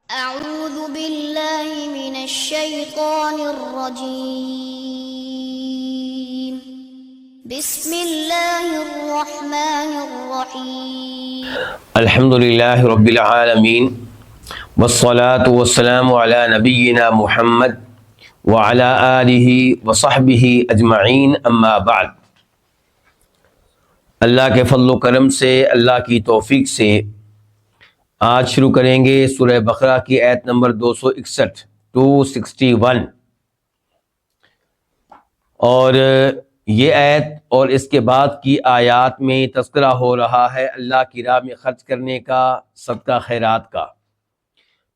أعوذ بالله من الشيطان الرجيم بسم الله الرحمن الرحيم الحمد للہ رب العالمین والصلاة والسلام علی نبینا محمد وعلی آلہ وصحبہ اجمعین اما بعد۔ اللہ کے فضل و کرم سے، اللہ کی توفیق سے آج شروع کریں گے سورہ بقرہ کی آیت نمبر 261 اور یہ آیت اور اس کے بعد کی آیات میں تذکرہ ہو رہا ہے اللہ کی راہ میں خرچ کرنے کا، صدقہ خیرات کا۔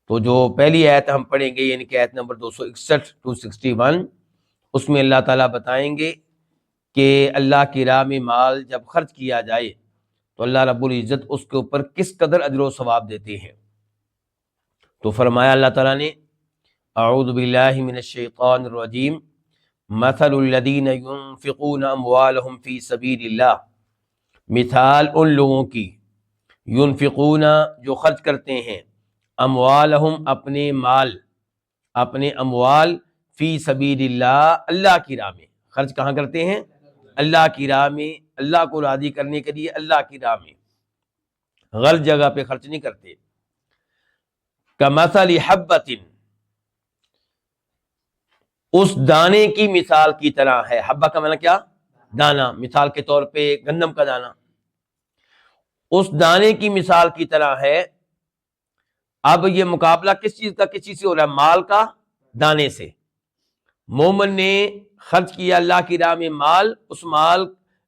تو جو پہلی آیت ہم پڑھیں گے یعنی کہ آیت نمبر 261 اس میں اللہ تعالیٰ بتائیں گے کہ اللہ کی راہ میں مال جب خرچ کیا جائے تو اللہ رب العزت اس کے اوپر کس قدر اجر و ثواب دیتے ہیں۔ تو فرمایا اللہ تعالیٰ نے اعوذ باللہ من الشیطان الرجیم مثل الذین ينفقون اموالهم فی سبیل اللہ، مثال ان لوگوں کی ينفقون جو خرچ کرتے ہیں، اموالہم اپنے مال، اپنے اموال، فی سبیل اللہ اللہ کی راہ میں۔ خرچ کہاں کرتے ہیں؟ اللہ کی راہ میں، اللہ کو راضی کرنے کے لیے اللہ کی راہ میں، غلط جگہ پہ خرچ نہیں کرتے۔ کمثل حبۃ، اس دانے کی مثال کی طرح ہے۔ حبہ کا معنی کیا؟ دانا، مثال کے طور پہ گندم کا دانا، اس دانے کی مثال کی طرح ہے۔ اب یہ مقابلہ کس چیز کا کس چیز سے ہو رہا ہے؟ مال کا دانے سے۔ مومن نے خرچ کیا اللہ کی راہ میں مال، اس مال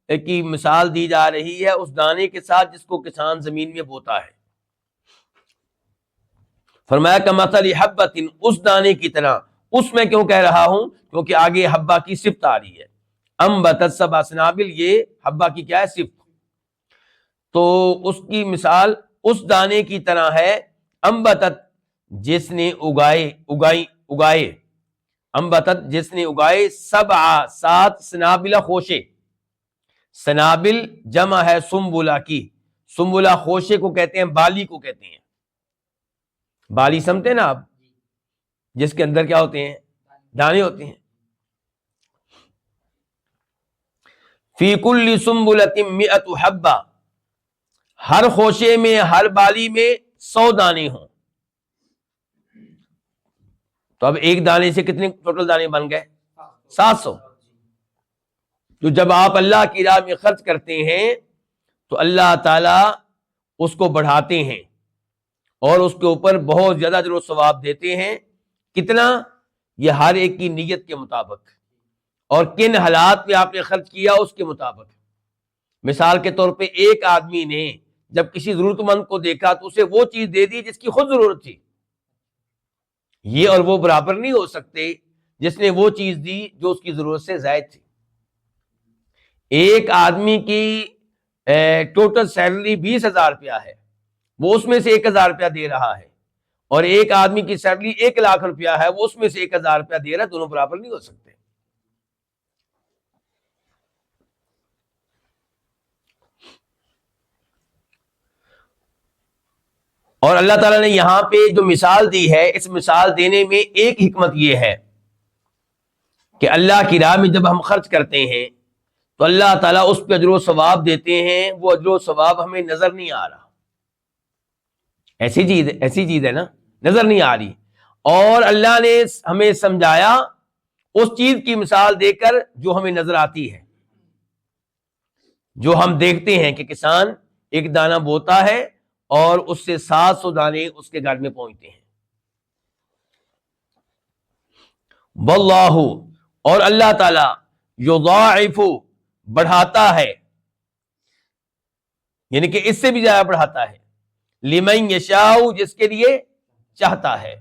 کی مثال دی جا رہی ہے اس دانے کے ساتھ جس کو کسان زمین میں بوتا ہے۔ فرمایا کمثل حبۃ، اس دانے کی طرح۔ اس میں کیوں کہہ رہا ہوں؟ کیونکہ آگے حبہ کی صفت آ رہی ہے، انبتت سبع سنابل، یہ حبہ کی کیا ہے؟ صفت۔ تو اس کی مثال اس دانے کی طرح ہے، انبتت جس نے اگائے، انبتت جس نے اگائے، سات سنابل خوشے، سنابل جمع ہے سنبلہ کی، سنبلہ خوشے کو کہتے ہیں، بالی کو کہتے ہیں۔ بالی سمجھتے ہیں نا آپ؟ جس کے اندر کیا ہوتے ہیں؟ دانے ہوتے ہیں۔ فی کل سنبلۃ مئۃ حبہ، ہر خوشے میں، ہر بالی میں 100 دانے ہوں۔ تو اب ایک دانے سے کتنے ٹوٹل دانے بن گئے؟ 700۔ تو جب آپ اللہ کی راہ میں خرچ کرتے ہیں تو اللہ تعالیٰ اس کو بڑھاتے ہیں اور اس کے اوپر بہت زیادہ اجر و ثواب دیتے ہیں۔ کتنا؟ یہ ہر ایک کی نیت کے مطابق اور کن حالات میں آپ نے خرچ کیا اس کے مطابق۔ مثال کے طور پہ ایک آدمی نے جب کسی ضرورت مند کو دیکھا تو اسے وہ چیز دے دی جس کی خود ضرورت تھی، یہ اور وہ برابر نہیں ہو سکتے جس نے وہ چیز دی جو اس کی ضرورت سے زائد تھی۔ ایک آدمی کی ٹوٹل سیلری 20,000 روپیہ ہے، وہ اس میں سے 1,000 روپیہ دے رہا ہے، اور ایک آدمی کی سیلری 1,00,000 روپیہ ہے، وہ اس میں سے 1,000 روپیہ دے رہا ہے، دونوں برابر نہیں ہو سکتے۔ اور اللہ تعالیٰ نے یہاں پہ جو مثال دی ہے، اس مثال دینے میں ایک حکمت یہ ہے کہ اللہ کی راہ میں جب ہم خرچ کرتے ہیں تو اللہ تعالیٰ اس پہ اجر و ثواب دیتے ہیں، وہ اجر و ثواب ہمیں نظر نہیں آ رہا۔ ایسی چیز ہے نا، نظر نہیں آ رہی، اور اللہ نے ہمیں سمجھایا اس چیز کی مثال دے کر جو ہمیں نظر آتی ہے، جو ہم دیکھتے ہیں کہ کسان ایک دانہ بوتا ہے اور اس سے 700 دانے اس کے گھر میں پہنچتے ہیں۔ واللہ، اور اللہ تعالی، یضاعف، بڑھاتا ہے، یعنی کہ اس سے بھی زیادہ بڑھاتا ہے، لمن یشاء، جس کے لیے چاہتا ہے۔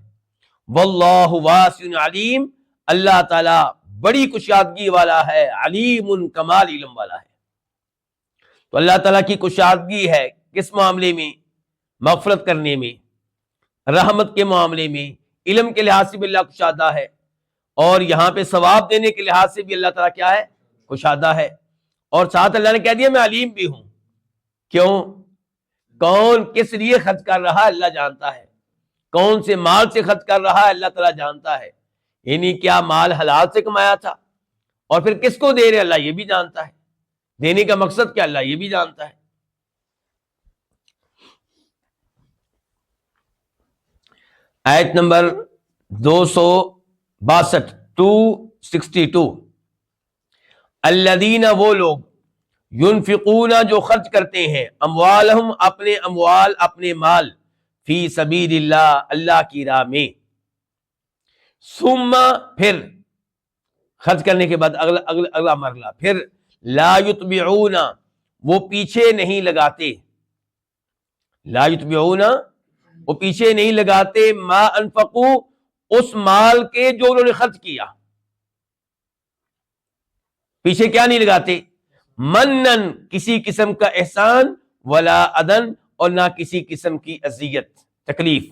واللہ واسع علیم، اللہ تعالی بڑی کشادگی والا ہے، علیم، کمال علم والا ہے۔ تو اللہ تعالیٰ کی کشادگی ہے کس معاملے میں؟ مغفرت کرنے میں، رحمت کے معاملے میں، علم کے لحاظ سے بھی اللہ کشادہ ہے، اور یہاں پہ ثواب دینے کے لحاظ سے بھی اللہ تعالیٰ کیا ہے؟ کشادہ ہے۔ اور ساتھ اللہ نے کہہ دیا میں علیم بھی ہوں۔ کیوں؟ کون کس لیے خرچ کر رہا ہے اللہ جانتا ہے، کون سے مال سے خرچ کر رہا ہے اللہ تعالیٰ جانتا ہے. یعنی کیا مال حلال سے کمایا تھا، اور پھر کس کو دے رہے اللہ یہ بھی جانتا ہے، دینے کا مقصد کیا اللہ یہ بھی جانتا ہے. آیت نمبر 262 262. الذین وہ لوگ، ینفقون جو خرچ کرتے ہیں، اموالہم اپنے اموال اپنے مال، فی سبیل اللہ اللہ کی راہ میں، ثم پھر خرچ کرنے کے بعد اگلا مرحلہ، پھر لا یتبعون وہ پیچھے نہیں لگاتے، لا یتبعون وہ پیچھے نہیں لگاتے، ما انفقوا اس مال کے جو انہوں نے خرچ کیا، پیچھے کیا نہیں لگاتے، منن کسی قسم کا احسان، ولا عدن اور نہ کسی قسم کی اذیت تکلیف.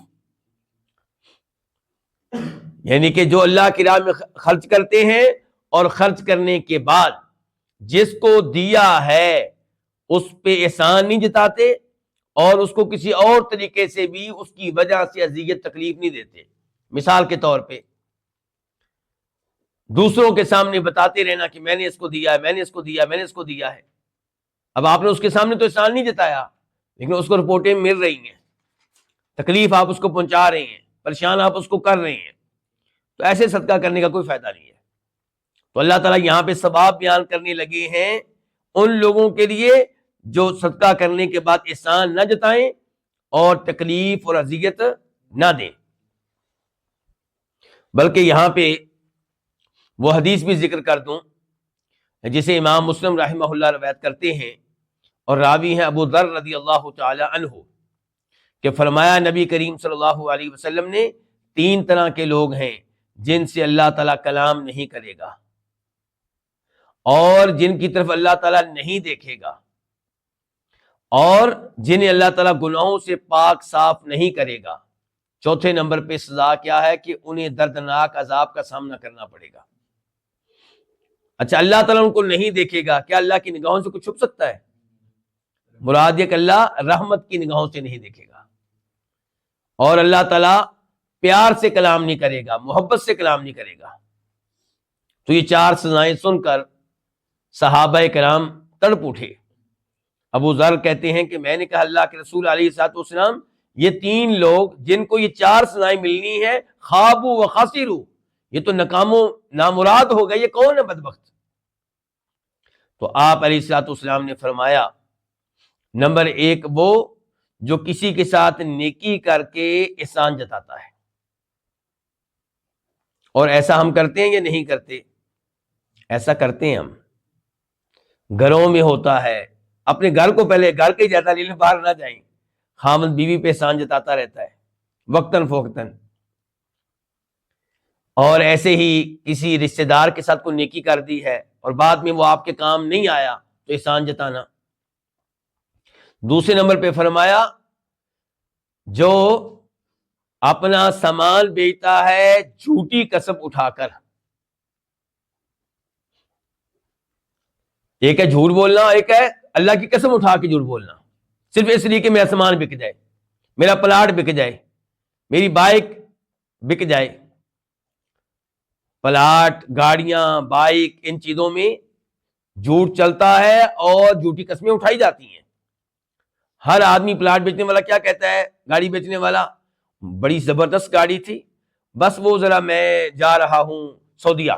یعنی کہ جو اللہ کی راہ میں خرچ کرتے ہیں اور خرچ کرنے کے بعد جس کو دیا ہے اس پہ احسان نہیں جتاتے اور اس کو کسی اور طریقے سے بھی اس کی وجہ سے اذیت تکلیف نہیں دیتے. مثال کے طور پہ دوسروں کے سامنے بتاتے رہنا کہ میں نے اس کو دیا ہے، میں نے اس کو دیا ہے، میں نے اس کو دیا ہے. اب آپ نے اس کے سامنے تو احسان نہیں جتایا، لیکن اس کو رپورٹیں مل رہی ہیں، تکلیف آپ اس کو پہنچا رہے ہیں، پریشان آپ اس کو کر رہے ہیں، تو ایسے صدقہ کرنے کا کوئی فائدہ نہیں ہے. تو اللہ تعالیٰ یہاں پہ ثواب بیان کرنے لگے ہیں ان لوگوں کے لیے جو صدقہ کرنے کے بعد احسان نہ جتائیں اور تکلیف اور اذیت نہ دیں. بلکہ یہاں پہ وہ حدیث بھی ذکر کر دوں جسے امام مسلم رحمہ اللہ روایت کرتے ہیں، اور راوی ہیں ابو ذر رضی اللہ تعالی عنہ، کہ فرمایا نبی کریم صلی اللہ علیہ وسلم نے 3 طرح کے لوگ ہیں جن سے اللہ تعالیٰ کلام نہیں کرے گا اور جن کی طرف اللہ تعالیٰ نہیں دیکھے گا اور جنہیں اللہ تعالیٰ گناہوں سے پاک صاف نہیں کرے گا. چوتھے نمبر پہ سزا کیا ہے کہ انہیں دردناک عذاب کا سامنا کرنا پڑے گا. اچھا، اللہ تعالیٰ ان کو نہیں دیکھے گا، کیا اللہ کی نگاہوں سے کچھ چھپ سکتا ہے؟ مراد یہ کہ اللہ رحمت کی نگاہوں سے نہیں دیکھے گا، اور اللہ تعالیٰ پیار سے کلام نہیں کرے گا، محبت سے کلام نہیں کرے گا. تو یہ 4 سزائیں سن کر صحابہ کرام تڑپ اٹھے. ابو ذر کہتے ہیں کہ میں نے کہا اللہ کے رسول علیہ الصلوۃ والسلام، یہ 3 لوگ جن کو یہ 4 سزائیں ملنی ہے، خوابوا و خسروا، یہ تو ناکام و نامراد ہو گئے، یہ کون ہے بدبخت؟ تو آپ علیہ الصلوۃ والسلام نے فرمایا، نمبر 1 وہ جو کسی کے ساتھ نیکی کر کے احسان جتاتا ہے. اور ایسا ہم کرتے ہیں یا نہیں کرتے؟ ایسا کرتے ہیں. ہم گھروں میں ہوتا ہے، اپنے گھر کو پہلے گھر کے جاتا لینے باہر نہ جائیں، خامد بیوی پہ احسان جتاتا رہتا ہے وقتاً فوقتاً. اور ایسے ہی کسی رشتہ دار کے ساتھ کوئی نیکی کر دی ہے اور بعد میں وہ آپ کے کام نہیں آیا تو احسان جتانا. دوسرے نمبر پہ فرمایا جو اپنا سامان بیچتا ہے جھوٹی قسم اٹھا کر. ایک ہے جھوٹ بولنا، ایک ہے اللہ کی قسم اٹھا کے جھوٹ بولنا، صرف اس لیے کہ میرا سامان بک جائے، میرا پلاٹ بک جائے، میری بائک بک جائے. پلاٹ، گاڑیاں، بائک، ان چیزوں میں جھوٹ چلتا ہے اور جھوٹی قسمیں اٹھائی جاتی ہیں. ہر آدمی پلاٹ بیچنے والا کیا کہتا ہے؟ گاڑی بیچنے والا بڑی زبردست گاڑی تھی، بس وہ ذرا میں جا رہا ہوں سعودیہ،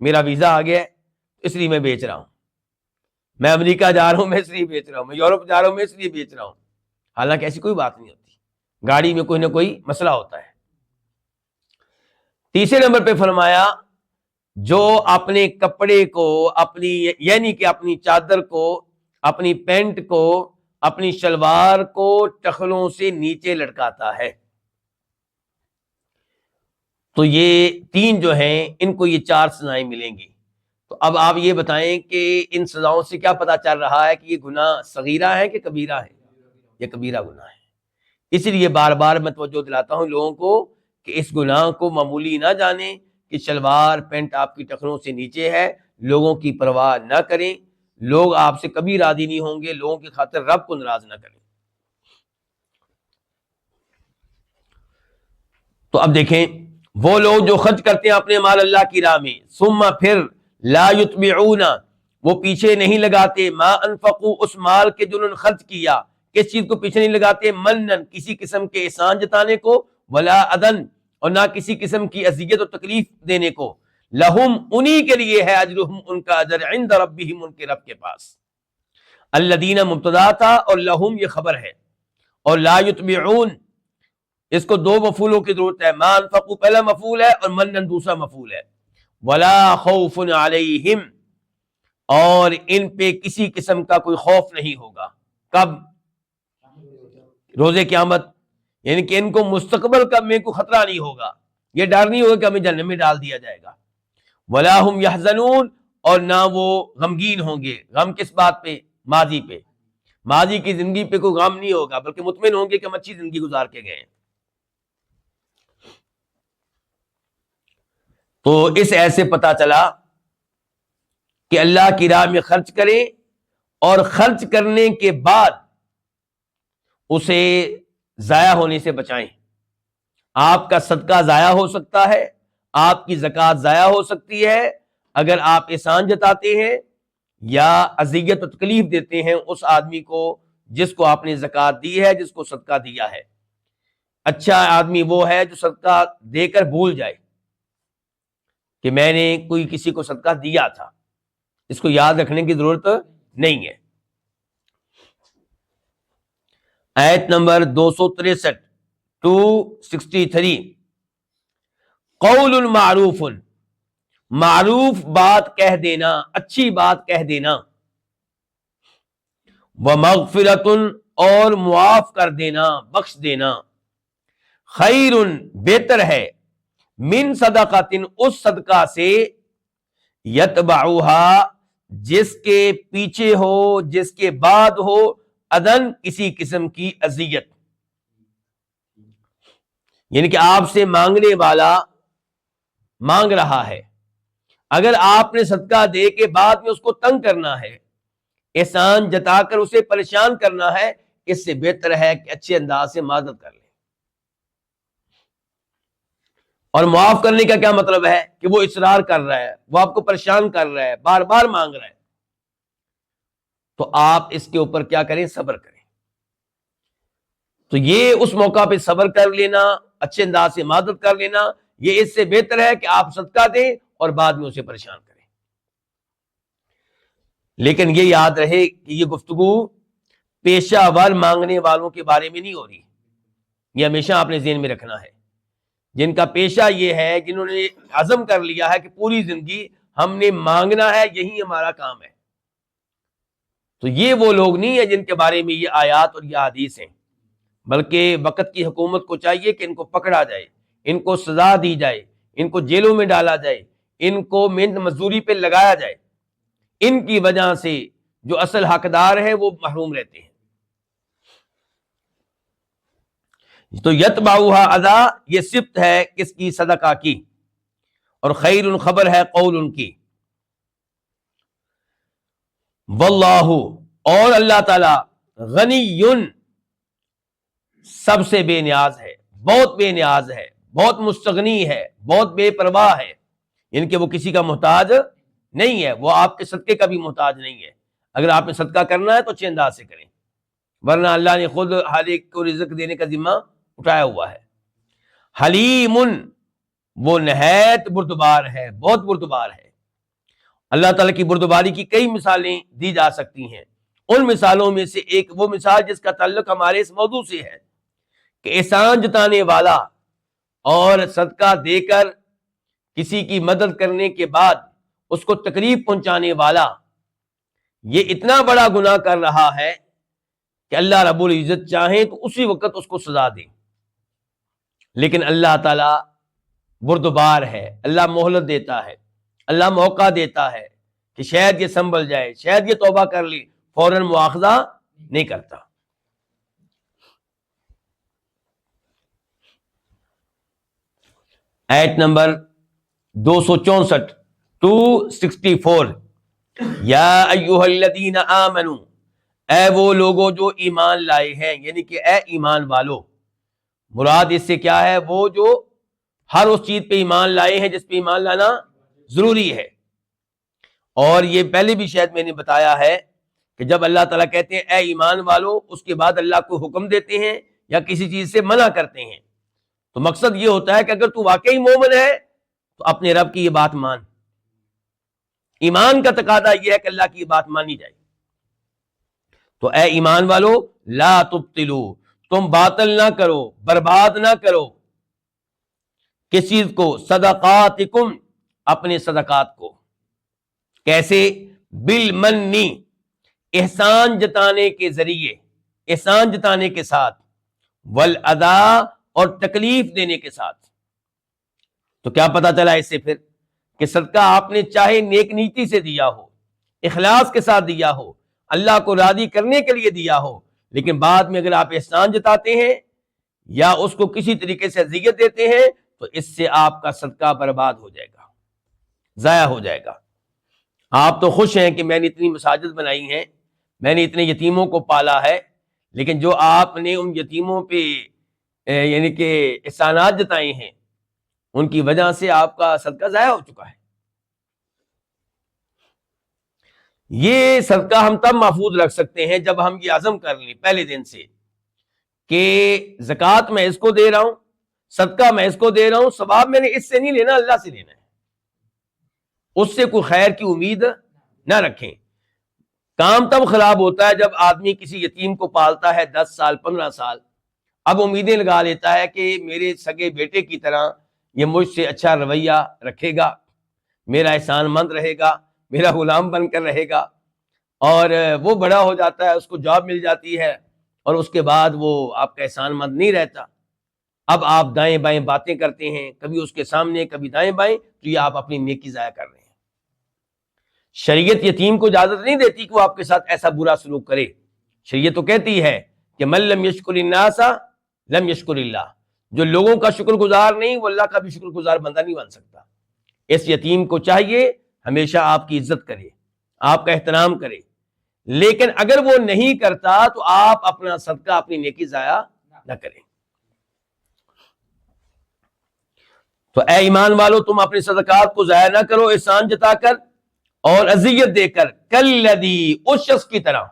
میرا ویزا آ گیا ہے اس لیے میں بیچ رہا ہوں، میں امریکہ جا رہا ہوں میں اس لیے بیچ رہا ہوں، میں یورپ جا رہا ہوں میں اس لیے بیچ رہا ہوں. حالانکہ ایسی کوئی بات نہیں ہوتی، گاڑی میں کوئی نہ کوئی مسئلہ ہوتا ہے. تیسرے نمبر پہ فرمایا جو اپنے کپڑے کو، اپنی یعنی کہ اپنی چادر کو، اپنی پینٹ کو، اپنی شلوار کو ٹخنوں سے نیچے لٹکاتا ہے. تو یہ 3 جو ہیں ان کو یہ 4 سزائیں ملیں گی. تو اب آپ یہ بتائیں کہ ان سزاؤں سے کیا پتہ چل رہا ہے کہ یہ گناہ صغیرہ ہے کہ کبیرہ ہے؟ یہ کبیرہ گناہ ہے. اس لیے بار بار میں توجہ دلاتا ہوں لوگوں کو کہ اس گناہ کو معمولی نہ جانیں کہ شلوار پینٹ آپ کی ٹخنوں سے نیچے ہے، لوگوں کی پرواہ نہ کریں، لوگ آپ سے کبھی راضی نہیں ہوں گے، لوگوں کی خاطر رب کو ناراض نہ کریں. تو اب دیکھیں وہ لوگ جو خرچ کرتے ہیں اپنے مال اللہ کی راہ میں، ثم پھر لا یتبعون وہ پیچھے نہیں لگاتے، ما انفقوا اس مال کے جو انہوں نے خرچ کیا، کس چیز کو پیچھے نہیں لگاتے، منن کسی قسم کے احسان جتانے کو، ولا اذن اور نہ کسی قسم کی اذیت اور تکلیف دینے کو، لہم انہی کے لیے ہے اجرہم ان کا اجر عند ربہم ان کے رب کے پاس۔ الذین مبتدا تھا اور لہم یہ خبر ہے، اور لا یتبعون اس کو دو مفعولوں کی ضرورت ہے، ما انفقوا پہلا مفعول ہے اور منن دوسرا مفعول ہے، ولا خوف علیہم اور ان پہ کسی قسم کا کوئی خوف نہیں ہوگا، کب؟ روز قیامت، یعنی کہ ان کو مستقبل کا میں کوئی خطرہ نہیں ہوگا، یہ ڈر نہیں ہوگا کہ ہمیں جہنم میں ڈال دیا جائے گا، ولا ہم یحزنون اور نہ وہ غمگین ہوں گے۔ غم کس بات پہ؟ ماضی پہ، ماضی کی زندگی پہ کوئی غم نہیں ہوگا، بلکہ مطمئن ہوں گے کہ ہم اچھی زندگی گزار کے گئے ہیں۔ تو اس ایسے پتا چلا کہ اللہ کی راہ میں خرچ کریں اور خرچ کرنے کے بعد اسے ضائع ہونے سے بچائیں۔ آپ کا صدقہ ضائع ہو سکتا ہے، آپ کی زکوٰۃ ضائع ہو سکتی ہے اگر آپ احسان جتاتے ہیں یا اذیت و تکلیف دیتے ہیں اس آدمی کو جس کو آپ نے زکوٰۃ دی ہے، جس کو صدقہ دیا ہے۔ اچھا آدمی وہ ہے جو صدقہ دے کر بھول جائے کہ میں نے کوئی کسی کو صدقہ دیا تھا، اس کو یاد رکھنے کی ضرورت نہیں ہے۔ آیت نمبر 263 263 قول معروف، معروف بات کہہ دینا، اچھی بات کہہ دینا، ومغفرۃ اور معاف کر دینا، بخش دینا، خیر بہتر ہے، من صدقۃ اس صدقہ سے، یتبعها جس کے پیچھے ہو، جس کے بعد ہو، اذن کسی قسم کی اذیت، یعنی کہ آپ سے مانگنے والا مانگ رہا ہے، اگر آپ نے صدقہ دے کے بعد میں اس کو تنگ کرنا ہے، احسان جتا کر اسے پریشان کرنا ہے، اس سے بہتر ہے کہ اچھے انداز سے معذرت کر لیں۔ اور معاف کرنے کا کیا مطلب ہے کہ وہ اصرار کر رہا ہے، وہ آپ کو پریشان کر رہا ہے، بار بار مانگ رہا ہے، تو آپ اس کے اوپر کیا کریں؟ صبر کریں۔ تو یہ اس موقع پہ صبر کر لینا، اچھے انداز سے معذرت کر لینا، یہ اس سے بہتر ہے کہ آپ صدقہ دیں اور بعد میں اسے پریشان کریں۔ لیکن یہ یاد رہے کہ یہ گفتگو پیشہ ور مانگنے والوں کے بارے میں نہیں ہو رہی، یہ ہمیشہ آپ نے ذہن میں رکھنا ہے۔ جن کا پیشہ یہ ہے، جنہوں نے عزم کر لیا ہے کہ پوری زندگی ہم نے مانگنا ہے، یہی ہمارا کام ہے، تو یہ وہ لوگ نہیں ہیں جن کے بارے میں یہ آیات اور یہ حدیث ہیں، بلکہ وقت کی حکومت کو چاہیے کہ ان کو پکڑا جائے، ان کو سزا دی جائے، ان کو جیلوں میں ڈالا جائے، ان کو محنت مزدوری پہ لگایا جائے، ان کی وجہ سے جو اصل حقدار ہیں وہ محروم رہتے ہیں۔ تو یتبعها اذا یہ صفت ہے کس کی؟ صدقہ کی، اور خیر خبر ہے قول ان کی۔ واللہ اور اللہ تعالی غنی سب سے بے نیاز ہے، بہت بے نیاز ہے، بہت مستغنی ہے، بہت بے پرواہ ہے، یعنی کہ وہ کسی کا محتاج نہیں ہے، وہ آپ کے صدقے کا بھی محتاج نہیں ہے۔ اگر آپ نے صدقہ کرنا ہے تو اچھے انداز سے کریں، ورنہ اللہ نے خود ہر ایک کو رزق دینے کا ذمہ اٹھایا ہوا ہے۔ حلیم وہ نہایت بردبار ہے، بہت بردبار ہے۔ اللہ تعالیٰ کی بردباری کی کئی مثالیں دی جا سکتی ہیں، ان مثالوں میں سے ایک وہ مثال جس کا تعلق ہمارے اس موضوع سے ہے کہ احسان جتانے والا اور صدقہ دے کر کسی کی مدد کرنے کے بعد اس کو تکلیف پہنچانے والا یہ اتنا بڑا گناہ کر رہا ہے کہ اللہ رب العزت چاہیں تو اسی وقت اس کو سزا دے، لیکن اللہ تعالیٰ بردبار ہے، اللہ مہلت دیتا ہے، اللہ موقع دیتا ہے کہ شاید یہ سنبھل جائے، شاید یہ توبہ کر لی، فوراً مواخذہ نہیں کرتا۔ آیت نمبر 264 264 یا ایھا الذین آمنوا اے وہ لوگوں جو ایمان لائے ہیں، یعنی کہ اے ایمان والو، مراد اس سے کیا ہے؟ وہ جو ہر اس چیز پہ ایمان لائے ہیں جس پہ ایمان لانا ضروری ہے. اور یہ پہلے بھی شاید میں نے بتایا ہے کہ جب اللہ تعالیٰ کہتے ہیں اے ایمان والو، اس کے بعد اللہ کو حکم دیتے ہیں یا کسی چیز سے منع کرتے ہیں، تو مقصد یہ ہوتا ہے کہ اگر تو واقعی مومن ہے تو اپنے رب کی یہ بات مان. ایمان کا تقاضا یہ ہے کہ اللہ کی یہ بات مانی جائے. تو اے ایمان والو لا تبطلو، تم باطل نہ کرو، برباد نہ کرو کس چیز کو؟ صدقاتکم، اپنے صدقات کو. کیسے؟ بالمنی، احسان جتانے کے ذریعے، احسان جتانے کے ساتھ، والادا، اور تکلیف دینے کے ساتھ. تو کیا پتا چلا اس سے پھر کہ صدقہ آپ نے چاہے نیک نیتی سے دیا ہو، اخلاص کے ساتھ دیا ہو، اللہ کو راضی کرنے کے لیے دیا ہو، لیکن بعد میں اگر آپ احسان جتاتے ہیں یا اس کو کسی طریقے سے اذیت دیتے ہیں تو اس سے آپ کا صدقہ برباد ہو جائے گا، ضائع ہو جائے گا. آپ تو خوش ہیں کہ میں نے اتنی مساجد بنائی ہیں، میں نے اتنے یتیموں کو پالا ہے، لیکن جو آپ نے ان یتیموں پہ یعنی کہ احسانات جتائے ہیں ان کی وجہ سے آپ کا صدقہ ضائع ہو چکا ہے. یہ صدقہ ہم تب محفوظ رکھ سکتے ہیں جب ہم یہ عزم کر لیں پہلے دن سے کہ زکوٰۃ میں اس کو دے رہا ہوں، صدقہ میں اس کو دے رہا ہوں، ثواب میں نے اس سے نہیں لینا، اللہ سے لینا ہے. اس سے کوئی خیر کی امید نہ رکھیں. کام تب خراب ہوتا ہے جب آدمی کسی یتیم کو پالتا ہے 10 سال 15 سال، اب امیدیں لگا لیتا ہے کہ میرے سگے بیٹے کی طرح یہ مجھ سے اچھا رویہ رکھے گا، میرا احسان مند رہے گا، میرا غلام بن کر رہے گا. اور وہ بڑا ہو جاتا ہے، اس کو جاب مل جاتی ہے، اور اس کے بعد وہ آپ کا احسان مند نہیں رہتا. اب آپ دائیں بائیں باتیں کرتے ہیں، کبھی اس کے سامنے کبھی دائیں بائیں، تو یہ آپ اپنی نیکی ضائع کر رہے ہیں. شریعت یتیم کو اجازت نہیں دیتی کہ وہ آپ کے ساتھ ایسا برا سلوک کرے. شریعت تو کہتی ہے کہ من لم یشکر الناس لم یشکر اللہ، جو لوگوں کا شکر گزار نہیں وہ اللہ کا بھی شکر گزار بندہ نہیں بن سکتا. اس یتیم کو چاہیے ہمیشہ آپ کی عزت کرے، آپ کا احترام کرے، لیکن اگر وہ نہیں کرتا تو آپ اپنا صدقہ، اپنی نیکی ضائع نہ کریں. تو اے ایمان والو، تم اپنے صدقات کو ضائع نہ کرو احسان جتا کر اور اذیت دے کر. کالذی، اس شخص کی طرح،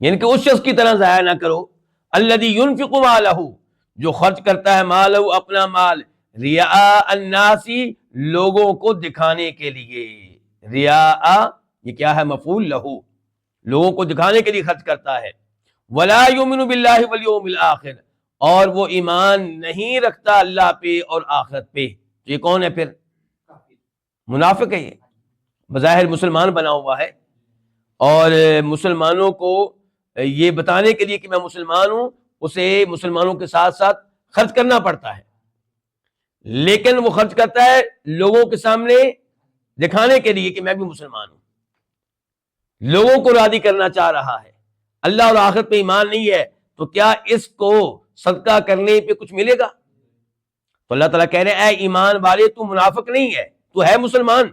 یعنی کہ اس شخص کی طرح ضائع نہ کرو. الذی ینفق مالہ، جو خرچ کرتا ہے مالہ، اپنا مال، ریاء الناس، لوگوں کو دکھانے کے لیے. ریاء یہ کیا ہے؟ مفعول لہو، لوگوں کو دکھانے کے لیے خرچ کرتا ہے. ولا یؤمن باللہ والیوم الآخر، اور وہ ایمان نہیں رکھتا اللہ پہ اور آخرت پہ. یہ کون ہے پھر؟ منافق ہے. یہ بظاہر مسلمان بنا ہوا ہے اور مسلمانوں کو یہ بتانے کے لیے کہ میں مسلمان ہوں اسے مسلمانوں کے ساتھ ساتھ خرچ کرنا پڑتا ہے، لیکن وہ خرچ کرتا ہے لوگوں کے سامنے دکھانے کے لیے کہ میں بھی مسلمان ہوں، لوگوں کو راضی کرنا چاہ رہا ہے. اللہ اور آخرت پہ ایمان نہیں ہے، تو کیا اس کو صدقہ کرنے پہ کچھ ملے گا؟ تو اللہ تعالیٰ کہہ رہے ہیں اے ایمان والے، تو منافق نہیں ہے، تو ہے مسلمان،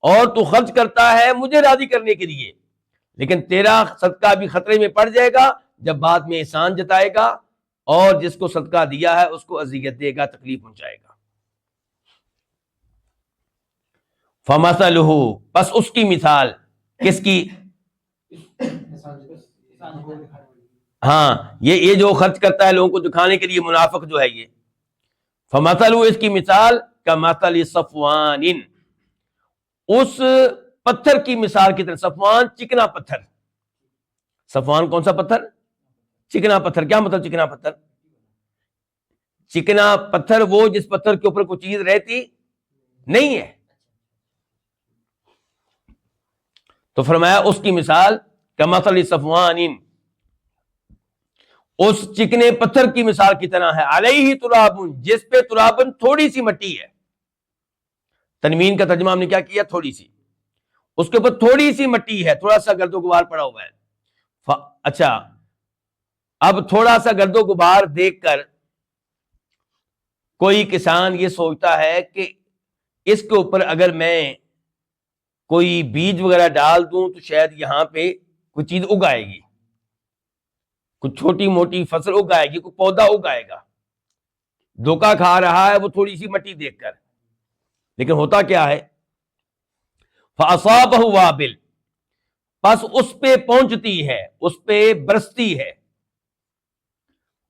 اور تو خرچ کرتا ہے مجھے راضی کرنے کے لیے، لیکن تیرا صدقہ بھی خطرے میں پڑ جائے گا جب بعد میں احسان جتائے گا اور جس کو صدقہ دیا ہے اس کو اذیت دے گا، تکلیف پہنچائے گا. فَمَثَلُهُ، پس اس کی مثال، کس کی؟ ہاں، یہ جو خرچ کرتا ہے لوگوں کو دکھانے کے لیے، منافق جو ہے یہ. فَمَثَلُهُ، اس کی مثال، كَمَثَلِ صَفْوَانٍ، اس پتھر کی مثال کی طرح. صفوان چکنا پتھر. صفوان کون سا پتھر؟ چکنا پتھر. کیا مطلب چکنا پتھر؟ چکنا پتھر وہ جس پتھر کے اوپر کوئی چیز رہتی نہیں ہے. تو فرمایا اس کی مثال کمثل صفوان، اس چکنے پتھر کی مثال کی طرح ہے. علیہ تراب، جس پہ ترابن تھوڑی سی مٹی ہے. تنوین کا ترجمہ ہم نے کیا کیا؟ تھوڑی سی. اس کے اوپر تھوڑی سی مٹی ہے، تھوڑا سا گرد و غبار پڑا ہوا ہے. اچھا، اب تھوڑا سا گرد و غبار دیکھ کر کوئی کسان یہ سوچتا ہے کہ اس کے اوپر اگر میں کوئی بیج وغیرہ ڈال دوں تو شاید یہاں پہ کوئی چیز اگائے گی، کوئی چھوٹی موٹی فصل اگائے گی، کوئی پودا اگائے گا. دھوکہ کھا رہا ہے وہ تھوڑی سی مٹی دیکھ کر، لیکن ہوتا کیا ہے، فَأَصَابَهُ وَابِلٌ، پس اس پہ پہنچتی ہے، اس پہ برستی ہے۔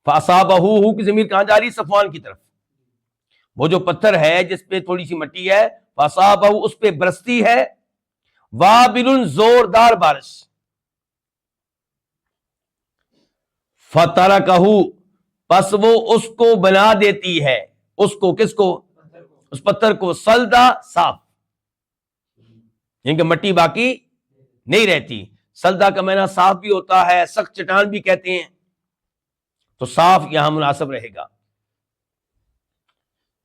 فَأَصَابَهُ کی ضمیر کہاں جا رہی؟ صفوان کی طرف۔ وہ جو پتھر ہے جس پہ تھوڑی سی مٹی ہے، فَأَصَابَهُ اس پہ برستی ہے، وَابِلٌ زوردار بارش، فَتَرَكَهُ پس وہ اس کو بنا دیتی ہے، اس کو، کس کو؟ اس پتھر کو، سلدا صاف، یعنی کہ مٹی باقی نہیں رہتی۔ سلدا کا معنی صاف بھی ہوتا ہے، سخت چٹان بھی کہتے ہیں، تو صاف یہاں مناسب رہے گا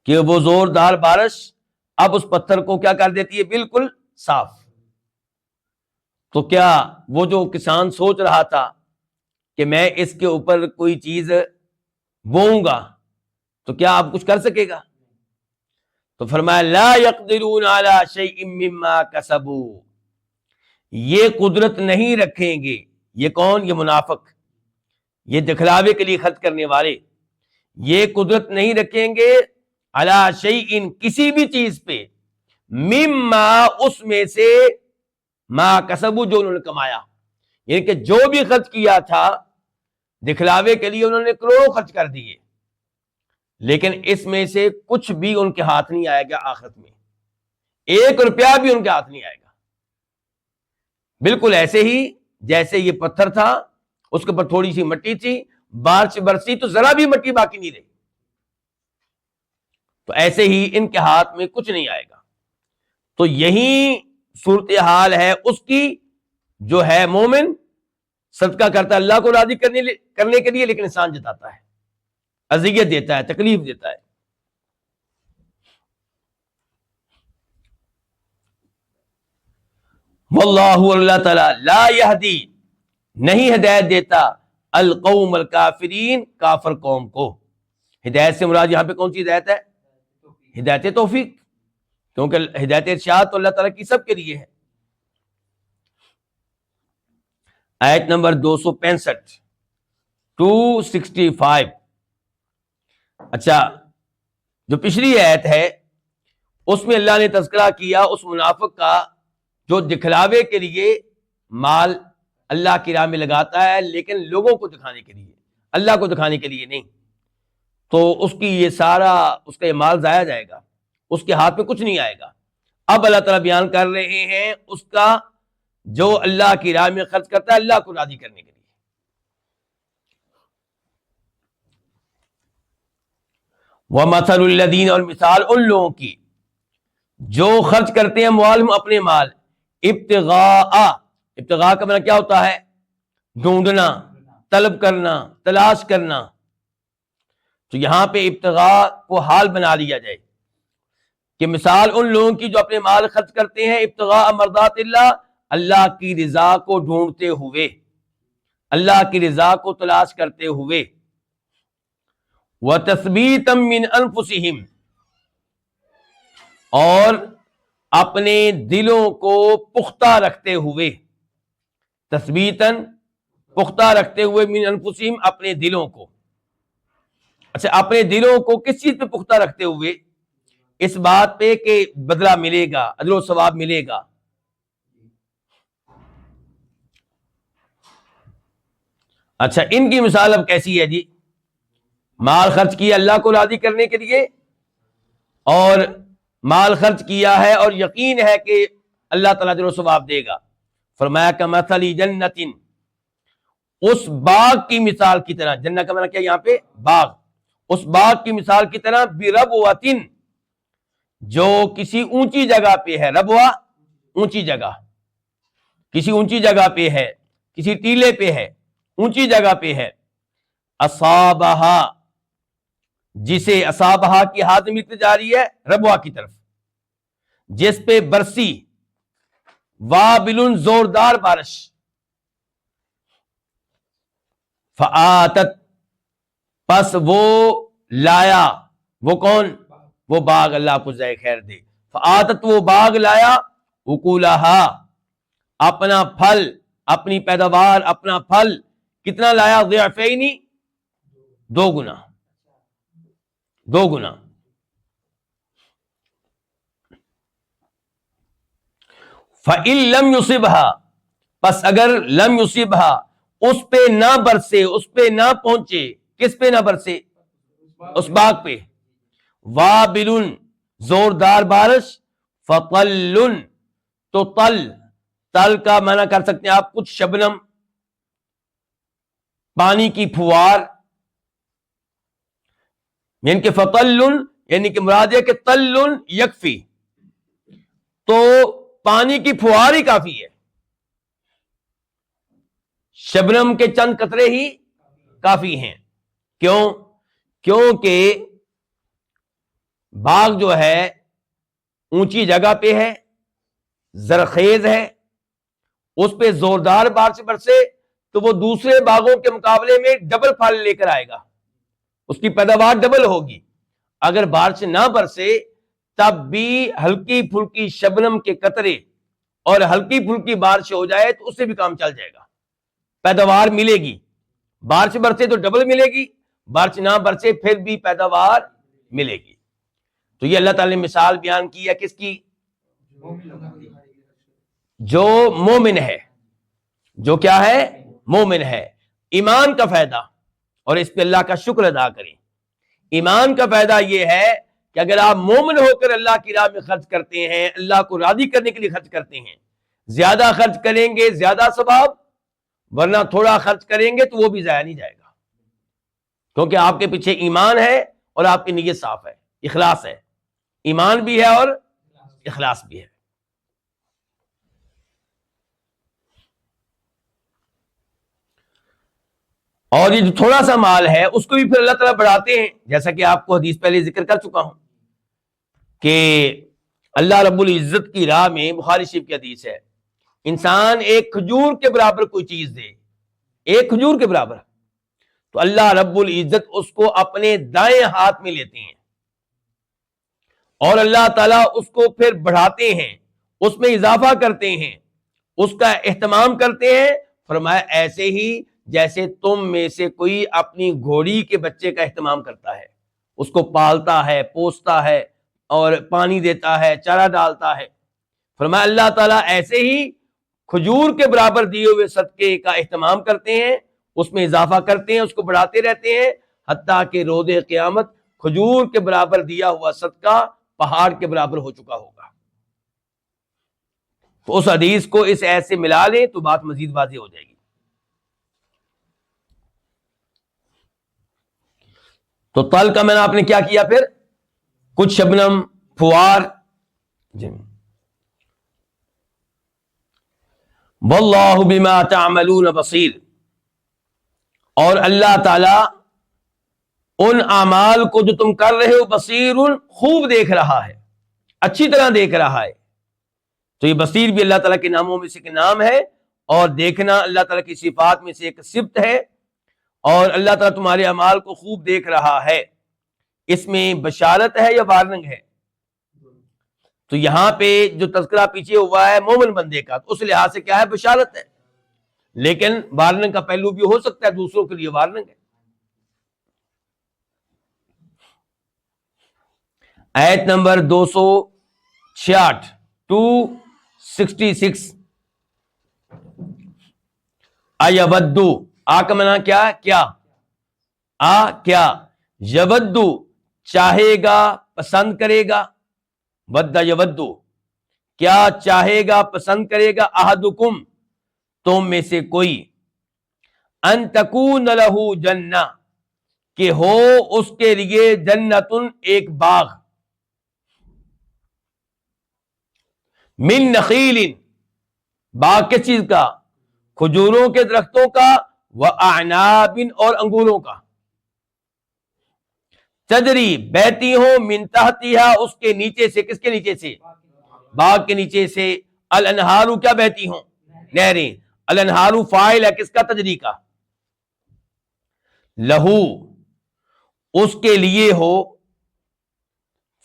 کہ وہ زوردار بارش اب اس پتھر کو کیا کر دیتی ہے؟ بالکل صاف۔ تو کیا وہ جو کسان سوچ رہا تھا کہ میں اس کے اوپر کوئی چیز بوؤں گا تو کیا اب کچھ کر سکے گا؟ تو فرمایا لا يقدرون على شيء مما كسبوا، یہ قدرت نہیں رکھیں گے، یہ کون؟ یہ منافق، یہ دکھلاوے کے لیے خرچ کرنے والے، یہ قدرت نہیں رکھیں گے على شيء کسی بھی چیز پہ، مما اس میں سے، ما کسبوا جو انہوں نے کمایا، یعنی کہ جو بھی خرچ کیا تھا دکھلاوے کے لیے انہوں نے کروڑوں خرچ کر دیے، لیکن اس میں سے کچھ بھی ان کے ہاتھ نہیں آئے گا آخرت میں، 1 روپیہ بھی ان کے ہاتھ نہیں آئے گا۔ بالکل ایسے ہی جیسے یہ پتھر تھا، اس کے اوپر تھوڑی سی مٹی تھی، بارش برسی تو ذرا بھی مٹی باقی نہیں رہی، تو ایسے ہی ان کے ہاتھ میں کچھ نہیں آئے گا۔ تو یہی صورتحال ہے اس کی جو ہے مومن صدقہ کرتا ہے اللہ کو راضی کرنے کے لیے، لیکن انسان جتاتا ہے، اذیت دیتا ہے، تکلیف دیتا ہے۔ واللہ، اللہ تعالیٰ، لا یہدی نہیں ہدایت دیتا القوم الکافرین کافر قوم کو۔ ہدایت سے مراد یہاں پہ کون سی ہدایت ہے؟ ہدایت توفیق، کیونکہ ہدایت ارشاد تو اللہ تعالیٰ کی سب کے لیے ہے۔ آیت نمبر 265 265۔ اچھا، جو پچھلی آیت ہے اس میں اللہ نے تذکرہ کیا اس منافق کا جو دکھلاوے کے لیے مال اللہ کی راہ میں لگاتا ہے، لیکن لوگوں کو دکھانے کے لیے، اللہ کو دکھانے کے لیے نہیں، تو اس کی یہ سارا اس کا یہ مال ضائع جائے گا، اس کے ہاتھ میں کچھ نہیں آئے گا۔ اب اللہ تعالیٰ بیان کر رہے ہیں اس کا جو اللہ کی راہ میں خرچ کرتا ہے اللہ کو راضی کرنے کے لیے۔ وَمَثَلُ الَّذِينَ، اور مثال ان لوگوں کی جو خرچ کرتے ہیں اموالہم اپنے مال، ابتغاء کا معنی کیا ہوتا ہے؟ ڈھونڈنا، طلب کرنا، تلاش کرنا، تو یہاں پہ ابتغاء کو حال بنا لیا جائے کہ مثال ان لوگوں کی جو اپنے مال خرچ کرتے ہیں ابتغاء مرضات اللہ، اللہ کی رضا کو ڈھونڈتے ہوئے، اللہ کی رضا کو تلاش کرتے ہوئے، وَتَثْبِيتًا مِّنْ أَنفُسِهِمْ، اور اپنے دلوں کو پختہ رکھتے ہوئے، تثبیتاً پختہ رکھتے ہوئے، من انفسہم اپنے دلوں کو۔ اچھا، اپنے دلوں کو کس چیز پہ پختہ رکھتے ہوئے؟ اس بات پہ کہ بدلہ ملے گا، اجر و ثواب ملے گا۔ اچھا، ان کی مثال اب کیسی ہے جی؟ مال خرچ کیا اللہ کو راضی کرنے کے لیے، اور مال خرچ کیا ہے اور یقین ہے کہ اللہ تعالیٰ اجر و ثواب دے گا۔ فرمایا کمثل جنت، اس باغ کی مثال کی طرح، جنت کا معنی کیا یہاں پہ؟ باغ، اس باغ کی مثال کی طرح، بربوۃ، جو کسی اونچی جگہ پہ ہے، ربوہ اونچی جگہ، کسی اونچی جگہ پہ ہے، کسی ٹیلے پہ ہے، اونچی جگہ پہ ہے، اصابہا، جسے اصابہا کی ہاتھ میں جا رہی ہے ربوہ کی طرف، جس پہ برسی، وابل زوردار بارش، فآتت، پس وہ لایا، وہ کون؟ وہ باغ، اللہ آپ کو جزائے خیر دے، فآتت، وہ باغ لایا، اکولہا، اپنا پھل، اپنی پیداوار، اپنا پھل کتنا لایا؟ ضعفین، 2 گنا، 2 گنا. فَإِن لَمْ يُصِبْهَا، پس اگر لم يُصِبْهَا اس پہ نہ برسے، اس پہ نہ پہنچے، کس پہ نہ برسے؟ اس باغ پہ. وابل زوردار بارش، فطل تو تل کا معنی کر سکتے ہیں آپ کچھ شبنم، پانی کی پھوار، یعنی کہ فطل یعنی کہ مراد ہے کہ تل یکفی، تو پانی کی پھوار ہی کافی ہے، شبنم کے چند قطرے ہی کافی ہیں. کیوں؟ کیونکہ باغ جو ہے اونچی جگہ پہ ہے، زرخیز ہے، اس پہ زوردار بارش برسے تو وہ دوسرے باغوں کے مقابلے میں ڈبل پھل لے کر آئے گا، اس کی پیداوار ڈبل ہوگی. اگر بارش نہ برسے تب بھی ہلکی پھلکی شبنم کے قطرے اور ہلکی پھلکی بارش ہو جائے تو اس سے بھی کام چل جائے گا، پیداوار ملے گی. بارش برسے تو ڈبل ملے گی، بارش نہ برسے پھر بھی پیداوار ملے گی. تو یہ اللہ تعالی نے مثال بیان کی ہے کس کی؟ جو مومن ہے، جو کیا ہے؟ مومن ہے. ایمان کا فائدہ، اور اس پہ اللہ کا شکر ادا کریں. ایمان کا فائدہ یہ ہے کہ اگر آپ مومن ہو کر اللہ کی راہ میں خرچ کرتے ہیں، اللہ کو راضی کرنے کے لیے خرچ کرتے ہیں، زیادہ خرچ کریں گے زیادہ ثواب، ورنہ تھوڑا خرچ کریں گے تو وہ بھی ضائع نہیں جائے گا، کیونکہ آپ کے پیچھے ایمان ہے اور آپ کی نیت صاف ہے، اخلاص ہے. ایمان بھی ہے اور اخلاص بھی ہے. اور یہ جو تھوڑا سا مال ہے اس کو بھی پھر اللہ تعالیٰ بڑھاتے ہیں، جیسا کہ آپ کو حدیث پہلے ذکر کر چکا ہوں کہ اللہ رب العزت کی راہ میں، بخاری شریف کی حدیث ہے، انسان ایک کھجور کے برابر کوئی چیز دے، ایک کھجور کے برابر، تو اللہ رب العزت اس کو اپنے دائیں ہاتھ میں لیتے ہیں اور اللہ تعالیٰ اس کو پھر بڑھاتے ہیں، اس میں اضافہ کرتے ہیں، اس کا اہتمام کرتے ہیں. فرمایا ایسے ہی جیسے تم میں سے کوئی اپنی گھوڑی کے بچے کا اہتمام کرتا ہے، اس کو پالتا ہے، پوستا ہے اور پانی دیتا ہے، چارہ ڈالتا ہے. فرمایا اللہ تعالیٰ ایسے ہی کھجور کے برابر دیے ہوئے صدقے کا اہتمام کرتے ہیں، اس میں اضافہ کرتے ہیں، اس کو بڑھاتے رہتے ہیں، حتیٰ کہ روز قیامت کھجور کے برابر دیا ہوا صدقہ پہاڑ کے برابر ہو چکا ہوگا. تو اس حدیث کو اس ایت سے ملا لیں تو بات مزید واضح ہو جائے گی. تو تل کا میں نے آپ نے کیا کیا؟ پھر کچھ شبنم، پھوار. جی. واللہ بما تعملون بصیر، اور اللہ تعالی ان اعمال کو جو تم کر رہے ہو، بصیر خوب دیکھ رہا ہے، اچھی طرح دیکھ رہا ہے. تو یہ بصیر بھی اللہ تعالیٰ کے ناموں میں سے ایک نام ہے، اور دیکھنا اللہ تعالیٰ کی صفات میں سے ایک صفت ہے، اور اللہ تعالیٰ تمہارے اعمال کو خوب دیکھ رہا ہے. اس میں بشارت ہے یا وارننگ ہے؟ تو یہاں پہ جو تذکرہ پیچھے ہوا ہے مومن بندے کا، تو اس لحاظ سے کیا ہے؟ بشارت ہے، لیکن وارننگ کا پہلو بھی ہو سکتا ہے، دوسروں کے لیے وارننگ ہے. آیت نمبر 266 266. ایودو، آ کا معنی کیا؟ کیا کیا؟ یودو چاہے گا، پسند کرے گا. ود یودو کیا چاہے گا، پسند کرے گا. احدکم تم میں سے کوئی، ان تکون لہ جنہ کہ ہو اس کے لیے جنتن ایک باغ، من نخیل باغ کس چیز کا؟ کھجوروں کے درختوں کا، واعناب اور انگوروں کا. تجری بہتی ہوں، من تحتہا اس کے نیچے سے، کس کے نیچے سے؟ باغ کے نیچے سے. الانہار کیا بہتی ہوں؟ نہریں. الانہار فاعل ہے کس کا؟ تجری کا. لہو اس کے لیے ہو،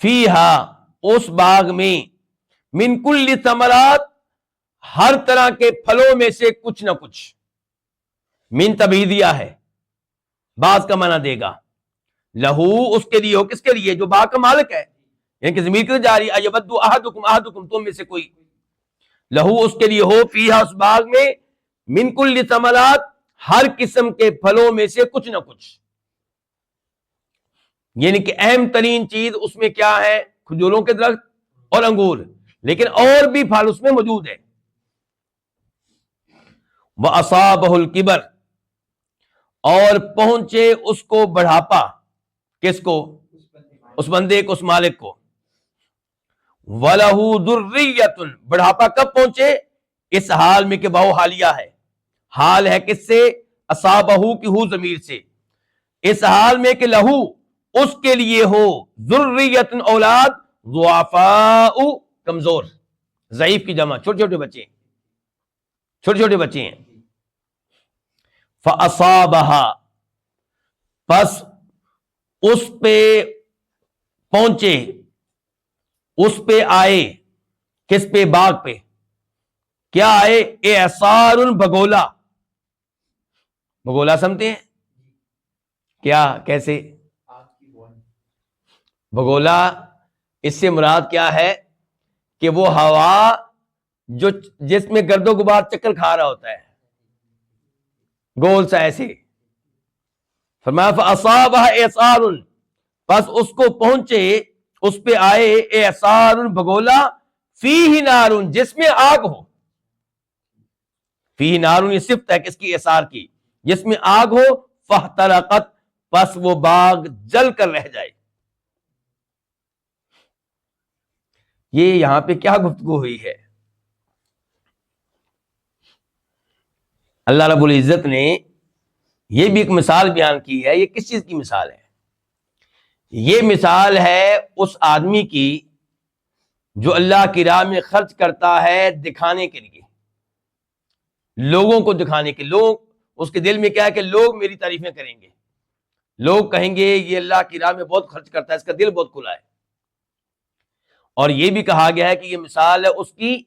فیہا اس باغ میں، من کل ثمرات ہر طرح کے پھلوں میں سے کچھ نہ کچھ. من تبعیدیہ ہے، بعض کا معنی دے گا. لہو اس کے لیے ہو، کس کے لیے؟ جو باغ کا مالک ہے، یعنی کہ ضمیر کدھر جا رہی ہے؟ ایود احدکم تم میں سے کوئی، لہو اس کے لیے ہو، فیہا اس باغ میں، من کل ثمرات ہر قسم کے پھلوں میں سے کچھ نہ کچھ، یعنی کہ اہم ترین چیز اس میں کیا ہے؟ کھجوروں کے درخت اور انگور، لیکن اور بھی پھل اس میں موجود ہے۔ وَأَصَابَهُ الْكِبَرُ اور پہنچے اس کو بڑھاپا، کس کو؟ اس بندے کو، اس مالک کو۔ وَلَهُ ذُرِّيَّةٌ بڑھاپا کب پہنچے؟ اس حال میں کہ بہو حالیہ ہے، حال ہے کس سے؟ اصابہو کی ہو ضمیر سے، اس حال میں کہ لہو اس کے لیے ہو، ذریۃ اولاد، ضعفاء کمزور، ضعیف کی جمع چھوٹے چھوٹے بچے، چھوٹے چھوٹے بچے ہیں۔ فَأَصَابَهَا پس اس پہ پہنچے، اس پہ آئے، کس پہ؟ باغ پہ۔ کیا آئے؟ اعصار بگولا، بگولا سمجھتے ہیں کیا؟ کیسے بگولا؟ اس سے مراد کیا ہے کہ وہ ہوا جو جس میں گرد و غبار چکر کھا رہا ہوتا ہے، گول سا ایسے۔ فرمایا فَأَصَابَهَا اعصار پس اس کو پہنچے، اس پہ آئے، اعصار بگولا، فیہ نار جس میں آگ ہو، فیہ نار یہ صفت ہے کس کی؟ اعصار کی، جس میں آگ ہو، فاحترقت پس وہ باغ جل کر رہ جائے۔ یہ یہاں پہ کیا گفتگو ہوئی ہے؟ اللہ رب العزت نے یہ بھی ایک مثال بیان کی ہے۔ یہ کس چیز کی مثال ہے؟ یہ مثال ہے اس آدمی کی جو اللہ کی راہ میں خرچ کرتا ہے دکھانے کے لیے، لوگوں کو دکھانے کے، لوگ اس کے دل میں کیا ہے کہ لوگ میری تعریفیں کریں گے، لوگ کہیں گے یہ اللہ کی راہ میں بہت خرچ کرتا ہے، اس کا دل بہت کھلا ہے۔ اور یہ بھی کہا گیا ہے کہ یہ مثال ہے اس کی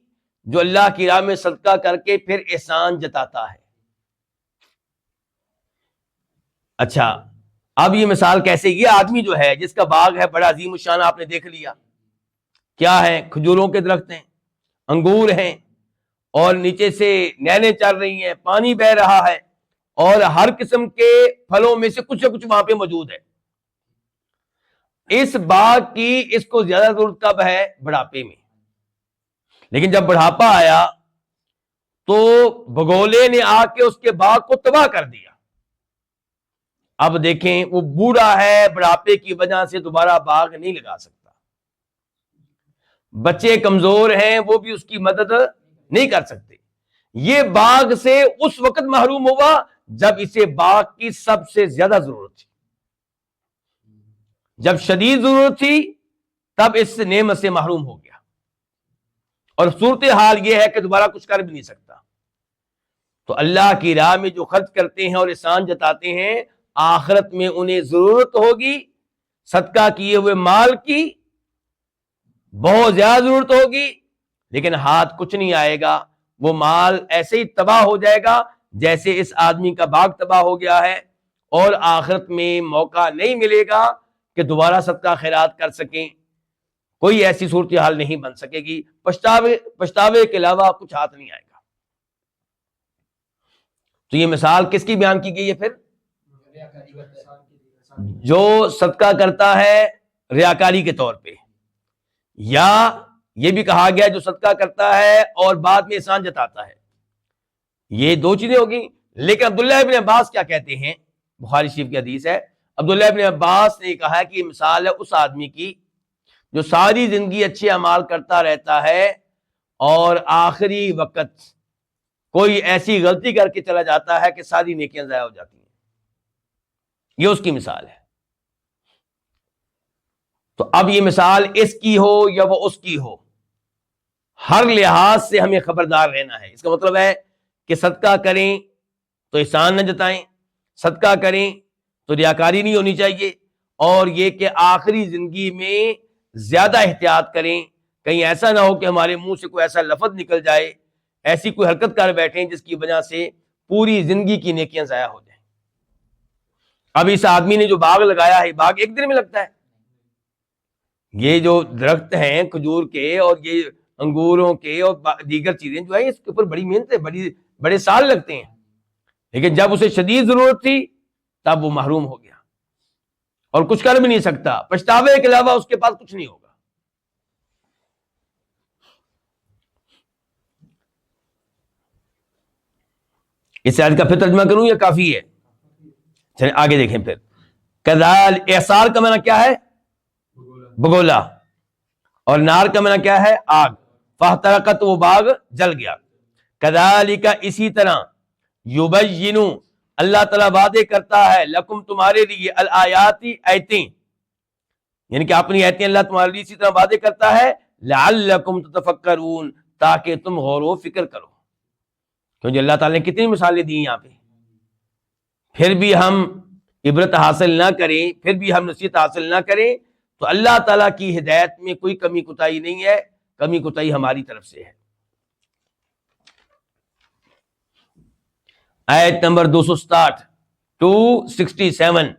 جو اللہ کی راہ میں صدقہ کر کے پھر احسان جتاتا ہے۔ اچھا، اب یہ مثال کیسے؟ یہ آدمی جو ہے جس کا باغ ہے بڑا عظیم الشان، آپ نے دیکھ لیا، کیا ہے؟ کھجوروں کے درخت ہیں، انگور ہیں، اور نیچے سے نہریں چل رہی ہیں، پانی بہ رہا ہے، اور ہر قسم کے پھلوں میں سے کچھ نہ کچھ وہاں پہ موجود ہے۔ اس باغ کی اس کو زیادہ ضرورت کب ہے؟ بڑھاپے میں۔ لیکن جب بڑھاپا آیا تو بگولے نے آ کے اس کے باغ کو تباہ کر دیا۔ اب دیکھیں وہ بوڑھا ہے، بڑھاپے کی وجہ سے دوبارہ باغ نہیں لگا سکتا، بچے کمزور ہیں، وہ بھی اس کی مدد نہیں کر سکتے۔ یہ باغ سے اس وقت محروم ہوا جب اسے باغ کی سب سے زیادہ ضرورت تھی، جب شدید ضرورت تھی تب اس نعمت سے محروم ہو گیا، اور صورتحال یہ ہے کہ دوبارہ کچھ کر بھی نہیں سکتا۔ تو اللہ کی راہ میں جو خرچ کرتے ہیں اور احسان جتاتے ہیں، آخرت میں انہیں ضرورت ہوگی صدقہ کیے ہوئے مال کی، بہت زیادہ ضرورت ہوگی، لیکن ہاتھ کچھ نہیں آئے گا، وہ مال ایسے ہی تباہ ہو جائے گا جیسے اس آدمی کا باغ تباہ ہو گیا ہے، اور آخرت میں موقع نہیں ملے گا کہ دوبارہ صدقہ خیرات کر سکیں، کوئی ایسی صورتحال نہیں بن سکے گی، پچھتاوے کے علاوہ کچھ ہاتھ نہیں آئے گا۔ تو یہ مثال کس کی بیان کی گئی ہے پھر؟ جو صدقہ کرتا ہے ریاکاری کے طور پہ، یا یہ بھی کہا گیا جو صدقہ کرتا ہے اور بعد میں احسان جتاتا ہے، یہ دو چیزیں ہوگی۔ لیکن عبداللہ ابن عباس کیا کہتے ہیں؟ بخاری شریف کی حدیث ہے، عبداللہ ابن عباس نے کہا کہ یہ مثال ہے اس آدمی کی جو ساری زندگی اچھے اعمال کرتا رہتا ہے اور آخری وقت کوئی ایسی غلطی کر کے چلا جاتا ہے کہ ساری نیکیاں ضائع ہو جاتی ہیں، یہ اس کی مثال ہے۔ تو اب یہ مثال اس کی ہو یا وہ اس کی ہو، ہر لحاظ سے ہمیں خبردار رہنا ہے۔ اس کا مطلب ہے کہ صدقہ کریں تو احسان نہ جتائیں، صدقہ کریں تو ریاکاری نہیں ہونی چاہیے، اور یہ کہ آخری زندگی میں زیادہ احتیاط کریں، کہیں ایسا نہ ہو کہ ہمارے منہ سے کوئی ایسا لفظ نکل جائے، ایسی کوئی حرکت کر بیٹھیں جس کی وجہ سے پوری زندگی کی نیکیاں ضائع ہو جائیں۔ اب اس آدمی نے جو باغ لگایا ہے، باغ ایک دن میں لگتا ہے؟ یہ جو درخت ہیں کھجور کے اور یہ انگوروں کے اور دیگر چیزیں جو ہیں، اس کے اوپر بڑی محنت ہے، بڑے سال لگتے ہیں، لیکن جب اسے شدید ضرورت تھی تب وہ محروم ہو گیا اور کچھ کر بھی نہیں سکتا، پچھتاوے کے علاوہ اس کے پاس کچھ نہیں ہوگا۔ اس آیت کا پھر ترجمہ کروں یا کافی ہے؟ چلیں آگے دیکھیں پھر۔ کذال، اعصار کا معنی کیا ہے؟ بگولا، اور نار کا معنی کیا ہے؟ آگ۔ فاحترقت، وہ باغ جل گیا۔ کذالک، اسی طرح، یبین، اللہ تعالیٰ وعدے کرتا ہے، لکم، تمہارے لیے، الآیاتی، آیتیں، یعنی کہ اپنی آیتیں اللہ تمہارے لیے اسی طرح وعدے کرتا ہے، لعلکم تتفکرون، تاکہ تم غور و فکر کرو۔ کیونکہ اللہ تعالیٰ نے کتنی مثالیں دی یہاں پہ، پھر بھی ہم عبرت حاصل نہ کریں، پھر بھی ہم نصیحت حاصل نہ کریں، تو اللہ تعالیٰ کی ہدایت میں کوئی کمی کوتاہی نہیں ہے، کمی کوتاہی ہماری طرف سے ہے۔ آیت نمبر 267،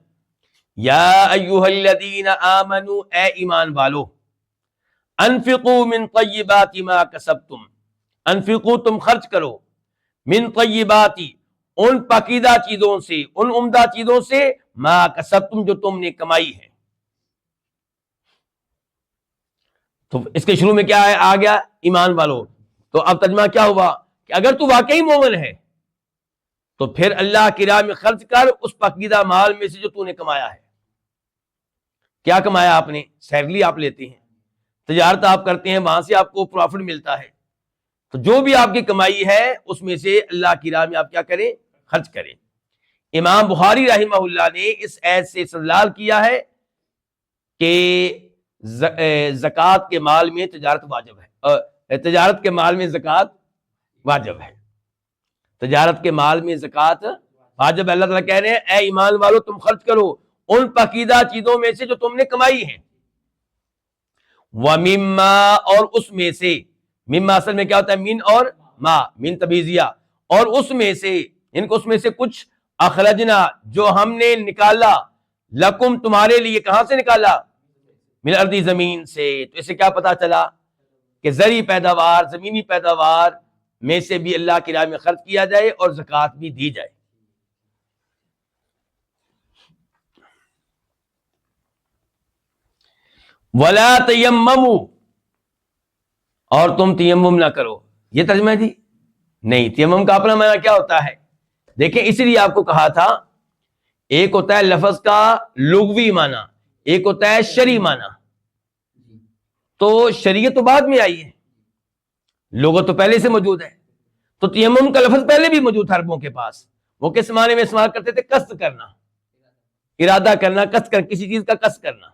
یا ایھا الذین آمنوا، اے ایمان والو، انفقوا من طیبات ما کسبتم، انفقوا، تم خرچ کرو، من طیبات، ان پاکیزہ چیزوں سے، ان عمدہ چیزوں سے، ما کسبتم، جو تم نے کمائی ہے۔ تو اس کے شروع میں کیا ہے؟ آ گیا ایمان والو، تو اب ترجمہ کیا ہوا کہ اگر تو واقعی مومن ہے تو پھر اللہ کی راہ میں خرچ کر اس پاکیزہ مال میں سے جو تو نے کمایا ہے۔ کیا کمایا آپ نے؟ سیلری آپ لیتے ہیں، تجارت آپ کرتے ہیں، وہاں سے آپ کو پروفٹ ملتا ہے، تو جو بھی آپ کی کمائی ہے اس میں سے اللہ کی راہ میں آپ کیا کریں؟ خرچ کریں۔ امام بخاری رحمہ اللہ نے اس آیت سے استدلال کیا ہے کہ زکوٰۃ کے مال میں تجارت واجب ہے، تجارت کے مال میں زکوٰۃ واجب ہے، تجارت کے مال میں زکوٰۃ واجب ہے۔ اللہ تعالیٰ کہہ رہے ہیں، اے ایمان والو، تم خرچ کرو ان پاکیزہ چیزوں میں سے جو تم نے کمائی ہے، وَمِمَّا، اور اس میں سے، مما اصل میں کیا ہوتا ہے؟ من اور ما، من تبیزیہ، اور اس میں سے، ان کو اس میں سے کچھ، اخرجنا، جو ہم نے نکالا، لکم، تمہارے لیے، کہاں سے نکالا؟ من الارض، زمین سے۔ تو اس سے کیا پتا چلا کہ زرعی پیداوار، زمینی پیداوار میں سے بھی اللہ کی راہ میں خرچ کیا جائے اور زکوٰۃ بھی دی جائے۔ وَلَا تَيَمَّمُوا، اور تم تیمم نہ کرو۔ یہ ترجمہ ہے جی؟ نہیں، تیمم کا اپنا معنی کیا ہوتا ہے؟ دیکھیں، اسی لیے آپ کو کہا تھا، ایک ہوتا ہے لفظ کا لغوی معنی، ایک ہوتا ہے شرعی معنی۔ تو شریعت تو بعد میں آئی ہے، لغت تو پہلے سے موجود ہے، تو تیمم کا لفظ پہلے بھی موجود تھا عربوں کے پاس۔ وہ کس معنی میں استعمال کرتے تھے؟ قصد کرنا، ارادہ کرنا، قصد کر، کسی چیز کا قصد کرنا۔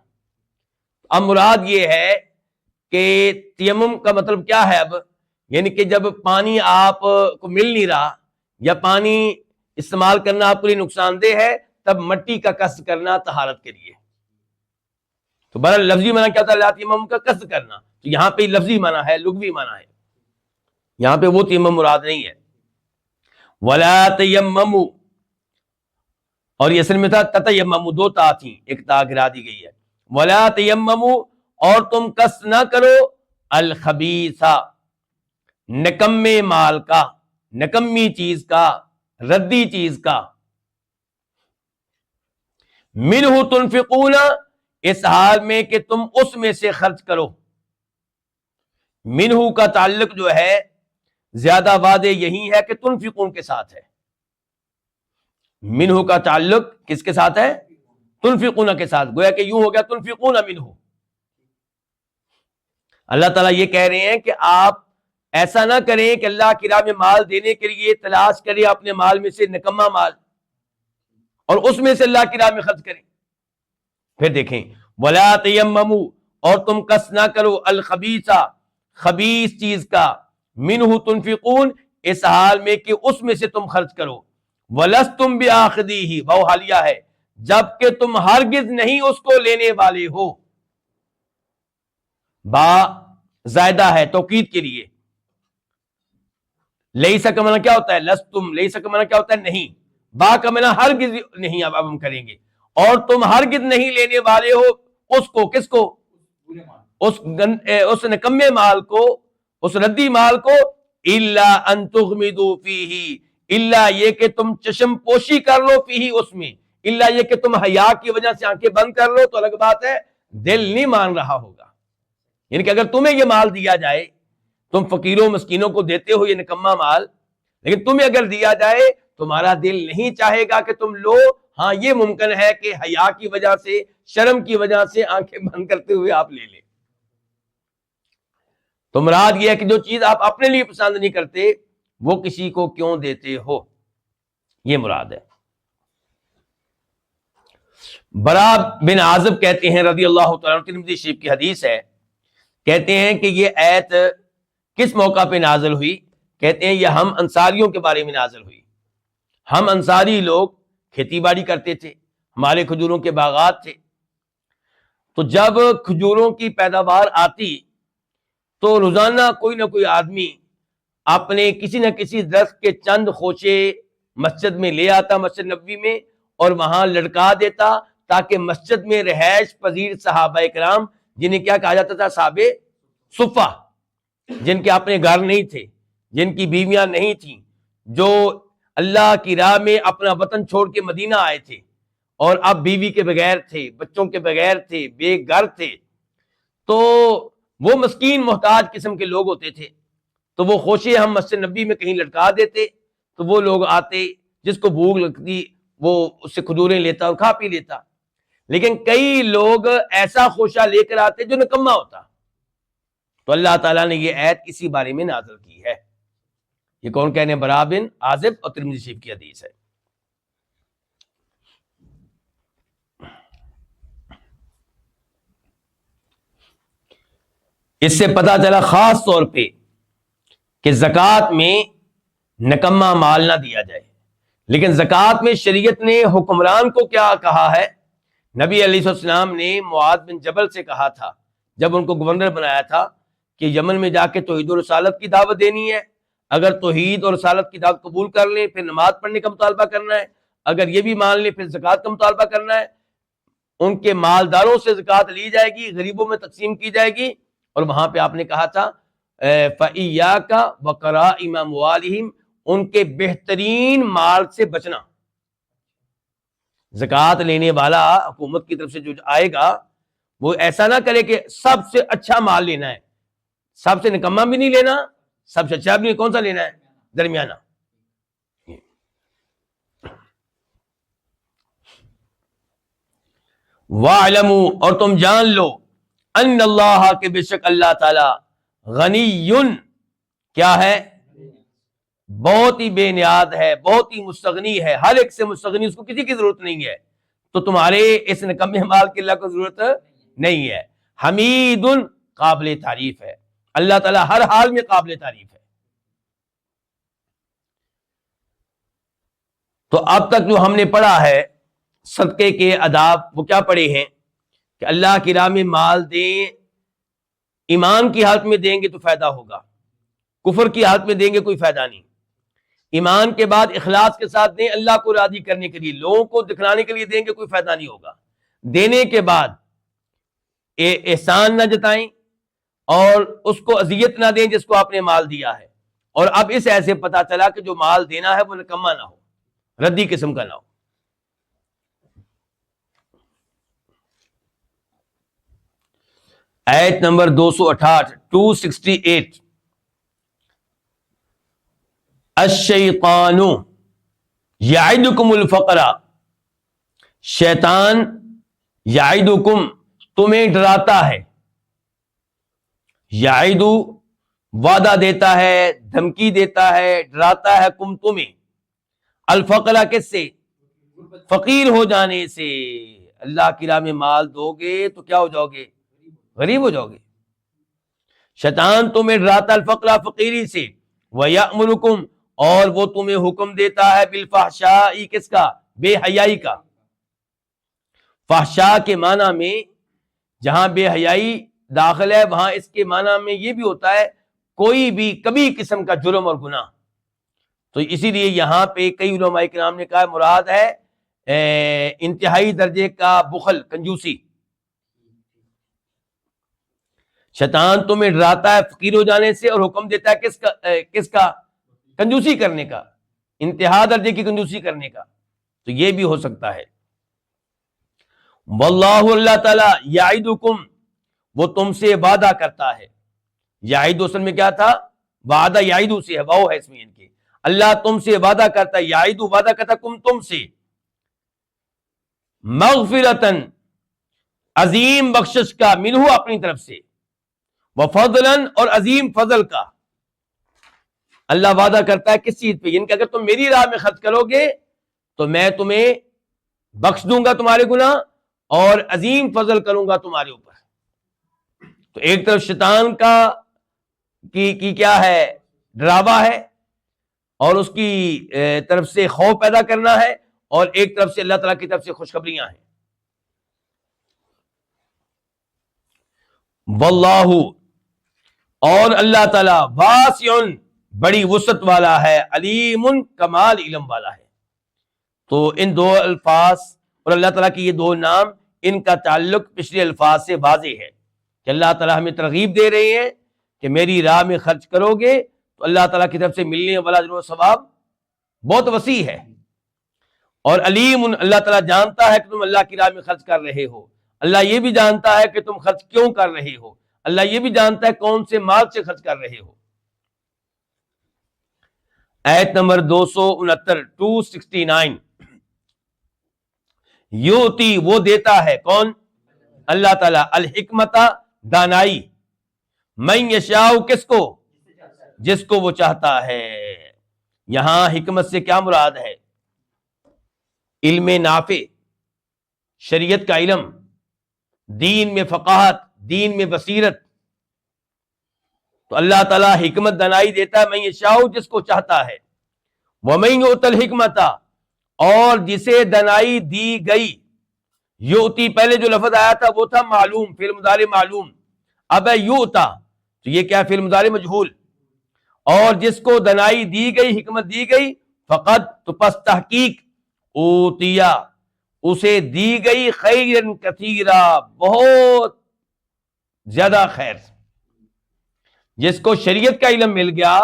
اب مراد یہ ہے کہ تیمم کا مطلب کیا ہے اب؟ یعنی کہ جب پانی آپ کو مل نہیں رہا یا پانی استعمال کرنا آپ کے لیے نقصان دہ ہے، تب مٹی کا قصد کرنا طہارت کے لیے۔ تو بہرحال لفظی معنی کیا ہوتا ہے؟ تیمم کا قصد کرنا، تو یہاں پہ لفظی معنی ہے، لغوی معنی ہے، یہاں پہ وہ تیمم مراد نہیں ہے۔ وَلَا تَيَمَّمُوا، اور یہ اصل میں تھا تَتَيَمَّمُوا، دو تا تھیں، ایک تا گرا دی گئی ہے۔ وَلَا تَيَمَّمُوا، اور تم قصد نہ کرو، الخبیث، نکمے مال کا، نکمی چیز کا، ردی چیز کا، منہ تنفقون، اس حال میں کہ تم اس میں سے خرچ کرو۔ منہ کا تعلق جو ہے زیادہ واضح یہی ہے کہ تنفقون کے ساتھ ہے۔ منہ کا تعلق کس کے ساتھ ہے؟ تنفقون کے ساتھ، گویا کہ یوں ہو گیا تنفقون منہ۔ اللہ تعالیٰ یہ کہہ رہے ہیں کہ آپ ایسا نہ کریں کہ اللہ کی راہ میں مال دینے کے لیے تلاش کریں اپنے مال میں سے نکما مال اور اس میں سے اللہ کی راہ میں خرچ کریں۔ پھر دیکھیں، وَلَا تَيَمَّمُوا، اور تم قصد نہ کرو، الخبیث، خبیث چیز کا، منہ تنفقون، اس حال میں کہ اس میں سے تم خرچ کرو، وَلَسْتُمْ بِآخِذِيهِ، وہ حالیہ ہے، جبکہ تم ہرگز نہیں اس کو لینے والے ہو۔ با زائدہ ہے توکید کے لیے۔ لیسا کا معنی کیا ہوتا ہے؟ لستم۔ لیسا کا معنی کیا ہوتا ہے؟ نہیں۔ با کا معنی ہرگز نہیں، اب ہم کریں گے، اور تم ہرگز نہیں لینے والے ہو اس کو، کس کو؟ اس نکمے مال کو، اس ردی مال کو، الا ان تغمضوا فیہ، الا یہ کہ تم چشم پوشی کر لو فیہ، اس میں، الا یہ کہ تم حیا کی وجہ سے آنکھیں بند کر لو، تو الگ بات ہے، دل نہیں مان رہا ہوگا۔ یعنی کہ اگر تمہیں یہ مال دیا جائے، تم فقیروں مسکینوں کو دیتے ہو یہ نکما مال، لیکن تمہیں اگر دیا جائے تمہارا دل نہیں چاہے گا کہ تم لو، ہاں یہ ممکن ہے کہ حیا کی وجہ سے، شرم کی وجہ سے آنکھیں بند کرتے ہوئے آپ لے لیں۔ تو مراد یہ ہے کہ جو چیز آپ اپنے لیے پسند نہیں کرتے وہ کسی کو کیوں دیتے ہو، یہ مراد ہے۔ برا بن عازب کہتے ہیں رضی اللہ تعالیٰ عنہ، ترمذی شریف کی حدیث ہے، کہتے ہیں کہ یہ آیت کس موقع پہ نازل ہوئی؟ کہتے ہیں یہ ہم انصاریوں کے بارے میں نازل ہوئی۔ ہم انصاری لوگ کھیتی باڑی کرتے تھے، ہمارے کھجوروں کے باغات تھے، تو جب کھجوروں کی پیداوار آتی تو روزانہ کوئی نہ کوئی آدمی اپنے کسی نہ کسی درخت کے چند خوشے مسجد میں لے آتا، مسجد نبوی میں، اور وہاں لٹکا دیتا تاکہ مسجد میں رہائش پذیر صحابہ کرام، جنہیں کیا کہا جاتا تھا؟ صحابہ صفہ، جن کے اپنے گھر نہیں تھے، جن کی بیویاں نہیں تھیں، جو اللہ کی راہ میں اپنا وطن چھوڑ کے مدینہ آئے تھے اور اب بیوی کے بغیر تھے، بچوں کے بغیر تھے، بے گھر تھے، تو وہ مسکین محتاج قسم کے لوگ ہوتے تھے، تو وہ خوشے ہم مسجد نبی میں کہیں لٹکا دیتے، تو وہ لوگ آتے، جس کو بھوک لگتی وہ اس سے کھجوریں لیتا اور کھا پی لیتا۔ لیکن کئی لوگ ایسا خوشہ لے کر آتے جو نکما ہوتا، تو اللہ تعالیٰ نے یہ آیت اسی بارے میں نازل کی ہے۔ یہ کون کہنے؟ برا بن عازب، اور ترمذی شریف کی حدیث ہے۔ اس سے پتہ چلا خاص طور پہ کہ زکوٰۃ میں نکما مال نہ دیا جائے، لیکن زکوٰۃ میں شریعت نے حکمران کو کیا کہا ہے؟ نبی علیہ السلام نے معاذ بن جبل سے کہا تھا جب ان کو گورنر بنایا تھا کہ یمن میں جا کے توحید و رسالت کی دعوت دینی ہے، اگر توحید اور رسالت کی دعوت قبول کر لیں پھر نماز پڑھنے کا مطالبہ کرنا ہے، اگر یہ بھی مان لیں پھر زکوٰۃ کا مطالبہ کرنا ہے، ان کے مالداروں سے زکوٰۃ لی جائے گی، غریبوں میں تقسیم کی جائے گی، اور وہاں پہ آپ نے کہا تھا فَإِيَّاكَ وَكَرَائِمَ أَمْوَالِهِمْ، ان کے بہترین مال سے بچنا۔ زکوٰۃ لینے والا حکومت کی طرف سے جو آئے گا وہ ایسا نہ کرے کہ سب سے اچھا مال لینا ہے، سب سے نکما بھی نہیں لینا، سب سے اچھا بھی نہیں، کون سا لینا ہے؟ درمیانہ۔ وَاعْلَمُوا، اور تم جان لو، ان اللہ، کہ بے شک اللہ تعالی، غنی، کیا ہے؟ بہت ہی بے نیاز ہے، بہت ہی مستغنی ہے، ہر ایک سے مستغنی، اس کو کسی کی ضرورت نہیں ہے، تو تمہارے اس نکمے مال کی اللہ کو ضرورت نہیں ہے۔ حمید، قابل تعریف ہے، اللہ تعالیٰ ہر حال میں قابل تعریف ہے۔ تو اب تک جو ہم نے پڑھا ہے صدقے کے آداب، وہ کیا پڑھے ہیں؟ کہ اللہ کی راہ میں مال دیں، ایمان کی حالت میں دیں گے تو فائدہ ہوگا، کفر کی حالت میں دیں گے کوئی فائدہ نہیں۔ ایمان کے بعد اخلاص کے ساتھ دیں، اللہ کو راضی کرنے کے لیے، لوگوں کو دکھلانے کے لیے دیں گے کوئی فائدہ نہیں ہوگا۔ دینے کے بعد احسان نہ جتائیں اور اس کو اذیت نہ دیں جس کو آپ نے مال دیا ہے، اور اب اس ایسے پتا چلا کہ جو مال دینا ہے وہ نکما نہ ہو، ردی قسم کا نہ ہو۔ آیت نمبر 268 الشیطان یعدکم الفقر، شیطان یعدکم، تمہیں ڈراتا ہے، یعد وعدہ دیتا ہے، دھمکی دیتا ہے، ڈراتا ہے، کم تمہیں، الفقر کس سے؟ فقیر ہو جانے سے۔ اللہ کی راہ میں مال دو گے تو کیا ہو جاؤ گے؟ غریب ہو جاؤ گے۔ شیطان تمہیں ڈراتا الفقر، فقیری سے، وَيَأْمُرُكُمْ، اور وہ تمہیں حکم دیتا ہے بالفحشاء، کس کا؟ بے حیائی کا۔ فحشاء کے معنی میں جہاں بے حیائی داخل ہے وہاں اس کے معنی میں یہ بھی ہوتا ہے کوئی بھی کبھی قسم کا جرم اور گناہ۔ تو اسی لیے یہاں پہ کئی علماء کرام نے کہا مراد ہے انتہائی درجے کا بخل، کنجوسی. شیطان تمہیں ڈراتا ہے فقیر ہو جانے سے اور حکم دیتا ہے کس کا؟ کنجوسی کرنے کا، انتہا درجے کی کنجوسی کرنے کا. تو یہ بھی ہو سکتا ہے. واللہ، اللہ تعالیٰ، یعدکم، وہ تم سے وعدہ کرتا ہے. یعد اصل میں کیا تھا؟ وعدہ یعدو سے ہے، واو ہے اس میں ان کے. اللہ تم سے وعدہ کرتا ہے، یعدو وعدہ کرتا کم تم سے، مغفرتن عظیم بخشش کا، منہ اپنی طرف سے، وفضلن اور عظیم فضل کا. اللہ وعدہ کرتا ہے کس چیز پہ؟ یعنی کہ اگر تم میری راہ میں خرچ کرو گے تو میں تمہیں بخش دوں گا تمہارے گناہ اور عظیم فضل کروں گا تمہارے اوپر. تو ایک طرف شیطان کی کیا ہے؟ ڈراوا ہے اور اس کی طرف سے خوف پیدا کرنا ہے، اور ایک طرف سے اللہ تعالیٰ کی طرف سے خوشخبریاں ہیں. واللہ، اور اللہ تعالیٰ، واسع، بڑی وسعت والا ہے، علیم، کمال علم والا ہے. تو ان دو الفاظ اور اللہ تعالیٰ کی یہ دو نام، ان کا تعلق پچھلے الفاظ سے واضح ہے کہ اللہ تعالیٰ ہمیں ترغیب دے رہے ہیں کہ میری راہ میں خرچ کرو گے تو اللہ تعالیٰ کی طرف سے ملنے والا اجر و ثواب بہت وسیع ہے. اور علیم، اللہ تعالیٰ جانتا ہے کہ تم اللہ کی راہ میں خرچ کر رہے ہو. اللہ یہ بھی جانتا ہے کہ تم خرچ کیوں کر رہے ہو. اللہ یہ بھی جانتا ہے کون سے مال سے خرچ کر رہے ہو. آیت نمبر 269، 269. یوتی، وہ دیتا ہے، کون؟ اللہ تعالیٰ، الحکمت، دانائی، من یشاء، کس کو؟ جس کو وہ چاہتا ہے. یہاں حکمت سے کیا مراد ہے؟ علم نافع، شریعت کا علم، دین میں فقاہت، دین میں بصیرت. تو اللہ تعالیٰ حکمت دانائی دیتا ہے، من یشاء، جس کو چاہتا ہے. ومن یؤت الحکمت، اور جسے دانائی دی گئی. یؤتی، پہلے جو لفظ آیا تھا وہ تھا معلوم، فعل مضارع معلوم. اب ہے یؤتا، تو یہ کیا؟ فعل مضارع مجہول. اور جس کو دانائی دی گئی، حکمت دی گئی، فقط، تو پس تحقیق، اوتیا، اسے دی گئی، خیرن کثیرا، بہت زیادہ خیر. جس کو شریعت کا علم مل گیا،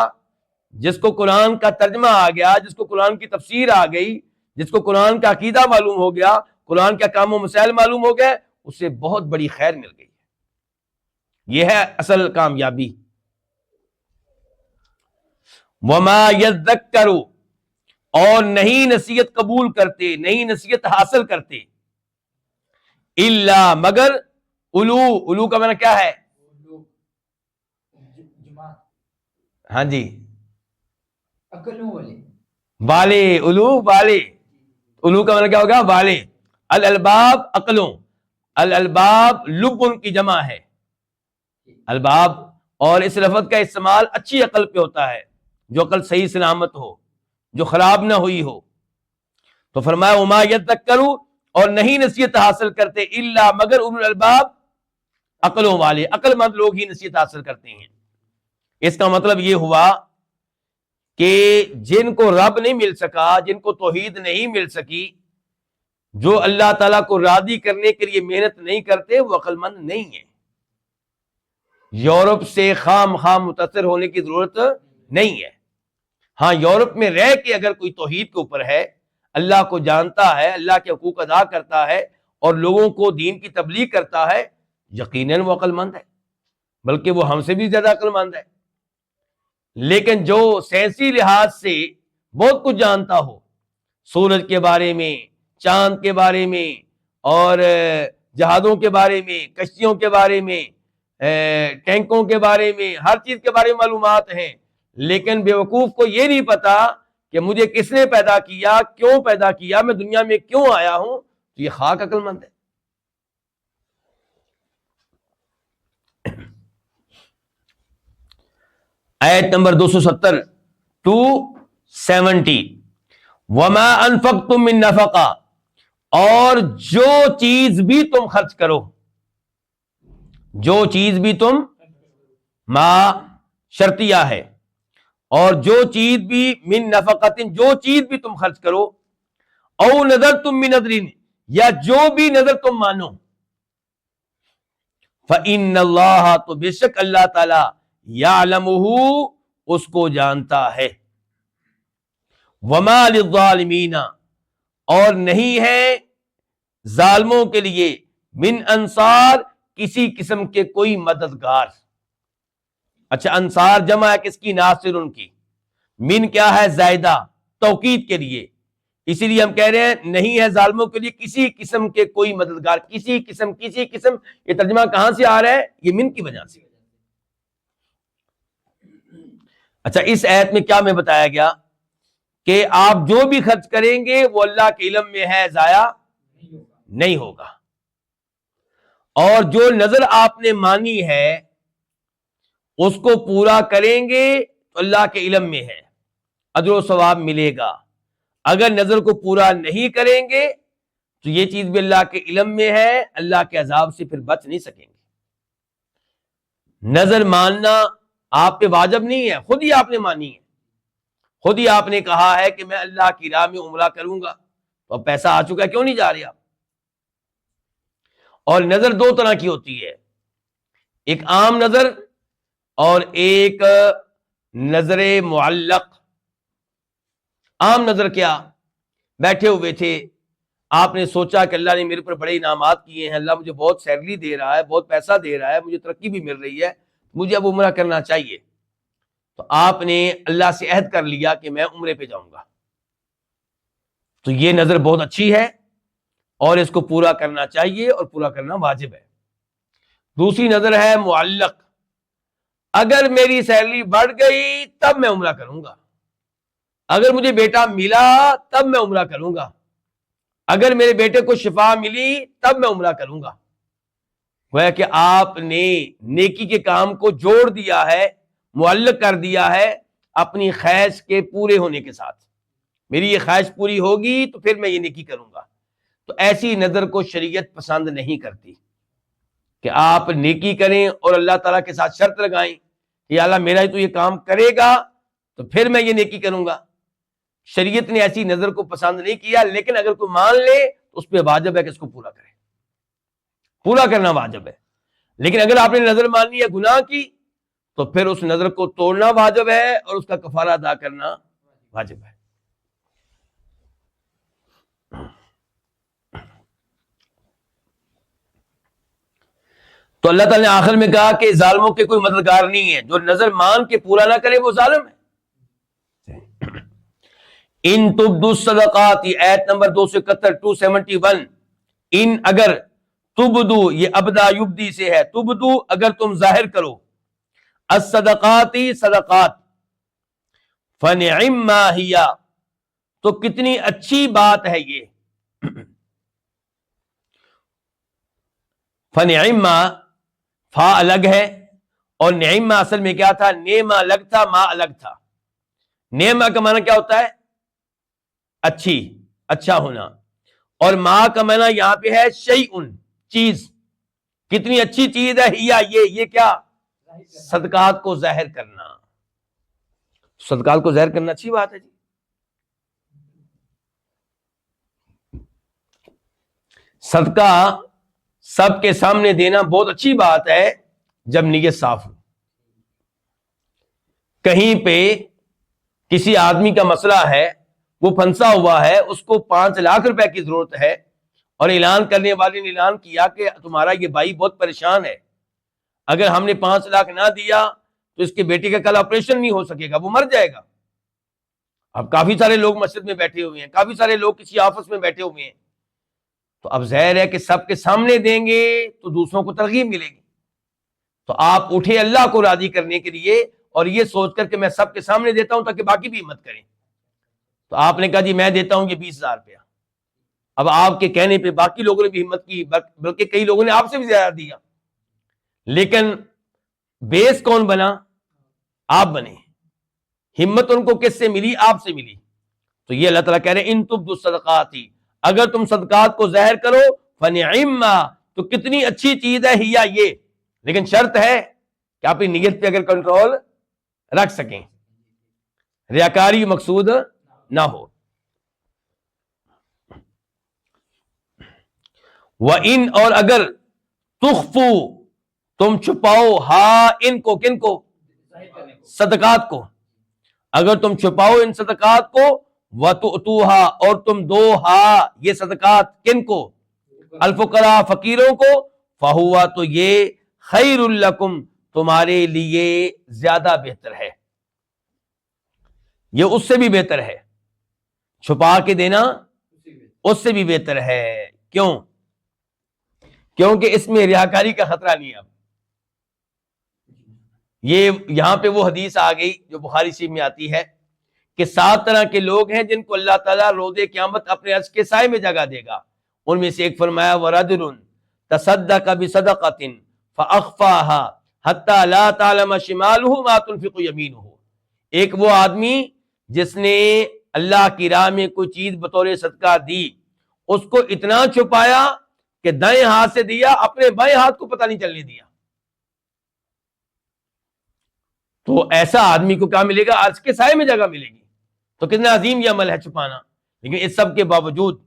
جس کو قرآن کا ترجمہ آ گیا، جس کو قرآن کی تفسیر آ گئی، جس کو قرآن کا عقیدہ معلوم ہو گیا، قرآن کا کام و مسائل معلوم ہو گئے، اسے بہت بڑی خیر مل گئی. یہ ہے اصل کامیابی. وما یذکر، اور نہیں نصیحت قبول کرتے، نہیں نصیحت حاصل کرتے، الا، مگر، اولو کا معنی کیا ہے؟ ہاں جی، والے، اولو والے. اولو کا معنی کیا ہوگا؟ والے. الالباب، عقلوں. الالباب لب ان کی جمع ہے، الباب. اور اس لفظ کا استعمال اچھی عقل پہ ہوتا ہے، جو عقل صحیح سلامت ہو، جو خراب نہ ہوئی ہو. تو فرمایا وما یذکروا، اور نہیں نصیحت حاصل کرتے، الا، مگر، اولو الالباب، عقلوں والے. عقل مند لوگ ہی نصیحت حاصل کرتے ہیں. اس کا مطلب یہ ہوا کہ جن کو رب نہیں مل سکا، جن کو توحید نہیں مل سکی، جو اللہ تعالیٰ کو راضی کرنے کے لیے محنت نہیں کرتے، وہ عقل مند نہیں ہیں. یورپ سے خام متاثر ہونے کی ضرورت نہیں ہے. ہاں، یورپ میں رہ کے اگر کوئی توحید کے اوپر ہے، اللہ کو جانتا ہے، اللہ کے حقوق ادا کرتا ہے اور لوگوں کو دین کی تبلیغ کرتا ہے، یقیناً وہ عقل مند ہے، بلکہ وہ ہم سے بھی زیادہ عقل مند ہے. لیکن جو سائنسی لحاظ سے بہت کچھ جانتا ہو، سورج کے بارے میں، چاند کے بارے میں، اور جہازوں کے بارے میں، کشتیوں کے بارے میں، ٹینکوں کے بارے میں، ہر چیز کے بارے میں معلومات ہیں، لیکن بیوقوف کو یہ نہیں پتا کہ مجھے کس نے پیدا کیا، کیوں پیدا کیا، میں دنیا میں کیوں آیا ہوں. تو یہ خاک عقل مند ہے. آیت نمبر 270، 270. وما انفقتم من نفقہ، اور جو چیز بھی تم خرچ کرو، جو چیز بھی تم، ما شرطیہ ہے، اور جو چیز بھی، من نفقت، جو چیز بھی تم خرچ کرو، او نذرتم من نذر، یا جو بھی نظر تم مانو، فإن اللہ، تو بے شک اللہ تعالی، یعلمہ، اس کو جانتا ہے، وما للظالمین، اور نہیں ہے ظالموں کے لیے، من انصار، کسی قسم کے کوئی مددگار۔ اچھا، انصار جمع ہے کس کی؟ ناصر ان کی۔ من کیا ہے؟ زائدہ، توکید کے لیے، اسی لیے ہم کہہ رہے ہیں نہیں ہے ظالموں کے لیے کسی قسم کے کوئی مددگار، کسی قسم، کسی قسم، یہ ترجمہ کہاں سے آ رہا ہے؟ یہ من کی وجہ سے۔ اچھا، اس آیت میں کیا میں بتایا گیا کہ آپ جو بھی خرچ کریں گے وہ اللہ کے علم میں ہے، ضائع نہیں ہوگا، اور جو نظر آپ نے مانی ہے اس کو پورا کریں گے تو اللہ کے علم میں ہے، اجر و ثواب ملے گا۔ اگر نظر کو پورا نہیں کریں گے تو یہ چیز بھی اللہ کے علم میں ہے، اللہ کے عذاب سے پھر بچ نہیں سکیں گے۔ نظر ماننا آپ پہ واجب نہیں ہے، خود ہی آپ نے مانی ہے، خود ہی آپ نے کہا ہے کہ میں اللہ کی راہ میں عمرہ کروں گا، تو اب پیسہ آ چکا ہے، کیوں نہیں جا رہے آپ؟ اور نظر دو طرح کی ہوتی ہے، ایک عام نظر اور ایک نظر معلق۔ عام نظر کیا؟ بیٹھے ہوئے تھے، آپ نے سوچا کہ اللہ نے میرے پر بڑے انعامات کیے ہیں، اللہ مجھے بہت سیلری دے رہا ہے، بہت پیسہ دے رہا ہے، مجھے ترقی بھی مل رہی ہے، مجھے اب عمرہ کرنا چاہیے، تو آپ نے اللہ سے عہد کر لیا کہ میں عمرے پہ جاؤں گا، تو یہ نظر بہت اچھی ہے اور اس کو پورا کرنا چاہیے اور پورا کرنا واجب ہے۔ دوسری نظر ہے معلق، اگر میری سیلری بڑھ گئی تب میں عمرہ کروں گا، اگر مجھے بیٹا ملا تب میں عمرہ کروں گا، اگر میرے بیٹے کو شفا ملی تب میں عمرہ کروں گا۔ گویا کہ آپ نے نیکی کے کام کو جوڑ دیا ہے، معلق کر دیا ہے اپنی خواہش کے پورے ہونے کے ساتھ، میری یہ خواہش پوری ہوگی تو پھر میں یہ نیکی کروں گا۔ تو ایسی نظر کو شریعت پسند نہیں کرتی کہ آپ نیکی کریں اور اللہ تعالیٰ کے ساتھ شرط لگائیں کہ یا اللہ میرا تو یہ کام کرے گا تو پھر میں یہ نیکی کروں گا۔ شریعت نے ایسی نظر کو پسند نہیں کیا، لیکن اگر کوئی مان لے تو اس پہ واجب ہے کہ اس کو پورا کرے، پورا کرنا واجب ہے۔ لیکن اگر آپ نے نظر مانی ہے گناہ کی تو پھر اس نظر کو توڑنا واجب ہے اور اس کا کفارہ ادا کرنا واجب ہے۔ تو اللہ تعالیٰ نے آخر میں کہا کہ ظالموں کے کوئی مددگار نہیں ہے، جو نظر مان کے پورا نہ کرے وہ ظالم ہے۔ ان تبدو الصدقات، یہ آیت نمبر 271 271، ان اگر، تبدو یہ ابدا یبدی سے ہے، تبدو اگر تم ظاہر کرو، الصدقاتی صدقات، فنعم ما ہی، تو کتنی اچھی بات ہے یہ۔ فنعم، فا الگ ہے اور نعمہ اصل میں کیا تھا؟ نعمہ الگ تھا، ما الگ تھا۔ نعمہ کا معنی کیا ہوتا ہے؟ اچھی، اچھا ہونا، اور ما کا معنی یہاں پہ ہے شیئن، چیز، کتنی اچھی چیز ہے، یہ کیا؟ صدقات کو ظاہر کرنا۔ صدقات کو ظاہر کرنا اچھی بات ہے جی۔ صدقہ سب کے سامنے دینا بہت اچھی بات ہے جب نیت صاف ہو۔ کہیں پہ کسی آدمی کا مسئلہ ہے، وہ پھنسا ہوا ہے، اس کو 5 لاکھ روپے کی ضرورت ہے، اور اعلان کرنے والے نے اعلان کیا کہ تمہارا یہ بھائی بہت پریشان ہے، اگر ہم نے 5 لاکھ نہ دیا تو اس کے بیٹے کا کل آپریشن نہیں ہو سکے گا، وہ مر جائے گا۔ اب کافی سارے لوگ مسجد میں بیٹھے ہوئے ہیں، کافی سارے لوگ کسی آفس میں بیٹھے ہوئے ہیں، تو اب ظاہر ہے کہ سب کے سامنے دیں گے تو دوسروں کو ترغیب ملے گی، تو آپ اٹھے اللہ کو راضی کرنے کے لیے اور یہ سوچ کر کہ میں سب کے سامنے دیتا ہوں تاکہ باقی بھی ہمت کریں۔ تو آپ نے کہا جی میں دیتا ہوں یہ 20,000 روپیہ۔ اب آپ کے کہنے پہ باقی لوگوں نے بھی ہمت کی، بلکہ کئی لوگوں نے آپ سے بھی زیادہ دیا، لیکن بیس کون بنا؟ آپ بنے۔ ہمت ان کو کس سے ملی؟ آپ سے ملی۔ تو یہ اللہ تعالیٰ کہہ رہے ہیں ان تبدوا الصدقات، اگر تم صدقات کو ظاہر کرو، فنعم، تو کتنی اچھی چیز ہے ہی یہ، لیکن شرط ہے کہ آپ کی نیت پہ اگر کنٹرول رکھ سکیں، ریاکاری مقصود نہ ہو۔ وَإِن اور اگر تخفو تم چھپاؤ ہا ان کو، کن کو؟ صدقات کو. اگر تم چھپاؤ ان صدقات کو، وَتُؤْتُوهَا اور تم دو ہا یہ صدقات کن کو؟ الفقراء فقیروں کو، فہوا تو یہ خیر لکم تمہارے لیے زیادہ بہتر ہے، یہ اس سے بھی بہتر ہے، چھپا کے دینا اس سے بھی بہتر ہے. کیوں؟ کیونکہ اس میں ریاکاری کا خطرہ نہیں ہے. اب یہ یہاں پہ وہ حدیث آ گئی جو بخاری شریف میں آتی ہے کہ 7 طرح کے لوگ ہیں جن کو اللہ تعالیٰ روز قیامت اپنے عرش کے سائے میں جگہ دے گا. ان میں سے ایک فرمایا وَرَجُلٌ تَصَدَّقَ بِصَدَقَةٍ فَأَخْفَاهَا حَتَّى لَا تَعْلَمَ شِمَالُهُ مَا تُنْفِقُ يَمِينُهُ. ایک وہ آدمی جس نے اللہ کی راہ میں کوئی چیز بطور صدقہ دی، اس کو اتنا چھپایا کہ دائیں ہاتھ سے دیا، اپنے بائیں ہاتھ کو پتہ نہیں چلنے دیا. تو ایسا آدمی کو کیا ملے گا؟ عرش کے سائے میں جگہ ملے گی. تو کتنا عظیم یہ عمل ہے چھپانا. لیکن اس سب کے باوجود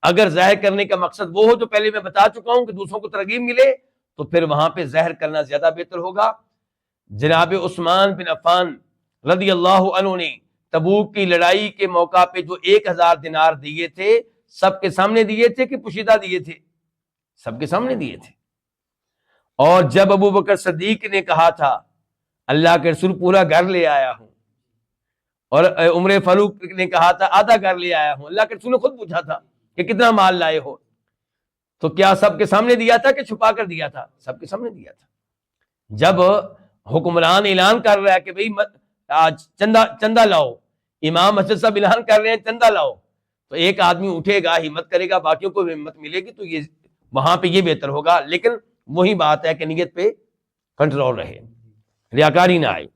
اگر ظاہر کرنے کا مقصد وہ ہو جو پہلے میں بتا چکا ہوں کہ دوسروں کو ترغیب ملے، تو پھر وہاں پہ ظاہر کرنا زیادہ بہتر ہوگا. جناب عثمان بن عفان رضی اللہ عنہ نے تبوک کی لڑائی کے موقع پہ جو 1000 دینار دیے تھے، سب کے سامنے دیے تھے کہ پوشیدہ دیے تھے؟ سب کے سامنے دیے تھے. اور جب ابو بکر صدیق نے کہا تھا اللہ کے رسول پورا گھر لے آیا ہوں، اور عمر فاروق نے کہا تھا آدھا گھر لے آیا ہوں، اللہ کے رسول نے خود پوچھا تھا کہ کتنا مال لائے ہو، تو کیا سب کے سامنے دیا تھا کہ چھپا کر دیا تھا؟ سب کے سامنے دیا تھا. جب حکمران اعلان کر رہا ہے کہ بھئی آج چندہ لاؤ، امام مسجد صاحب اعلان کر رہے ہیں چندہ لاؤ، تو ایک آدمی اٹھے گا، ہمت کرے گا، باقیوں کو بھی ہمت ملے گی، تو یہ وہاں پہ یہ بہتر ہوگا. لیکن وہی بات ہے کہ نیت پہ کنٹرول رہے، ریاکاری نہ آئے.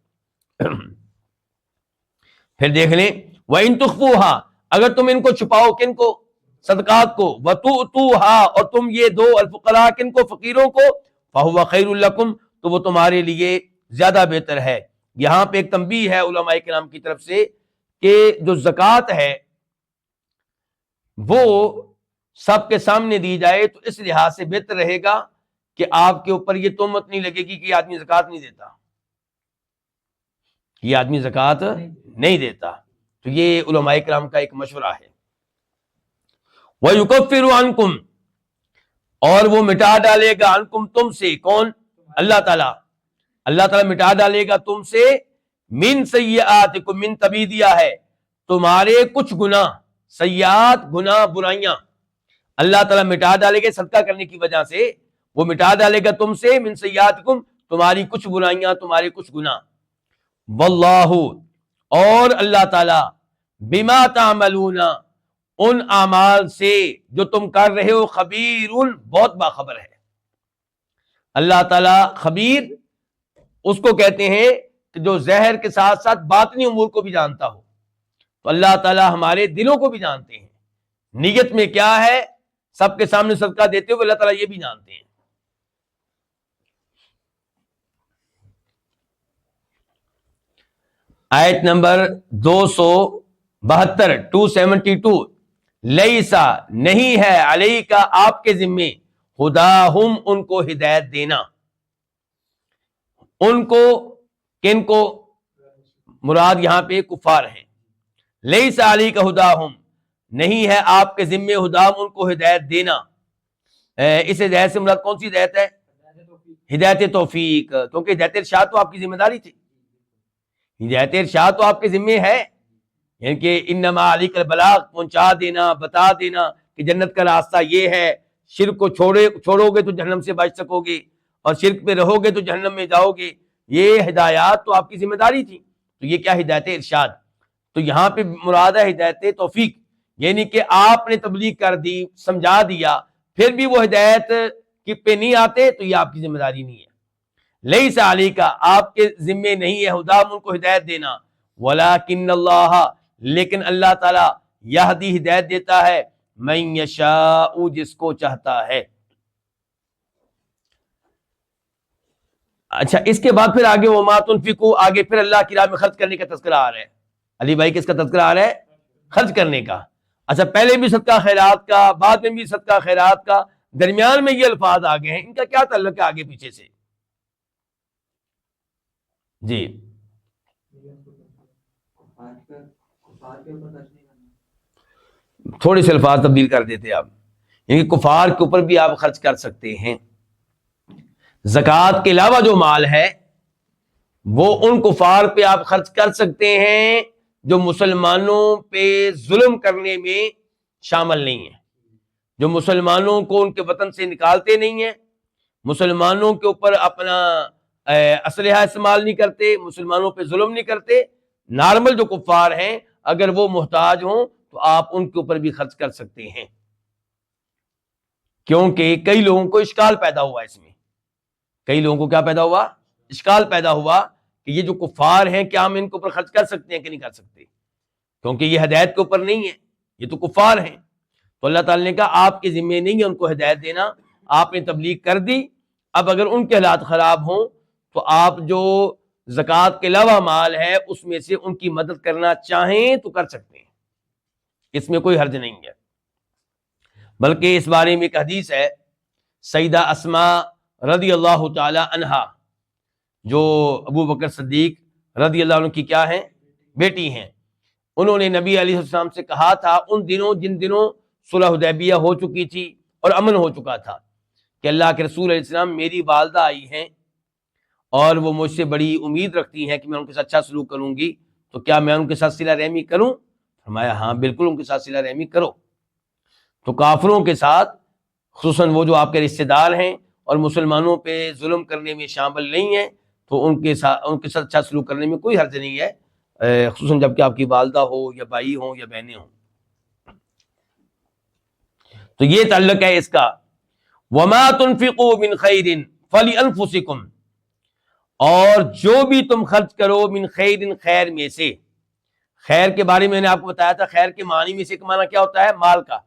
پھر دیکھ لیں وَإِن تُخْفُوهَا اگر تم ان کو چھپاؤ، کن کو؟ صدقات کو، وَتُؤْتُوهَا اور تم یہ دو الفقراء کن کو؟ فقیروں کو، فَهُوَ خَيْرٌ لَكُمْ تو وہ تمہارے لیے زیادہ بہتر ہے. یہاں پہ ایک تنبیہ ہے علماء کرام کی طرف سے کہ جو زکوٰۃ ہے وہ سب کے سامنے دی جائے تو اس لحاظ سے بہتر رہے گا کہ آپ کے اوپر یہ تہمت نہیں لگے گی کہ یہ آدمی زکوٰۃ نہیں دیتا، یہ آدمی زکوٰۃ نہیں دیتا. تو یہ علماء کرام کا ایک مشورہ ہے. وَيُكَفِّرُ عَنْكُمْ اور وہ مٹا ڈالے گا عنکم تم سے، کون؟ اللہ تعالیٰ. اللہ تعالیٰ مٹا ڈالے گا تم سے من سیئاتکم، من تبیدیہ ہے تمہارے کچھ گناہ، سیئات گناہ برائیاں اللہ تعالیٰ مٹا ڈالے گا صدقہ کرنے کی وجہ سے. وہ مٹا ڈالے گا تم سے من سیئاتکم تمہاری کچھ برائیاں، تمہارے کچھ گناہ. واللہ اور اللہ تعالیٰ بما تعملون ان اعمال سے جو تم کر رہے ہو خبیر بہت باخبر ہے. اللہ تعالیٰ خبیر اس کو کہتے ہیں کہ جو ظاہر کے ساتھ ساتھ باطنی امور کو بھی جانتا ہو. تو اللہ تعالیٰ ہمارے دلوں کو بھی جانتے ہیں، نیت میں کیا ہے، سب کے سامنے صدقہ دیتے ہوئے اللہ تعالیٰ یہ بھی جانتے ہیں. آیت نمبر 272 272 لیسا نہیں ہے علیکا آپ کے ذمے ہداہم ان کو ہدایت دینا. ان کو کن کو؟ مراد یہاں پہ کفار ہیں. لیسا علیکا ہداہم نہیں ہے آپ کے ذمے ہداہم ان کو ہدایت دینا. اس ہدایت سے مراد کون سی ہدایت ہے؟ ہدایت توفیق، کیونکہ ہدایت ارشاد تو آپ کی ذمہ داری تھی. ہدایت ارشاد تو آپ کے ذمے ہے، یعنی کہ انما علیک البلاغ پہنچا دینا، بتا دینا کہ جنت کا راستہ یہ ہے، شرک کو چھوڑو گے تو جہنم سے بچ سکو گے، اور شرک پہ رہو گے تو جہنم میں جاؤ گے. یہ ہدایات تو آپ کی ذمہ داری تھی. تو یہ کیا ہدایت ارشاد؟ تو یہاں پہ مراد ہے ہدایت توفیق، یعنی کہ آپ نے تبلیغ کر دی، سمجھا دیا، پھر بھی وہ ہدایت کی پہ نہیں آتے تو یہ آپ کی ذمہ داری نہیں ہے. لیس علیکا آپ کے ذمے نہیں ہے ہداہم ان کو ہدایت دینا، ولکن اللہ لیکن اللہ تعالیٰ یہدی ہدایت دیتا ہے من یشاء جس کو چاہتا ہے. اچھا اس کے بعد پھر آگے وما تنفقوا، آگے پھر اللہ کی راہ میں خرچ کرنے کا تذکرہ آ رہا ہے. علی بھائی کس کا تذکرہ آ رہا ہے؟ خرچ کرنے کا. اچھا پہلے بھی صدقہ خیرات کا، بعد میں بھی صدقہ خیرات کا درمیان میں یہ الفاظ آ گئے ہیں، ان کا کیا تعلق ہے آگے پیچھے سے؟ جی تھوڑے سے الفاظ تبدیل کر دیتے آپ، یعنی کفار کے اوپر بھی آپ خرچ کر سکتے ہیں۔ زکوٰۃ کے علاوہ جو مال ہے وہ ان کفار پہ آپ خرچ کر سکتے ہیں جو مسلمانوں پہ ظلم کرنے میں شامل نہیں ہیں، جو مسلمانوں کو ان کے وطن سے نکالتے نہیں ہیں، مسلمانوں کے اوپر اپنا اسلحہ استعمال نہیں کرتے، مسلمانوں پہ ظلم نہیں کرتے۔ نارمل جو کفار ہیں اگر وہ محتاج ہوں تو آپ ان کے اوپر بھی خرچ کر سکتے ہیں، کیونکہ کئی لوگوں کو اشکال پیدا ہوا اس میں، کئی لوگوں کو کیا پیدا ہوا؟ اشکال پیدا ہوا کہ یہ جو کفار ہیں کیا ہم ان کے اوپر خرچ کر سکتے ہیں کہ نہیں کر سکتے، کیونکہ یہ ہدایت کے اوپر نہیں ہے، یہ تو کفار ہیں۔ تو اللہ تعالیٰ نے کہا آپ کے ذمہ نہیں ہے ان کو ہدایت دینا، آپ نے تبلیغ کر دی، اب اگر ان کے حالات خراب ہوں تو آپ جو زکوٰۃ کے علاوہ مال ہے اس میں سے ان کی مدد کرنا چاہیں تو کر سکتے ہیں، اس میں کوئی حرج نہیں ہے۔ بلکہ اس بارے میں ایک حدیث ہے، سیدہ اسماء رضی اللہ تعالی عنہا جو ابو بکر صدیق رضی اللہ عنہ کی کیا ہیں؟ بیٹی ہیں، انہوں نے نبی علیہ السلام سے کہا تھا ان دنوں جن دنوں صلح حدیبیہ ہو چکی تھی اور امن ہو چکا تھا کہ اللہ کے رسول علیہ السلام میری والدہ آئی ہیں اور وہ مجھ سے بڑی امید رکھتی ہیں کہ میں ان کے ساتھ اچھا سلوک کروں گی، تو کیا میں ان کے ساتھ صلہ رحمی کروں؟ فرمایا ہاں بالکل ان کے ساتھ صلہ رحمی کرو۔ تو کافروں کے ساتھ خصوصاً وہ جو آپ کے رشتہ دار ہیں اور مسلمانوں پہ ظلم کرنے میں شامل نہیں ہیں تو ان کے ساتھ اچھا سلوک کرنے میں کوئی حرج نہیں ہے، خصوصاً جب کہ آپ کی والدہ ہو یا بھائی ہوں یا بہنیں ہوں۔ تو یہ تعلق ہے اس کا، وَمَا تُنْفِقُوا مِنْ خَيْرٍ فَلِأَنفُسِكُمْ، اور جو بھی تم خرچ کرو من خیر، خیر میں سے، خیر کے بارے میں نے آپ کو بتایا تھا، خیر کے معنی میں سے ایک معنی کیا ہوتا ہے؟ مال کا،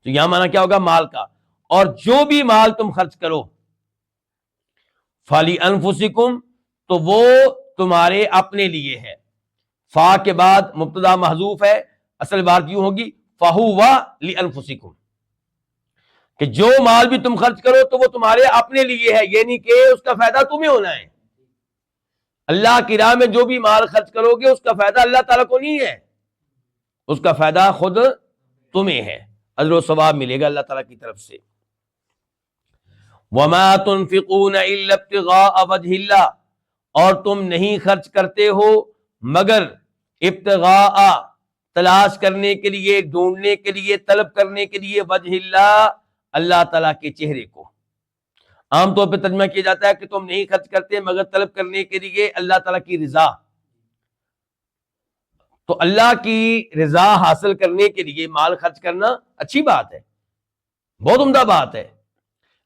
تو یہاں معنی کیا ہوگا؟ مال کا، اور جو بھی مال تم خرچ کرو فَلِأَنفُسِكُمْ، تو وہ تمہارے اپنے لیے ہے۔ فا کے بعد مبتدا محذوف ہے، اصل بات یوں ہوگی فَهُوَ لِأَنفُسِكُمْ، کہ جو مال بھی تم خرچ کرو تو وہ تمہارے اپنے لیے ہے، یعنی کہ اس کا فائدہ تمہیں ہونا ہے۔ اللہ کی راہ میں جو بھی مال خرچ کرو گے اس کا فائدہ اللہ تعالیٰ کو نہیں ہے، اس کا فائدہ خود تمہیں ہے، اجر و ثواب ملے گا اللہ تعالیٰ کی طرف سے۔ وَمَا تُنْفِقُونَ إِلَّا ابْتِغَاءَ وَجْهِ اللَّهِ، اور تم نہیں خرچ کرتے ہو مگر ابتغاء، تلاش کرنے کے لیے، ڈھونڈنے کے لیے، طلب کرنے کے لیے، وجہ اللہ، اللہ تعالیٰ کے چہرے کو۔ عام طور پہ ترجمہ کیا جاتا ہے کہ تم نہیں خرچ کرتے مگر طلب کرنے کے لیے اللہ تعالیٰ کی رضا۔ تو اللہ کی رضا حاصل کرنے کے لیے مال خرچ کرنا اچھی بات ہے، بہت عمدہ بات ہے،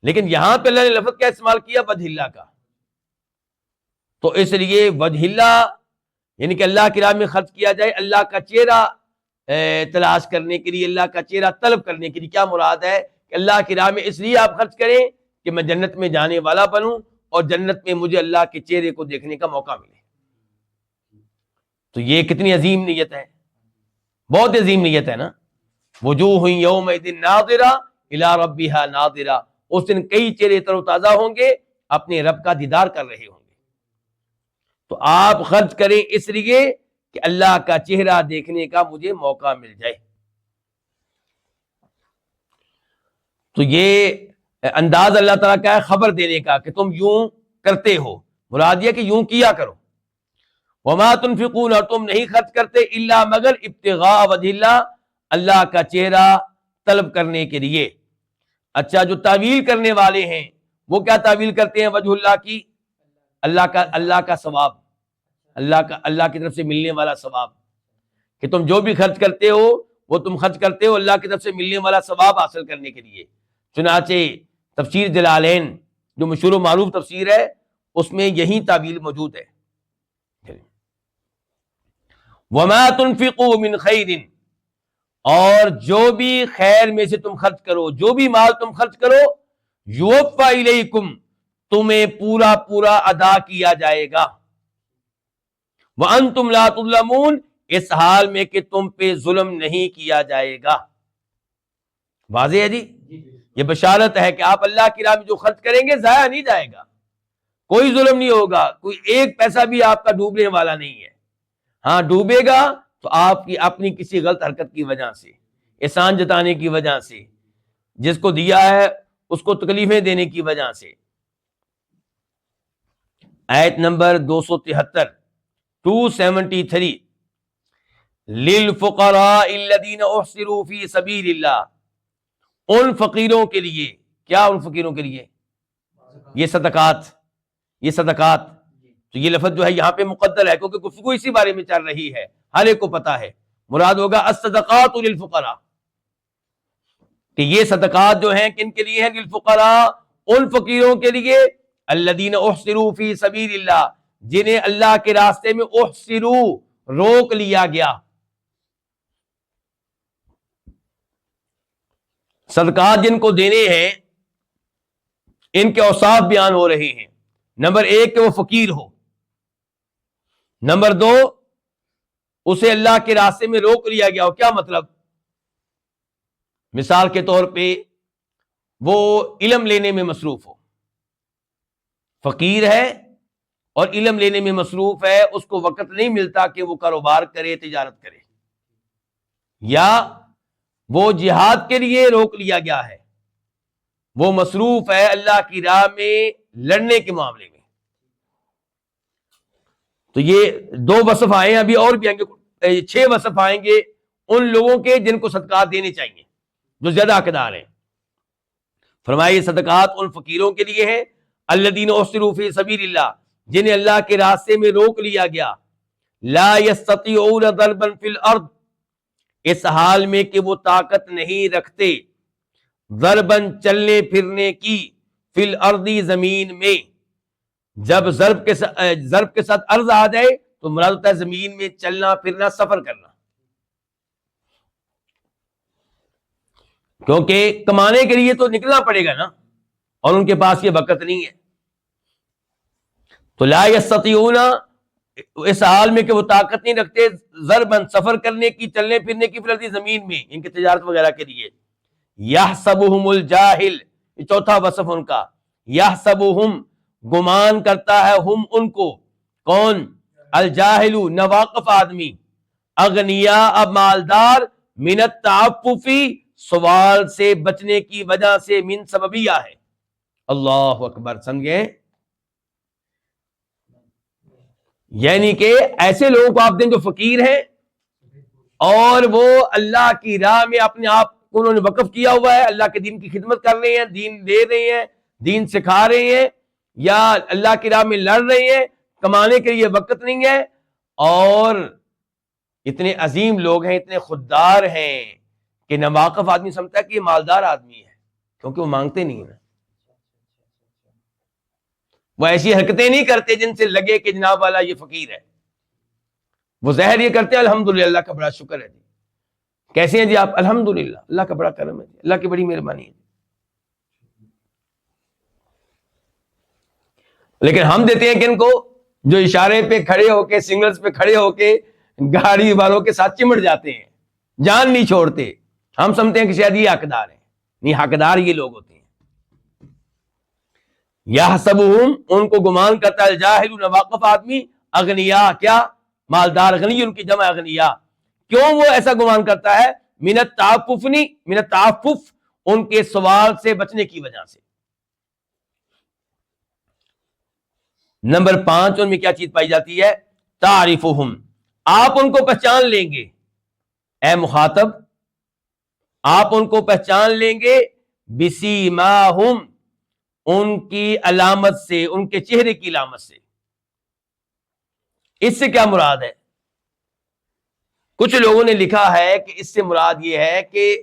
لیکن یہاں پہ اللہ نے لفظ کیا استعمال کیا؟ وجہ اللہ کا۔ تو اس لیے وجہ اللہ یعنی کہ اللہ کی راہ میں خرچ کیا جائے، اللہ کا چہرہ تلاش کرنے کے لیے، اللہ کا چہرہ طلب کرنے کے لیے۔ کیا مراد ہے؟ کہ اللہ کی راہ میں اس لیے آپ خرچ کریں کہ میں جنت میں جانے والا بنوں اور جنت میں مجھے اللہ کے چہرے کو دیکھنے کا موقع ملے۔ تو یہ کتنی عظیم نیت ہے، بہت عظیم نیت ہے نا۔ وجوہ یومئذ ناظرہ الی ربہا ناظرہ، اس دن کئی چہرے تر و تازہ ہوں گے، اپنے رب کا دیدار کر رہے ہوں گے۔ تو آپ خرچ کریں اس لیے کہ اللہ کا چہرہ دیکھنے کا مجھے موقع مل جائے۔ تو یہ انداز اللہ تعالیٰ کا ہے خبر دینے کا کہ تم یوں کرتے ہو، مراد یہ کہ یوں کیا کرو۔ وما تنفقون، اور تم نہیں خرچ کرتے الا مگر ابتغاء وجہ اللہ، اللہ کا چہرہ طلب کرنے کے لیے۔ اچھا، جو تعویل کرنے والے ہیں وہ کیا تعویل کرتے ہیں وجہ اللہ کی؟ اللہ کا ثواب، اللہ کی طرف سے ملنے والا ثواب، کہ تم جو بھی خرچ کرتے ہو وہ تم خرچ کرتے ہو اللہ کی طرف سے ملنے والا ثواب حاصل کرنے کے لیے۔ چنانچہ تفسیر جلالین جو مشہور و معروف تفسیر ہے اس میں یہی تعویل موجود ہے۔ وما تنفقوا من خیر، اور جو بھی خیر میں سے تم خرچ کرو، جو بھی مال تم خرچ کرو، یوفا الیکم، تمہیں پورا پورا ادا کیا جائے گا، وانتم لا تظلمون، اس حال میں کہ تم پہ ظلم نہیں کیا جائے گا۔ واضح ہے جی؟ یہ بشارت ہے کہ آپ اللہ کی راہ میں جو خرچ کریں گے ضائع نہیں جائے گا، کوئی ظلم نہیں ہوگا، کوئی ایک پیسہ بھی آپ کا ڈوبنے والا نہیں ہے۔ ہاں ڈوبے گا تو آپ کی اپنی کسی غلط حرکت کی وجہ سے، احسان جتانے کی وجہ سے، جس کو دیا ہے اس کو تکلیفیں دینے کی وجہ سے۔ آیت نمبر 273 273 للفقراء الذین احصروا فی سبیل اللہ، ان فقیروں کے لیے، کیا ان فقیروں کے لیے؟ یہ صدقات، یہ صدقات۔ تو یہ لفظ جو ہے یہاں پہ مقدر ہے کیونکہ گفتگو اسی بارے میں چل رہی ہے، ہر ایک کو پتا ہے، مراد ہوگا الصدقات للفقراء، کہ یہ صدقات جو ہیں کن کے لیے ہیں؟ للفقراء، ان فقیروں کے لیے، الذین احصروا فی سبیل اللہ، جنہیں اللہ کے راستے میں احصروا، روک لیا گیا۔ صدقات جن کو دینے ہیں ان کے اوصاف بیان ہو رہے ہیں۔ نمبر ایک کہ وہ فقیر ہو، نمبر دو اسے اللہ کے راستے میں روک لیا گیا ہو۔ کیا مطلب؟ مثال کے طور پہ وہ علم لینے میں مصروف ہو، فقیر ہے اور علم لینے میں مصروف ہے، اس کو وقت نہیں ملتا کہ وہ کاروبار کرے، تجارت کرے، یا وہ جہاد کے لیے روک لیا گیا ہے، وہ مصروف ہے اللہ کی راہ میں لڑنے کے معاملے میں۔ تو یہ دو وصف آئے ہیں، ابھی اور بھی آئیں گے، 6 وصف آئیں گے ان لوگوں کے جن کو صدقات دینے چاہیے، جو زیادہ حقدار ہیں۔ فرمائے صدقات ان فقیروں کے لیے ہیں الذین احصروا فی سبیل اللہ، جنہیں اللہ کے راستے میں روک لیا گیا، لا یستطیعون ضربا فی الارض، اس حال میں کہ وہ طاقت نہیں رکھتے، ضربن چلنے پھرنے کی، فی الارض زمین میں۔ جب ضرب کے ساتھ ارض آ جائے تو مراد ہوتا ہے زمین میں چلنا پھرنا، سفر کرنا، کیونکہ کمانے کے لیے تو نکلنا پڑے گا نا، اور ان کے پاس یہ وقت نہیں ہے۔ تو لا یستطیعون، اس حال میں کہ وہ طاقت نہیں رکھتے، ضربن سفر کرنے کی، چلنے پھرنے کی، فی زمین میں، ان کی تجارت وغیرہ کے لیے۔ یحسبہم الجاہل، یہ چوتھا وصف ان کا، یحسبہم، گمان کرتا ہے، ہم ان کو، کون؟ الجاہل، ناواقف آدمی، اغنیاء، مالدار، من التعفف، سوال سے بچنے کی وجہ سے، من سببیہ ہے۔ اللہ اکبر، سمجھیں؟ یعنی کہ ایسے لوگوں کو آپ دیں جو فقیر ہیں اور وہ اللہ کی راہ میں اپنے آپ کو انہوں نے وقف کیا ہوا ہے، اللہ کے دین کی خدمت کر رہے ہیں، دین دے رہے ہیں، دین سکھا رہے ہیں، یا اللہ کی راہ میں لڑ رہے ہیں، کمانے کے لیے وقت نہیں ہے، اور اتنے عظیم لوگ ہیں، اتنے خوددار ہیں کہ ناواقف آدمی سمجھتا ہے کہ یہ مالدار آدمی ہے، کیونکہ وہ مانگتے نہیں ہیں، وہ ایسی حرکتیں نہیں کرتے جن سے لگے کہ جناب والا یہ فقیر ہے، وہ ظاہر یہ کرتے ہیں الحمدللہ، اللہ کا بڑا شکر ہے جی، کیسے ہیں جی آپ؟ الحمدللہ، اللہ کا بڑا کرم ہے جی، اللہ کی بڑی مہربانی ہے۔ لیکن ہم دیتے ہیں کن کو؟ جو اشارے پہ کھڑے ہو کے، سگنلز پہ کھڑے ہو کے گاڑی والوں کے ساتھ چمٹ جاتے ہیں، جان نہیں چھوڑتے۔ ہم سمجھتے ہیں کہ شاید یہ حقدار ہیں، نہیں، حقدار یہ لوگ ہوتے ہیں۔ یحسبہم، ان کو گمان کرتا ہے، الجاہل، ناواقف آدمی، اغنیاء، کیا؟ مالدار، غنی ان کی جمع اغنیاء۔ کیوں وہ ایسا گمان کرتا ہے؟ من التعفف، من التعفف، ان کے سوال سے بچنے کی وجہ سے۔ نمبر 5 ان میں کیا چیز پائی جاتی ہے؟ تعرفہم، آپ ان کو پہچان لیں گے، اے مخاطب، آپ ان کو پہچان لیں گے، بسیماہم، ان کی علامت سے، ان کے چہرے کی علامت سے۔ اس سے کیا مراد ہے؟ کچھ لوگوں نے لکھا ہے کہ اس سے مراد یہ ہے کہ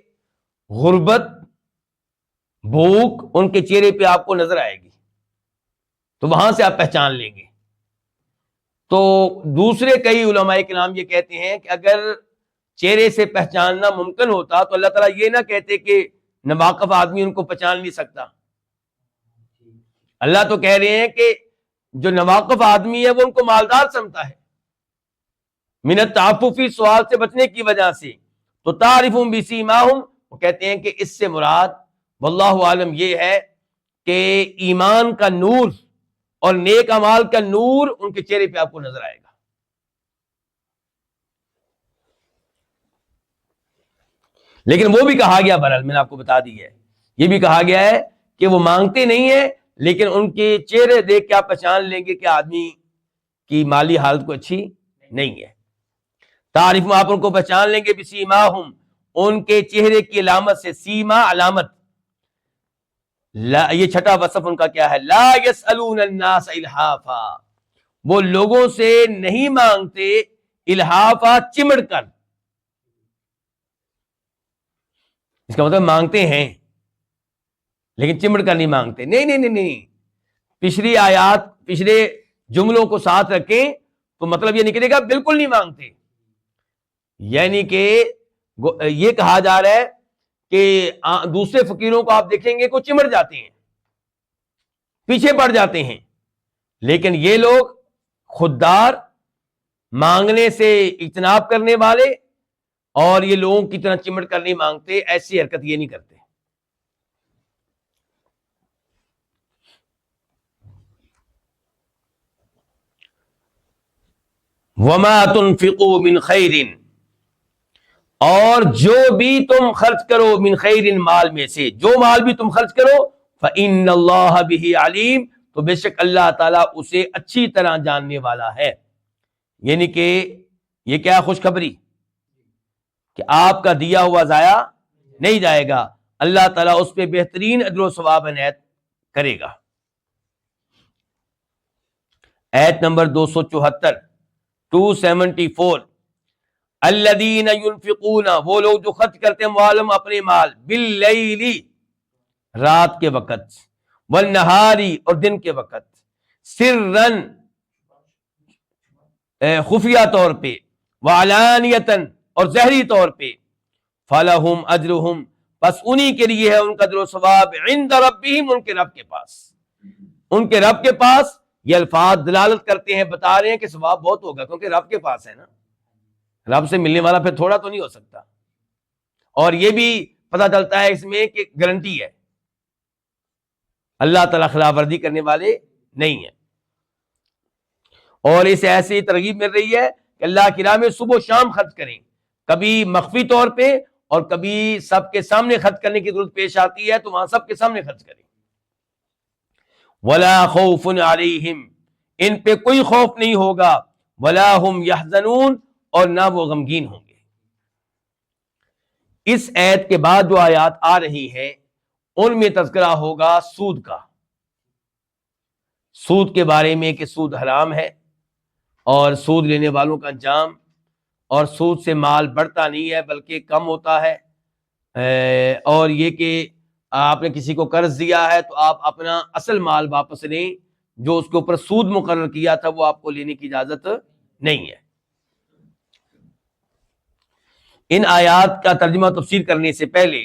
غربت، بھوک ان کے چہرے پہ آپ کو نظر آئے گی، تو وہاں سے آپ پہچان لیں گے۔ تو دوسرے کئی علماء کرام یہ کہتے ہیں کہ اگر چہرے سے پہچاننا ممکن ہوتا تو اللہ تعالیٰ یہ نہ کہتے کہ ناواقف آدمی ان کو پہچان نہیں سکتا۔ اللہ تو کہہ رہے ہیں کہ جو ناواقف آدمی ہے وہ ان کو مالدار سمجھتا ہے، من التعففی، سوال سے بچنے کی وجہ سے۔ تو تعرفہم بسیماہم، وہ کہتے ہیں کہ اس سے مراد واللہ عالم یہ ہے کہ ایمان کا نور اور نیک اعمال کا نور ان کے چہرے پہ آپ کو نظر آئے گا. لیکن وہ بھی کہا گیا، بہرحال میں نے آپ کو بتا دی ہے، یہ بھی کہا گیا ہے کہ وہ مانگتے نہیں ہیں لیکن ان کے چہرے دیکھ کے آپ پہچان لیں گے کہ آدمی کی مالی حالت کو اچھی نہیں ہے. تعریف آپ ان کو پہچان لیں گے بسیماہم، ان کے چہرے کی علامت سے. سیما علامت. یہ چھٹا وصف ان کا کیا ہے؟ لا یسألون الناس الحافا، وہ لوگوں سے نہیں مانگتے الحافا چمڑ کر. اس کا مطلب مانگتے ہیں لیکن چمڑ کر نہیں مانگتے. نہیں. پچھلی آیات پچھلے جملوں کو ساتھ رکھیں تو مطلب یہ نکلے گا بالکل نہیں مانگتے. یعنی کہ یہ کہا جا رہا ہے کہ دوسرے فقیروں کو آپ دیکھیں گے کو چمڑ جاتے ہیں، پیچھے پڑ جاتے ہیں، لیکن یہ لوگ خوددار، مانگنے سے اجتناب کرنے والے، اور یہ لوگوں کی طرح چمڑ کر نہیں مانگتے، ایسی حرکت یہ نہیں کرتے. وما تنفقوا من خیر، اور جو بھی تم خرچ کرو، من خیر مال میں سے، جو مال بھی تم خرچ کرو، فإن اللہ بہ علیم، تو بے شک اللہ تعالیٰ اسے اچھی طرح جاننے والا ہے. یعنی کہ یہ کیا خوشخبری کہ آپ کا دیا ہوا ضائع نہیں جائے گا، اللہ تعالیٰ اس پہ بہترین اجر و ثواب عنایت کرے گا. آیت نمبر 274 274 الذین ينفقون، وہ لوگ جو خرچ کرتے ہیں معلوم اپنے مال، باللیل رات کے وقت، والنہاری اور دن کے وقت، سرًا خفیہ طور پہ، وعلانیتاً اور ظاہری طور پہ، فلہم اجرہم، بس انہی کے لیے ہے ان کا اجر و ثواب، عند ربہم، ان کے رب کے پاس. ان کے رب کے پاس یہ الفاظ دلالت کرتے ہیں، بتا رہے ہیں کہ ثواب بہت ہوگا، کیونکہ رب کے پاس ہے نا، رب سے ملنے والا پھر تھوڑا تو نہیں ہو سکتا. اور یہ بھی پتہ چلتا ہے اس میں کہ گارنٹی ہے، اللہ تعالیٰ خلاف ورزی کرنے والے نہیں ہیں. اور اسے ایسی ترغیب مل رہی ہے کہ اللہ کی راہ میں صبح و شام خرچ کریں، کبھی مخفی طور پہ اور کبھی سب کے سامنے خرچ کرنے کی ضرورت پیش آتی ہے تو وہاں سب کے سامنے خرچ کریں. ولا خوف علیہم، ان پہ کوئی خوف نہیں ہوگا، ولا ہم یحزنون، اور نہ وہ غمگین ہوں گے. اس آیت کے بعد جو آیات آ رہی ہیں ان میں تذکرہ ہوگا سود کا، سود کے بارے میں کہ سود حرام ہے اور سود لینے والوں کا انجام، اور سود سے مال بڑھتا نہیں ہے بلکہ کم ہوتا ہے، اور یہ کہ آپ نے کسی کو قرض دیا ہے تو آپ اپنا اصل مال واپس لیں، جو اس کے اوپر سود مقرر کیا تھا وہ آپ کو لینے کی اجازت نہیں ہے. ان آیات کا ترجمہ تفسیر کرنے سے پہلے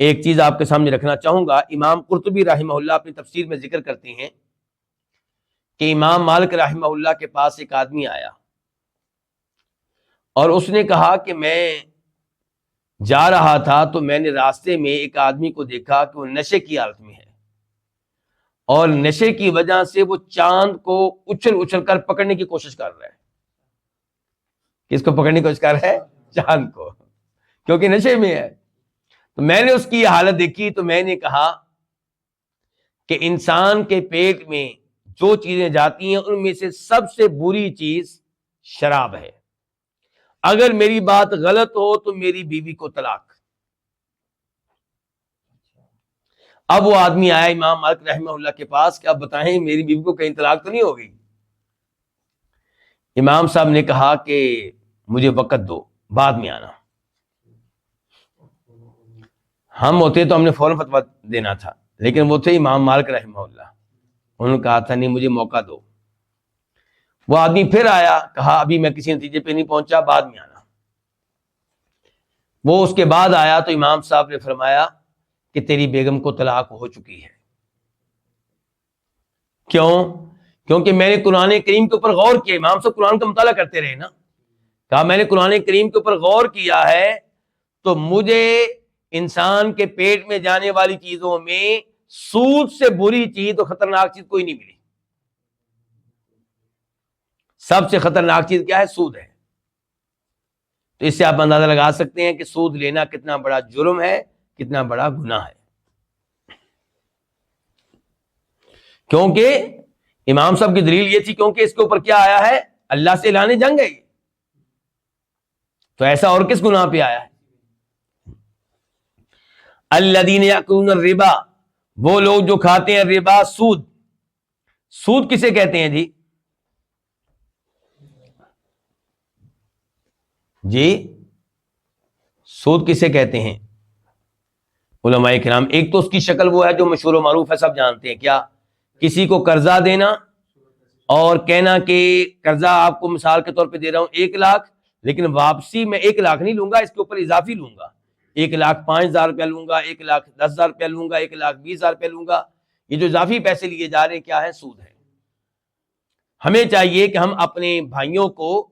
ایک چیز آپ کے سامنے رکھنا چاہوں گا. امام قرطبی رحمہ اللہ اپنی تفسیر میں ذکر کرتے ہیں کہ امام مالک رحمہ اللہ کے پاس ایک آدمی آیا اور اس نے کہا کہ میں جا رہا تھا تو میں نے راستے میں ایک آدمی کو دیکھا کہ وہ نشے کی حالت میں ہے، اور نشے کی وجہ سے وہ چاند کو اچھل اچھل کر پکڑنے کی کوشش کر رہا ہے. کس کو پکڑنے کی کوشش کر رہا ہے؟ چاند کو، کیونکہ نشے میں ہے. تو میں نے اس کی یہ حالت دیکھی تو میں نے کہا کہ انسان کے پیٹ میں جو چیزیں جاتی ہیں ان میں سے سب سے بری چیز شراب ہے. اگر میری بات غلط ہو تو میری بیوی کو طلاق. اب وہ آدمی آیا امام مالک رحمہ اللہ کے پاس کہ اب بتائیں میری بیوی کو کہیں طلاق تو نہیں ہو گئی؟ امام صاحب نے کہا کہ مجھے وقت دو، بعد میں آنا. ہم ہوتے تو ہم نے فوراً فتویٰ دینا تھا، لیکن وہ تھے امام مالک رحمہ اللہ، انہوں نے کہا تھا نہیں مجھے موقع دو. وہ آدمی پھر آیا، کہا ابھی میں کسی نتیجے پہ نہیں پہنچا، بعد میں آنا. وہ اس کے بعد آیا تو امام صاحب نے فرمایا کہ تیری بیگم کو طلاق ہو چکی ہے. کیوں؟ کیونکہ میں نے قرآن کریم کے اوپر غور کیا. امام صاحب قرآن کا مطالعہ کرتے رہے نا. کہا میں نے قرآن کریم کے اوپر غور کیا ہے تو مجھے انسان کے پیٹ میں جانے والی چیزوں میں سود سے بری چیز اور خطرناک چیز کوئی نہیں ملی. سب سے خطرناک چیز کیا ہے؟ سود ہے. تو اس سے آپ اندازہ لگا سکتے ہیں کہ سود لینا کتنا بڑا جرم ہے، کتنا بڑا گناہ ہے. کیونکہ امام صاحب کی دلیل یہ تھی، کیونکہ اس کے اوپر کیا آیا ہے؟ اللہ سے اعلان جنگ ہے. تو ایسا اور کس گناہ پہ آیا ہے؟ الذین یأکلون الربا، وہ لوگ جو کھاتے ہیں ربا، سود. سود کسے کہتے ہیں جی سود کسے کہتے ہیں علماء کرام؟ ایک تو اس کی شکل وہ ہے جو مشہور و معروف ہے، سب جانتے ہیں. کیا؟ کسی کو قرضہ دینا اور کہنا کہ قرضہ آپ کو مثال کے طور پہ دے رہا ہوں 1,00,000، لیکن واپسی میں 1,00,000 نہیں لوں گا، اس کے اوپر اضافی لوں گا. 1,05,000 روپیہ لوں گا، 1,10,000 روپیہ لوں گا، 1,20,000 روپیہ لوں گا. یہ جو اضافی پیسے لیے جا رہے ہیں کیا ہے؟ سود ہے. ہمیں چاہیے کہ ہم اپنے بھائیوں کو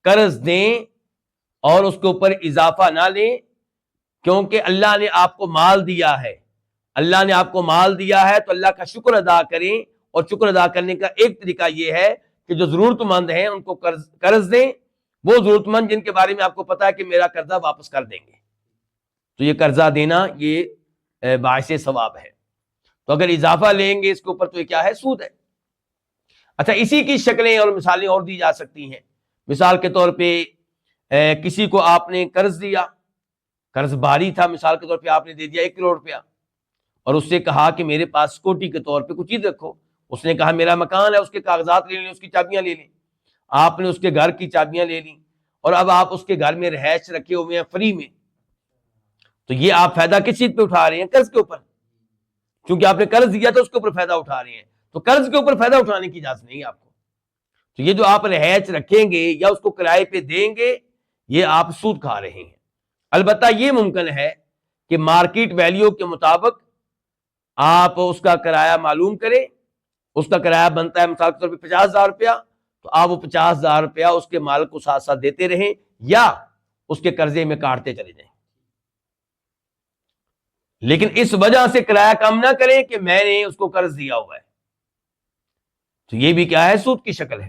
قرض دیں اور اس کے اوپر اضافہ نہ لیں، کیونکہ اللہ نے آپ کو مال دیا ہے. اللہ نے آپ کو مال دیا ہے تو اللہ کا شکر ادا کریں. اور شکر ادا کرنے کا ایک طریقہ یہ ہے کہ جو ضرورت مند ہیں ان کو قرض دیں. وہ ضرورت مند جن کے بارے میں آپ کو پتا ہے کہ میرا قرضہ واپس کر دیں گے، تو یہ قرضہ دینا یہ باعث ثواب ہے. تو اگر اضافہ لیں گے اس کے اوپر تو یہ کیا ہے؟ سود ہے. اچھا، اسی کی شکلیں اور مثالیں اور دی جا سکتی ہیں. مثال کے طور پہ کسی کو آپ نے قرض دیا، قرض باری تھا، مثال کے طور پہ آپ نے دے دیا 1 کروڑ روپیہ، اور اس سے کہا کہ میرے پاس سکیورٹی کے طور پہ کچھ چیز رکھو. اس نے کہا میرا مکان ہے، اس کے کاغذات لے لیں، اس کی چابیاں لے لیں. آپ نے اس کے گھر کی چابیاں لے لیں اور اب آپ اس کے گھر میں رہائش رکھے ہوئے ہیں فری میں. تو یہ آپ فائدہ کس چیز پہ اٹھا رہے ہیں؟ قرض کے اوپر. کیونکہ آپ نے قرض دیا تو اس کے اوپر فائدہ اٹھا رہے ہیں. تو قرض کے اوپر فائدہ اٹھانے کی اجازت نہیں ہے آپ کو. تو یہ جو آپ رہائش رکھیں گے یا اس کو کرائے پہ دیں گے، یہ آپ سود کھا رہے ہیں. البتہ یہ ممکن ہے کہ مارکیٹ ویلیو کے مطابق آپ اس کا کرایہ معلوم کریں. اس کا کرایہ بنتا ہے مثال کے طور پہ 50,000 روپیہ، تو آپ وہ 50,000 روپیہ اس کے مالک کو ساتھ ساتھ دیتے رہیں یا اس کے قرضے میں کاٹتے چلے جائیں. لیکن اس وجہ سے کرایہ کم نہ کریں کہ میں نے اس کو قرض دیا ہوا ہے. تو یہ بھی کیا ہے؟ سود کی شکل ہے.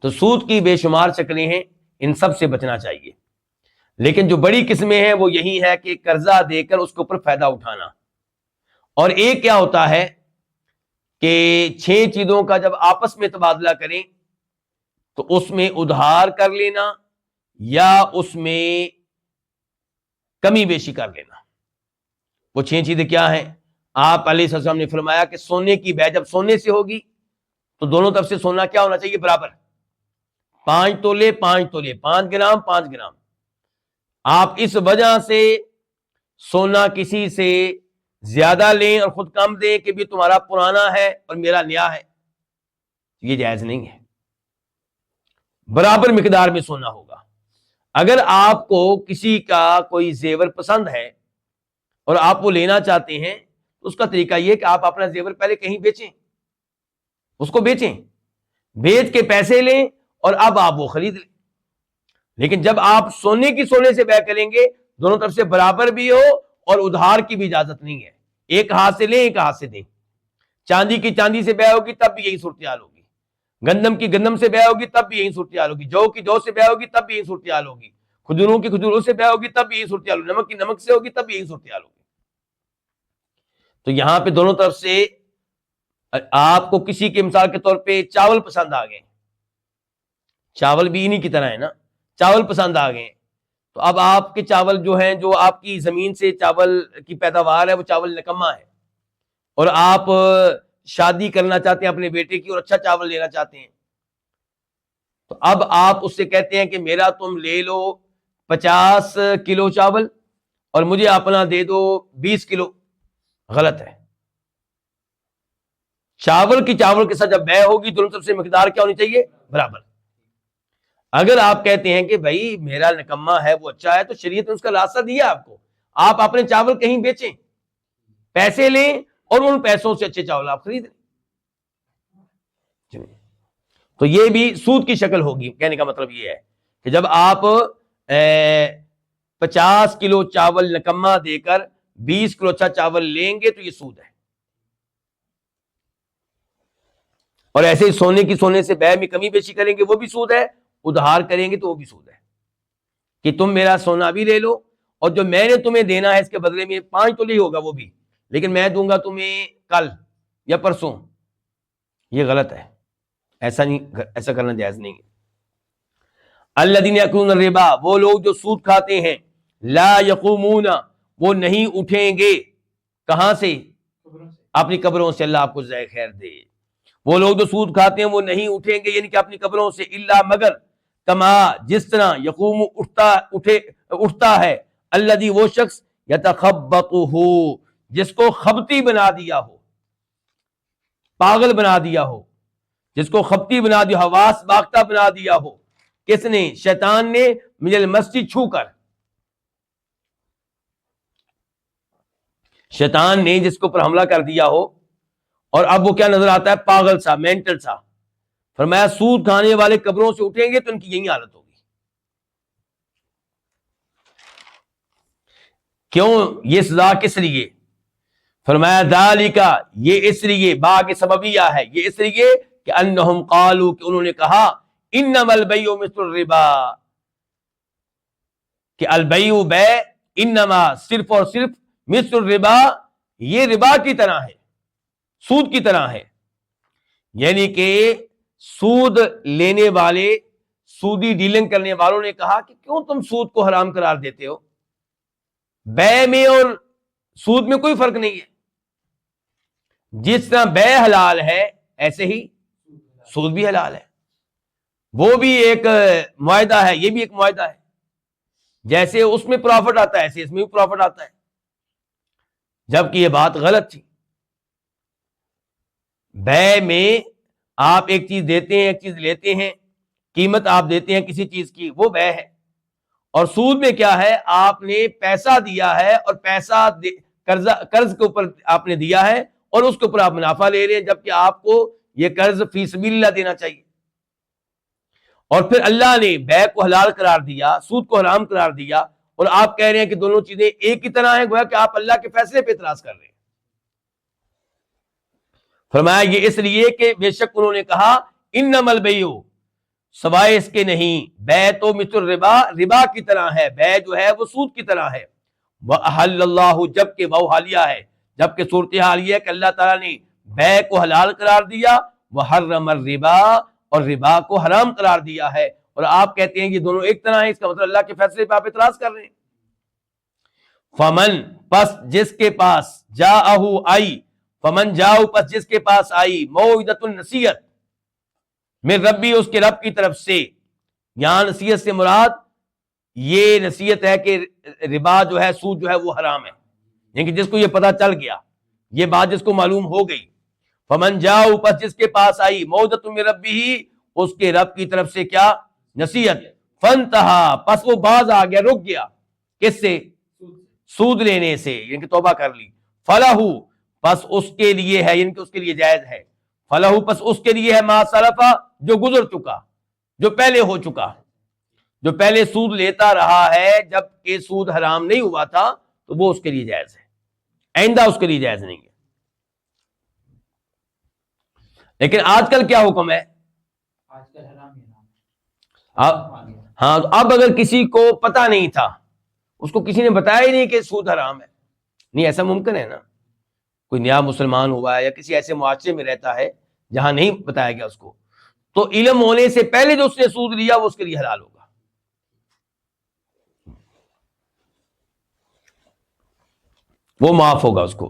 تو سود کی بے شمار شکلیں ہیں، ان سب سے بچنا چاہیے. لیکن جو بڑی قسمیں ہیں وہ یہی ہے کہ قرضہ دے کر اس کے اوپر فائدہ اٹھانا. اور ایک کیا ہوتا ہے کہ 6 چیزوں کا جب آپس میں تبادلہ کریں تو اس میں ادھار کر لینا یا اس میں کمی بیشی کر لینا. وہ 6 چیزیں کیا ہیں؟ آپ علیہ السلام نے فرمایا کہ سونے کی بے جب سونے سے ہوگی تو دونوں طرف سے سونا کیا ہونا چاہیے؟ برابر. 5 تولے 5 تولے، 5 گرام 5 گرام. آپ اس وجہ سے سونا کسی سے زیادہ لیں اور خود کم دیں کہ بھی تمہارا پرانا ہے اور میرا نیا ہے، یہ جائز نہیں ہے. برابر مقدار میں سونا ہوگا. اگر آپ کو کسی کا کوئی زیور پسند ہے اور آپ وہ لینا چاہتے ہیں تو اس کا طریقہ یہ کہ آپ اپنا زیور پہلے کہیں بیچیں، اس کو بیچیں، بیچ کے پیسے لیں اور اب آپ وہ خرید لیں. لیکن جب آپ سونے کی سونے سے بیع کریں گے، دونوں طرف سے برابر بھی ہو اور ادھار کی بھی اجازت نہیں ہے. ایک ہاتھ سے لیں، ایک ہاتھ سے دیں. چاندی کی چاندی سے بیع ہوگی تب بھی یہی صورتحال ہوگی. گندم کی گندم سے بیع ہوگی تب بھی یہی صورتحال ہوگی. جو کی جو سے بیع ہوگی تب بھی یہی صورتحال ہوگی. کھجوروں کی کھجوروں سے بیع ہوگی تب بھی یہی صورتحال ہوگی. نمک کی نمک سے ہوگی تب بھی یہی صورتحال ہوگی. تو یہاں پہ دونوں طرف سے آپ کو کسی کے مثال کے طور پہ چاول پسند آ گئے، چاول بھی انہی کی طرح ہے نا، چاول پسند آ گئے، تو اب آپ کے چاول جو ہیں، جو آپ کی زمین سے چاول کی پیداوار ہے، وہ چاول نکما ہے، اور آپ شادی کرنا چاہتے ہیں اپنے بیٹے کی اور اچھا چاول لینا چاہتے ہیں، تو اب آپ اس سے کہتے ہیں کہ میرا تم لے لو 50 کلو چاول اور مجھے اپنا دے دو 20 کلو. غلط ہے. چاول کی چاول کے ساتھ جب بیع ہوگی دونوں طرف سے مقدار کیا ہونی چاہیے؟ برابر. اگر آپ کہتے ہیں کہ بھائی میرا نکما ہے وہ اچھا ہے، تو شریعت نے اس کا راستہ دیا آپ کو. آپ اپنے چاول کہیں بیچیں، پیسے لیں اور ان پیسوں سے اچھے چاول آپ خرید لیں. تو یہ بھی سود کی شکل ہوگی. کہنے کا مطلب یہ ہے کہ جب آپ 50 کلو چاول نکما دے کر 20 کلو اچھا چاول لیں گے تو یہ سود ہے. اور ایسے ہی سونے سے بیع میں کمی بیشی کریں گے وہ بھی سود ہے, ادھار کریں گے تو وہ بھی سود ہے کہ تم میرا سونا بھی لے لو اور جو میں نے تمہیں دینا ہے اس کے بدلے میں 5 تو نہیں ہوگا وہ بھی, لیکن میں دوں گا تمہیں کل یا پرسوں. یہ غلط ہے, ایسا کرنا جائز نہیں ہے. الذین یأکلون الربا, وہ لوگ جو سود کھاتے ہیں, لا یقومون, وہ نہیں اٹھیں گے, کہاں سے؟ اپنی قبروں سے, اللہ آپ کو جزائے خیر دے. وہ لوگ جو سود کھاتے ہیں وہ نہیں اٹھیں گے یعنی کہ اپنی قبروں سے, الا مگر, کما جس طرح, یقوم اٹھتا ہے, الذی وہ شخص, یتخبطہ جس کو خبتی بنا دیا ہو, پاگل بنا دیا ہو, جس کو خبتی بنا دیا, حواس باختہ بنا دیا ہو. کس نے؟ شیطان نے, من المسجد چھو کر. شیطان نے جس کو پر حملہ کر دیا ہو اور اب وہ کیا نظر آتا ہے؟ پاگل سا, مینٹل سا. فرمایا سود کھانے والے قبروں سے اٹھیں گے تو ان کی یہی حالت ہوگی. کیوں؟ یہ سزا کس لیے؟ فرمایا ذالک, یہ اس لیے, با کے سببیہ ہے, یہ اس لیے کہ انہم قالوا, کہ انہوں نے کہا, انما البیع مثل الربا, کہ البیع بیع, انما صرف اور صرف, مثل الربا, یہ ربا کی طرح ہے, سود کی طرح ہے. یعنی کہ سود لینے والے, سودی ڈیلنگ کرنے والوں نے کہا کہ کیوں تم سود کو حرام قرار دیتے ہو؟ بیع میں اور سود میں کوئی فرق نہیں ہے. جس طرح بیع حلال ہے ایسے ہی سود بھی حلال ہے. وہ بھی ایک معاہدہ ہے, یہ بھی ایک معاہدہ ہے. جیسے اس میں پروفٹ آتا ہے ایسے اس میں بھی پروفٹ آتا ہے, جبکہ یہ بات غلط تھی. بیع میں آپ ایک چیز دیتے ہیں, ایک چیز لیتے ہیں, قیمت آپ دیتے ہیں کسی چیز کی, وہ بیع ہے. اور سود میں کیا ہے؟ آپ نے پیسہ دیا ہے اور پیسہ قرض کے اوپر آپ نے دیا ہے اور اس کے اوپر آپ منافع لے رہے ہیں, جبکہ آپ کو یہ قرض فی سبیل اللہ دینا چاہیے. اور پھر اللہ نے بیع کو حلال قرار دیا, سود کو حرام قرار دیا, اور آپ کہہ رہے ہیں کہ دونوں چیزیں ایک ہی طرح ہیں, گویا کہ آپ اللہ کے فیصلے پہ اعتراض کر رہے ہیں. فرمایا یہ اس لیے کہ بے شک انہوں نے کہا, انما البیع, سوائے اس کے نہیں, بیع تو مثل الربا, ربا کی طرح ہے, بیع جو ہے وہ سود کی طرح ہے. وَأَحَلَّ اللَّهُ, جبکہ وہ حالیہ ہے, جبکہ صورتحال یہ ہے کہ اللہ تعالیٰ نے بیع کو حلال قرار دیا, وَحَرَّمَ الرِّبَا, اور ربا کو حرام قرار دیا ہے. اور آپ کہتے ہیں کہ دونوں ایک طرح ہیں, اس کا مطلب اللہ کے فیصلے پہ آپ اعتراض کر رہے ہیں. فمن, پس جس کے پاس, جاءہ آئی, فمن جاؤ, پس جس کے پاس آئی, موعظۃ النصیحت, من ربی, اس کے رب کی طرف سے. یہاں نصیحت سے مراد یہ نصیحت ہے کہ ربا جو ہے, سود جو ہے وہ حرام ہے, یعنی کہ جس کو یہ پتہ چل گیا, یہ بات جس کو معلوم ہو گئی. فمن جاؤ, پس جس کے پاس آئی, موعظۃ من ربہ, اس کے رب کی طرف سے کیا؟ نصیحت. فانتہا, پس وہ باز آ گیا, رک گیا, کس سے؟ سود لینے سے, یعنی کہ توبہ کر لی. فلہ, پس اس کے لیے ہے, یعنی کہ اس کے لیے جائز ہے. فلہ, پس اس کے لیے ہے, ما سلفا, جو گزر چکا, جو پہلے ہو چکا, جو پہلے سود لیتا رہا ہے جب کہ سود حرام نہیں ہوا تھا, تو وہ اس کے لیے جائز ہے, آئندہ اس کے لیے جائز نہیں ہے. لیکن آج کل کیا حکم ہے؟ آج کل حرام ہی ہاں, اب اگر کسی کو پتہ نہیں تھا, اس کو کسی نے بتایا ہی نہیں کہ سود حرام ہے, نہیں, ایسا ممکن ہے نا, کوئی نیا مسلمان ہوا ہے یا کسی ایسے معاشرے میں رہتا ہے جہاں نہیں بتایا گیا اس کو, تو علم ہونے سے پہلے جو اس نے سود لیا وہ اس کے لیے حلال ہوگا. وہ معاف ہوگا اس کو.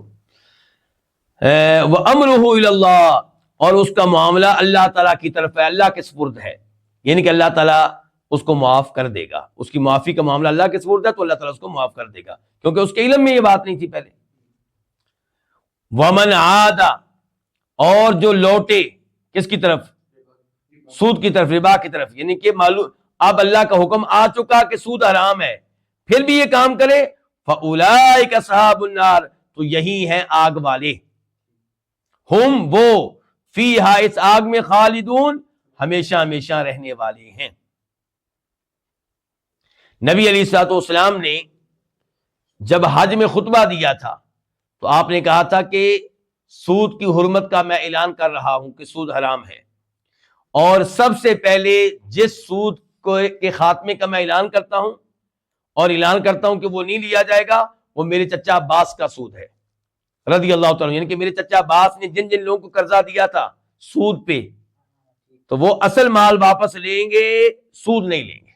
وَأَمْرُهُ إِلَى اللَّهِ, اور اس کا معاملہ اللہ تعالیٰ کی طرف ہے, اللہ کے سپرد ہے, یعنی کہ اللہ تعالیٰ اس کو معاف کر دے گا. اس کی معافی کا معاملہ اللہ کے سپرد ہے تو اللہ تعالیٰ اس کو معاف کر دے گا, کیونکہ اس کے علم میں یہ بات نہیں تھی پہلے. وَمَنْ عَادَ, اور جو لوٹے, کس کی طرف؟ سود کی طرف, ربا کی طرف, یعنی کہ معلوم اب اللہ کا حکم آ چکا کہ سود حرام ہے, پھر بھی یہ کام کرے, فَأُولَئِكَ أَصْحَابُ النَّارِ, تو یہی ہیں آگ والے, ہم وہ, فیہا, اس آگ میں, خالدون, ہمیشہ ہمیشہ رہنے والے ہیں. نبی علیہ الصلوۃ والسلام نے جب حج میں خطبہ دیا تھا تو آپ نے کہا تھا کہ سود کی حرمت کا میں اعلان کر رہا ہوں کہ سود حرام ہے، اور سب سے پہلے جس سود کے خاتمے کا میں اعلان کرتا ہوں اور اعلان کرتا ہوں کہ وہ نہیں لیا جائے گا، وہ میرے چچا عباس کا سود ہے رضی اللہ تعالیٰ، یعنی کہ میرے چچا عباس نے جن جن لوگوں کو قرضہ دیا تھا سود پہ، تو وہ اصل مال واپس لیں گے، سود نہیں لیں گے،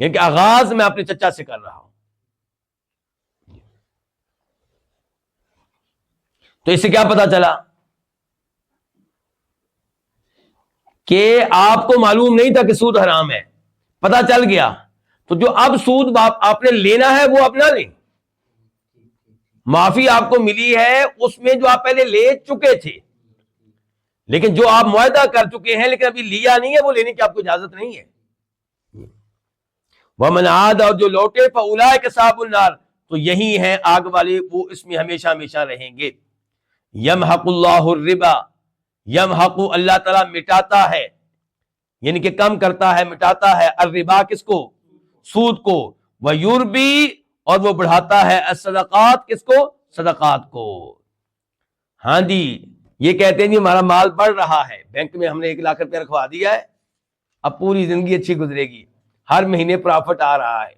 یعنی کہ آغاز میں اپنے چچا سے کر رہا ہوں۔ تو اس سے کیا پتا چلا کہ آپ کو معلوم نہیں تھا کہ سود حرام ہے، پتا چل گیا، تو جو اب سود آپ نے لینا ہے وہ اب نہ لیں، معافی آپ کو ملی ہے اس میں جو آپ پہلے لے چکے تھے، لیکن جو آپ معاہدہ کر چکے ہیں لیکن ابھی لیا نہیں ہے، وہ لینے کی آپ کو اجازت نہیں ہے۔ وَمَنْ عَادَ، اور جو لوٹے فَأُولَٰئِكَ أَصْحَابُ النَّارِ، تو یہی ہیں آگ والے، وہ اس میں ہمیشہ ہمیشہ رہیں گے۔ یمحق اللہ الربا، یمحق، اللہ تعالیٰ مٹاتا ہے، یعنی کہ کم کرتا ہے، مٹاتا ہے، الربا کس کو؟ سود کو، ویربی، اور وہ بڑھاتا ہے، الصدقات کس کو؟ صدقات کو۔ ہاں جی، یہ کہتے ہیں جی ہمارا مال بڑھ رہا ہے، بینک میں ہم نے 1 لاکھ روپیہ رکھوا دیا ہے، اب پوری زندگی اچھی گزرے گی، ہر مہینے پرافٹ آ رہا ہے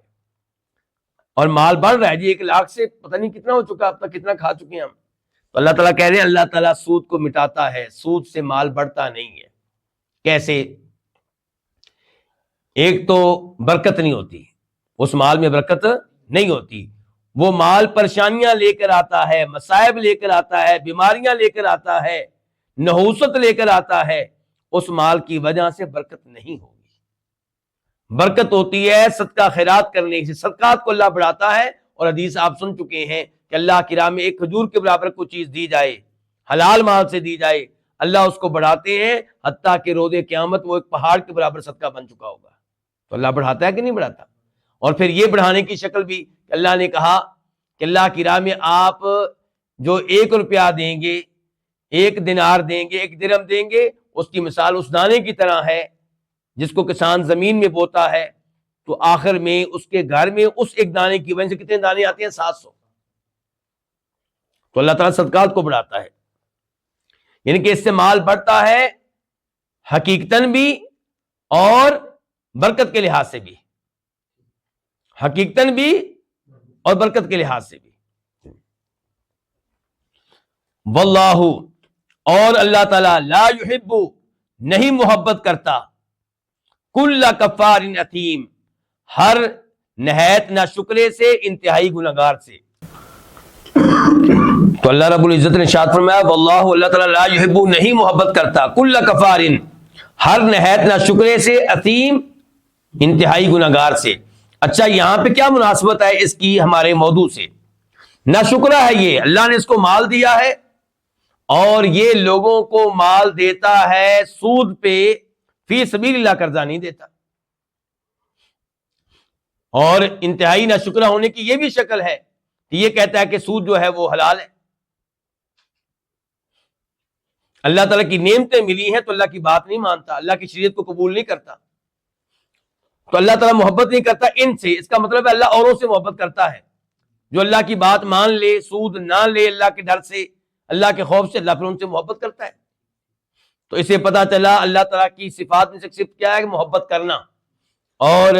اور مال بڑھ رہا ہے جی، 1 لاکھ سے پتہ نہیں کتنا ہو چکا، اب تک کتنا کھا چکے ہیں ہم۔ تو اللہ تعالیٰ کہہ رہے ہیں اللہ تعالیٰ سود کو مٹاتا ہے، سود سے مال بڑھتا نہیں ہے۔ کیسے؟ ایک تو برکت نہیں ہوتی، اس مال میں برکت نہیں ہوتی، وہ مال پریشانیاں لے کر آتا ہے، مصائب لے کر آتا ہے، بیماریاں لے کر آتا ہے، نحوست لے کر آتا ہے، اس مال کی وجہ سے برکت نہیں ہوگی۔ برکت ہوتی ہے صدقہ خیرات کرنے سے، صدقات کو اللہ بڑھاتا ہے، اور حدیث آپ سن چکے ہیں کہ اللہ کی راہ میں 1 کھجور کے برابر کوئی چیز دی جائے، حلال مال سے دی جائے، اللہ اس کو بڑھاتے ہیں، حتیٰ کہ روز قیامت وہ ایک پہاڑ کے برابر صدقہ بن چکا ہوگا۔ تو اللہ بڑھاتا ہے کہ نہیں بڑھاتا؟ اور پھر یہ بڑھانے کی شکل بھی کہ اللہ نے کہا کہ اللہ کی راہ میں آپ جو 1 روپیہ دیں گے، 1 دینار دیں گے، 1 درہم دیں گے، اس کی مثال اس دانے کی طرح ہے جس کو کسان زمین میں بوتا ہے، تو آخر میں اس کے گھر میں اس 1 دانے کی وجہ سے کتنے دانے آتے ہیں؟ 700۔ تو اللہ تعالیٰ صدقات کو بڑھاتا ہے، یعنی کہ اس سے مال بڑھتا ہے حقیقتاً بھی اور برکت کے لحاظ سے بھی، حقیقتاً بھی اور برکت کے لحاظ سے بھی۔ واللہ، اور اللہ تعالیٰ لا یحب، نہیں محبت کرتا، کل کفار اثیم، ہر نہایت ناشکرے سے، انتہائی گنہگار سے۔ تو اللہ رب العزت نے ارشاد فرمایا واللہ، اللہ تعالیٰ لا یحب، نہیں محبت کرتا، کل کفار، ہر نہایت ناشکرے سے، اثیم، انتہائی گنہگار سے۔ اچھا، یہاں پہ کیا مناسبت ہے اس کی ہمارے موضوع سے؟ ناشکرا ہے یہ، اللہ نے اس کو مال دیا ہے اور یہ لوگوں کو مال دیتا ہے سود پہ، فی سبیل اللہ قرضہ نہیں دیتا، اور انتہائی ناشکرا ہونے کی یہ بھی شکل ہے کہ یہ کہتا ہے کہ سود جو ہے وہ حلال ہے۔ اللہ تعالیٰ کی نعمتیں ملی ہیں تو اللہ کی بات نہیں مانتا، اللہ کی شریعت کو قبول نہیں کرتا، تو اللہ تعالیٰ محبت نہیں کرتا ان سے۔ اس کا مطلب ہے اللہ اوروں سے محبت کرتا ہے، جو اللہ کی بات مان لے، سود نہ لے، اللہ کے ڈر سے، اللہ کے خوف سے، اللہ پھر ان سے محبت کرتا ہے۔ تو اسے پتا چلا اللہ تعالیٰ کی صفات میں سے صفت کیا ہے کہ محبت کرنا، اور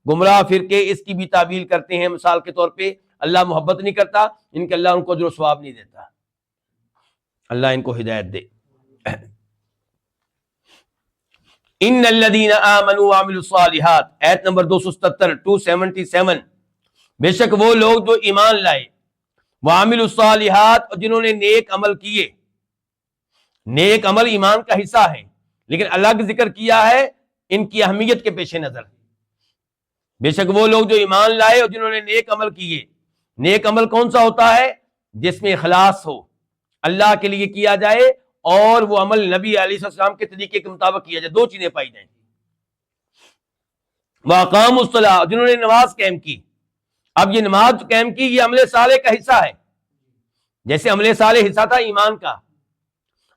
گمراہ فرقے اس کی بھی تعبیر کرتے ہیں، مثال کے طور پہ اللہ محبت نہیں کرتا، ان کے اللہ ان کو اجر و ثواب نہیں دیتا۔ اللہ ان کو ہدایت دے۔ ان الذین آمنوا وعملوا الصالحات، آیت نمبر 277 بے شک وہ لوگ جو ایمان لائے، وعملوا الصالحات، اور جنہوں نے نیک عمل کیے۔ نیک عمل ایمان کا حصہ ہے، لیکن الگ ذکر کیا ہے ان کی اہمیت کے پیش نظر۔ بے شک وہ لوگ جو ایمان لائے اور جنہوں نے نیک عمل کیے۔ نیک عمل کون سا ہوتا ہے؟ جس میں اخلاص ہو، اللہ کے لیے کیا جائے، اور وہ عمل نبی علیہ السلام کے طریقے کے مطابق کیا جائے، 2 چیزیں پائی جائیں۔ وَأَقَامُوا الصَّلَاةَ، جنہوں نے نماز قائم کی۔ اب یہ نماز قائم کی، یہ عمل صالح کا حصہ ہے، جیسے عمل صالح حصہ تھا ایمان کا،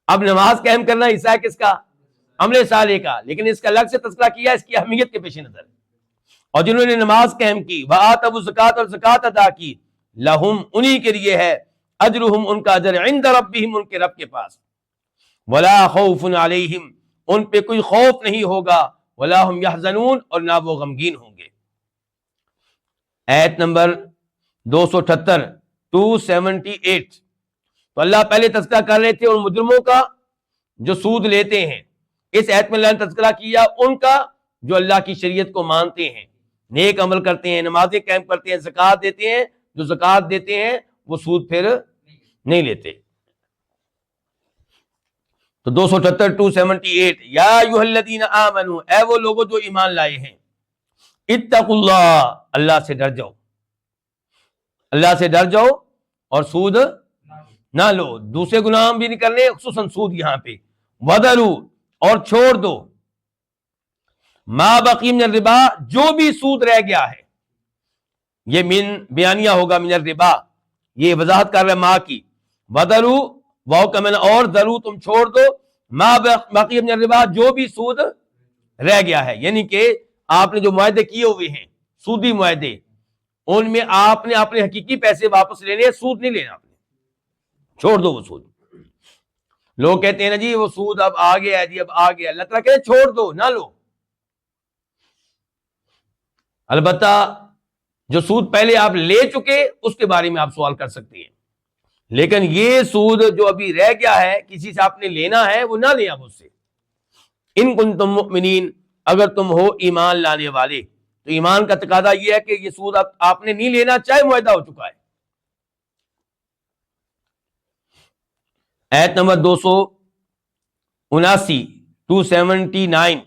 اب نماز قائم کرنا حصہ ہے کس کا؟ عمل صالح کا، لیکن اس کا الگ سے تذکرہ کیا اس کی اہمیت کے پیش نظر۔ اور جنہوں نے نماز قائم کی، وآتوا الزکوٰۃ اور زکوٰۃ ادا کی، لہم انہی کے لیے ہے، اجرہم ان کا اجر، عند ربہم ان کے رب کے پاس، ولا خوف علیہم ان پہ کوئی خوف نہیں ہوگا، ولا ہم یحزنون اور نہ وہ غمگین ہوں گے۔ آیت نمبر 278 278۔ تو اللہ پہلے تذکرہ کر رہے تھے ان مجرموں کا جو سود لیتے ہیں، اس آیت میں اللہ نے تذکرہ کیا ان کا جو اللہ کی شریعت کو مانتے ہیں، نیک عمل کرتے ہیں، نمازیں قائم کرتے ہیں، زکوٰۃ دیتے ہیں، جو زکوٰۃ دیتے ہیں وہ سود پھر نہیں لیتے۔ تو 278 278، یا ایھا الذین آمنوا، اے وہ لوگوں جو ایمان لائے ہیں، اتقوا اللہ، اللہ سے ڈر جاؤ، اللہ سے ڈر جاؤ اور سود نہ لو، دوسرے گناہ بھی نہیں کرنے، خصوصاً سود یہاں پہ، وذروا اور چھوڑ دو، ما بقی من الربا جو بھی سود رہ گیا ہے، یہ من بیانیہ ہوگا، من الربا یہ وضاحت کر رہا ہے ما کی، وذروا واو کا معنی اور، ذرو تم چھوڑ دو، ما بقی من الربا جو بھی سود رہ گیا ہے، یعنی کہ آپ نے جو معاہدے کیے ہوئے ہیں سودی معاہدے، ان میں آپ نے اپنے حقیقی پیسے واپس لینے ہیں، سود نہیں لینا، آپ نے چھوڑ دو وہ سود۔ لوگ کہتے ہیں نا جی وہ سود اب آ گیا ہے جی، اب آ گیا، اللہ تعالیٰ کہتے ہیں چھوڑ دو، نہ لو۔ البتہ جو سود پہلے آپ لے چکے اس کے بارے میں آپ سوال کر سکتے ہیں، لیکن یہ سود جو ابھی رہ گیا ہے کسی سے آپ نے لینا ہے وہ نہ لیں آپ اس سے۔ ان کنتم مؤمنین، اگر تم ہو ایمان لانے والے، تو ایمان کا تقاضا یہ ہے کہ یہ سود آپ نے نہیں لینا، چاہے معاہدہ ہو چکا ہے۔ آیت نمبر 279 279،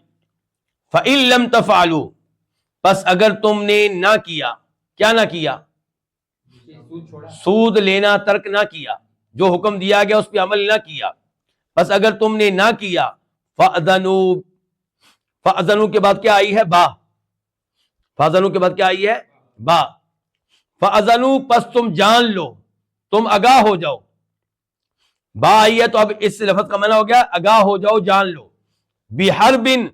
فَإِن لَمْ تَفْعَلُوا، پس اگر تم نے نہ کیا، کیا نہ کیا؟ سود لینا ترک نہ کیا، جو حکم دیا گیا اس پہ عمل نہ کیا، پس اگر تم نے نہ کیا، فَأْذَنُوا، فَأْذَنُوا کے بعد کیا آئی ہے؟ با، فَأْذَنُوا کے بعد کیا آئی ہے؟ با، فَأْذَنُوا پس تم جان لو، تم آگاہ ہو جاؤ، با آئی ہے تو اب اس لفظ کا معنی ہو گیا آگاہ ہو جاؤ، جان لو، بِحَرْبٍ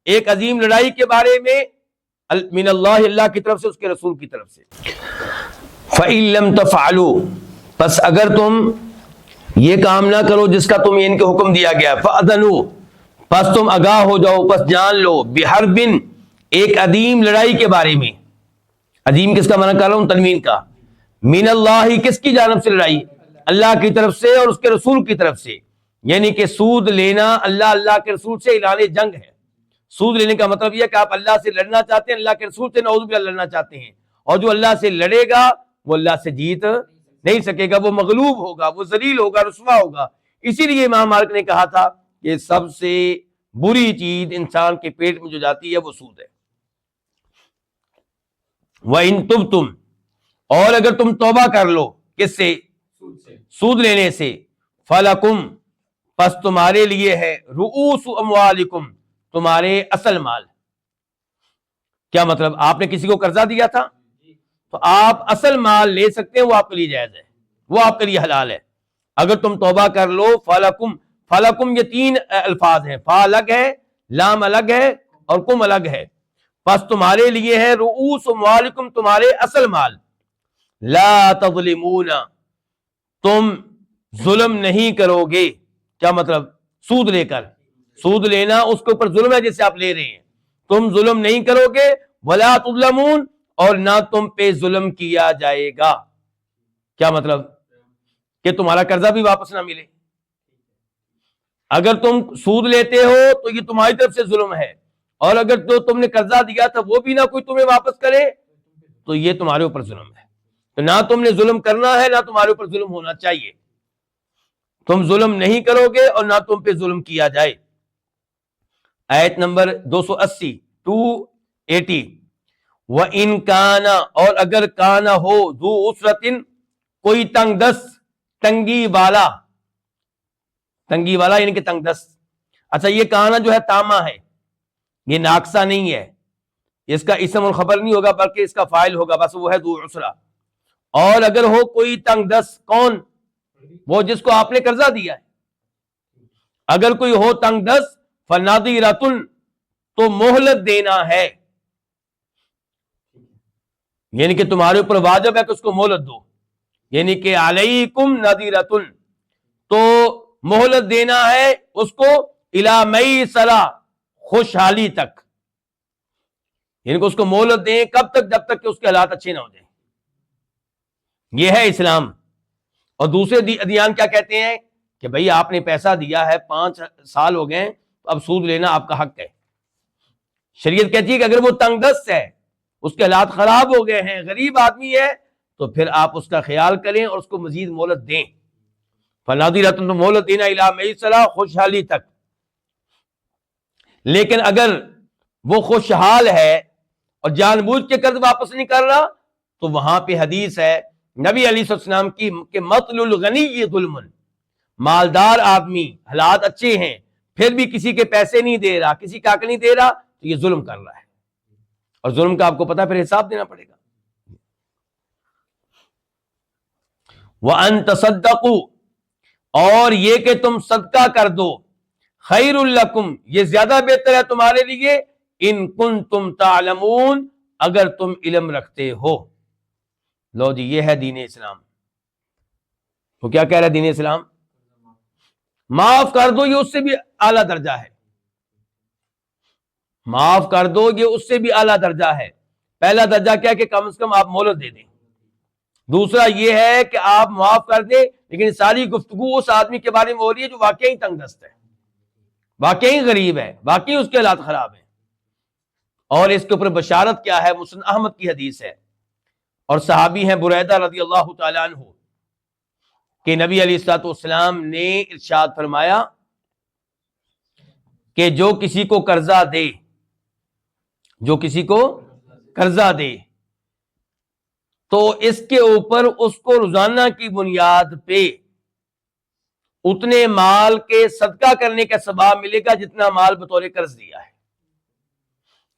ایک عظیم لڑائی کے بارے میں، من اللہ اللہ کی طرف سے، اس کے رسول کی طرف سے۔ فَإِن لَمْ تَفْعَلُوا پس اگر تم یہ کام نہ کرو جس کا تمہیں ان کے حکم دیا گیا، فَأْذَنُوا پس تم آگاہ ہو جاؤ، پس جان لو، بِحَرْبٍ ایک عظیم لڑائی کے بارے میں۔ عظیم کس کا معنی کر رہا ہوں؟ تنوین کا۔ من اللہ کس کی جانب سے لڑائی؟ اللہ کی طرف سے اور اس کے رسول کی طرف سے، یعنی کہ سود لینا اللہ کے رسول سے اعلان جنگ ہے۔ سود لینے کا مطلب یہ ہے کہ آپ اللہ سے لڑنا چاہتے ہیں، اللہ کے رسول سے نعوذ باللہ لڑنا چاہتے ہیں، اور جو اللہ سے لڑے گا وہ اللہ سے جیت نہیں سکے گا، وہ مغلوب ہوگا، وہ ذلیل ہوگا، رسوا ہوگا۔ اسی لیے امام مالک نے کہا تھا کہ سب سے بری چیز انسان کے پیٹ میں جو جاتی ہے وہ سود ہے۔ وَإِن تُبْتُمْ اور اگر تم توبہ کر لو، کس سے؟ سود لینے سے، فَلَكُمْ پس تمہارے لیے ہے، رؤوس اموالکم تمہارے اصل مال۔ کیا مطلب؟ آپ نے کسی کو قرضہ دیا تھا تو آپ اصل مال لے سکتے ہیں، وہ آپ کے لیے جائز ہے، وہ آپ کے لیے حلال ہے۔ اگر تم توبہ کر لو، فَلَكُمْ، فَلَكُمْ یہ تین الفاظ ہیں، فا الگ ہے، لام الگ ہے اور کم الگ ہے، پس تمہارے لیے ہے رؤوس اموالکم تمہارے اصل مال، لا تظلمون تم ظلم نہیں کرو گے۔ کیا مطلب؟ سود لے کر، سود لینا اس کے اوپر ظلم ہے جسے آپ لے رہے ہیں، تم ظلم نہیں کرو گے، ولا تظلمون اور نہ تم پہ ظلم کیا جائے گا۔ کیا مطلب؟ کہ تمہارا قرضہ بھی واپس نہ ملے۔ اگر تم سود لیتے ہو تو یہ تمہاری طرف سے ظلم ہے، اور اگر تو تم نے قرضہ دیا تھا وہ بھی نہ کوئی تمہیں واپس کرے تو یہ تمہارے اوپر ظلم ہے۔ تو نہ تم نے ظلم کرنا ہے، نہ تمہارے اوپر ظلم ہونا چاہیے، تم ظلم نہیں کرو گے اور نہ تم پہ ظلم کیا جائے۔ آیت نمبر 280 280، وَإِن کَانَ اور اگر کانا ہو، ذو عسرتن کوئی تنگ دست، تنگی والا، تنگی والا یعنی کہ تنگ دست۔ اچھا یہ کانا جو ہے تاما ہے، یہ ناقصہ نہیں ہے، اس کا اسم الخبر نہیں ہوگا بلکہ اس کا فاعل ہوگا، بس وہ ہے ذو عسرہ۔ اور اگر ہو کوئی تنگ دست، کون؟ وہ جس کو آپ نے قرضہ دیا ہے۔ اگر کوئی ہو تنگ دست، فَنَظِرَةٌ تو مہلت دینا ہے، یعنی کہ تمہارے اوپر واجب ہے کہ اس کو مہلت دو، یعنی کہ علیکم نذیرۃ، تو مہلت دینا ہے اس کو الی میسرہ، خوشحالی تک، یعنی کہ اس کو مہلت دیں کب تک؟ جب تک کہ اس کے حالات اچھے نہ ہو جائیں. یہ ہے اسلام. اور دوسرے ادیان کیا کہتے ہیں کہ بھئی آپ نے پیسہ دیا ہے، 5 سال ہو گئے، تو اب سود لینا آپ کا حق ہے. شریعت کہتی ہے کہ اگر وہ تنگ دست ہے، اس کے حالات خراب ہو گئے ہیں، غریب آدمی ہے، تو پھر آپ اس کا خیال کریں اور اس کو مزید مہلت دیں. فنادیرۃ، تو مہلت دینا الی میسرہ، خوشحالی تک. لیکن اگر وہ خوشحال ہے اور جان بوجھ کے قرض واپس نہیں کر رہا، تو وہاں پہ حدیث ہے نبی علیہ السلام کی کہ مطل الغنی ظلم، مالدار آدمی حالات اچھے ہیں پھر بھی کسی کے پیسے نہیں دے رہا، کسی کا حق نہیں دے رہا، تو یہ ظلم کر رہا ہے، اور ظلم کا آپ کو پتا پھر حساب دینا پڑے گا. وَأَن تَصَدَّقُوا، اور یہ کہ تم صدقہ کر دو، خیر لکم، یہ زیادہ بہتر ہے تمہارے لیے، ان کنتم تعلمون، اگر تم علم رکھتے ہو. لو جی، یہ ہے دین اسلام. تو کیا کہہ رہا ہے دین اسلام؟ معاف کر دو، یہ اس سے بھی اعلیٰ درجہ ہے. معاف کر دو، یہ اس سے بھی اعلیٰ درجہ ہے. پہلا درجہ کیا ہے کہ کم از کم آپ مہلت دے دیں. دوسرا یہ ہے کہ آپ معاف کر دیں، لیکن ساری گفتگو اس آدمی کے بارے میں ہو رہی ہے جو واقعی تنگ دست ہے، واقعی غریب ہے، واقعی اس کے حالات خراب ہیں. اور اس کے اوپر بشارت کیا ہے؟ مسند احمد کی حدیث ہے، اور صحابی ہیں بریدہ رضی اللہ تعالیٰ عنہ، کہ نبی علیہ الصلوۃ والسلام نے ارشاد فرمایا کہ جو کسی کو قرضہ دے، جو کسی کو قرضہ دے، تو اس کے اوپر اس کو روزانہ کی بنیاد پہ اتنے مال کے صدقہ کرنے کا ثواب ملے گا جتنا مال بطور قرض دیا ہے.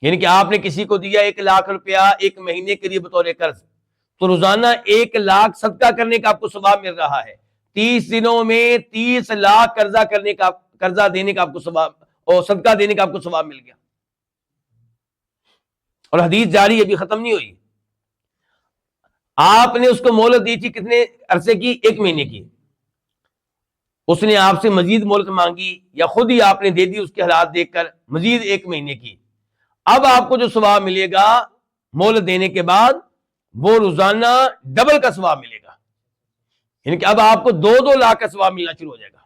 یعنی کہ آپ نے کسی کو دیا 1 لاکھ روپیہ 1 مہینے کے لیے بطور قرض، تو روزانہ 1 لاکھ صدقہ کرنے کا آپ کو ثواب مل رہا ہے. 30 دنوں میں 30 لاکھ قرضہ دینے کا آپ کو ثواب، اور صدقہ دینے کا آپ کو ثواب مل گیا. اور حدیث جاری ابھی ختم نہیں ہوئی. آپ نے اس کو مہلت دی تھی کتنے عرصے کی؟ 1 مہینے کی. اس نے آپ سے مزید مہلت مانگی، یا خود ہی آپ نے دے دی اس کے حالات دیکھ کر، مزید 1 مہینے کی. اب آپ کو جو ثواب ملے گا مہلت دینے کے بعد، وہ روزانہ ڈبل کا ثواب ملے گا. یعنی کہ اب آپ کو 2 لاکھ کا ثواب ملنا شروع ہو جائے گا.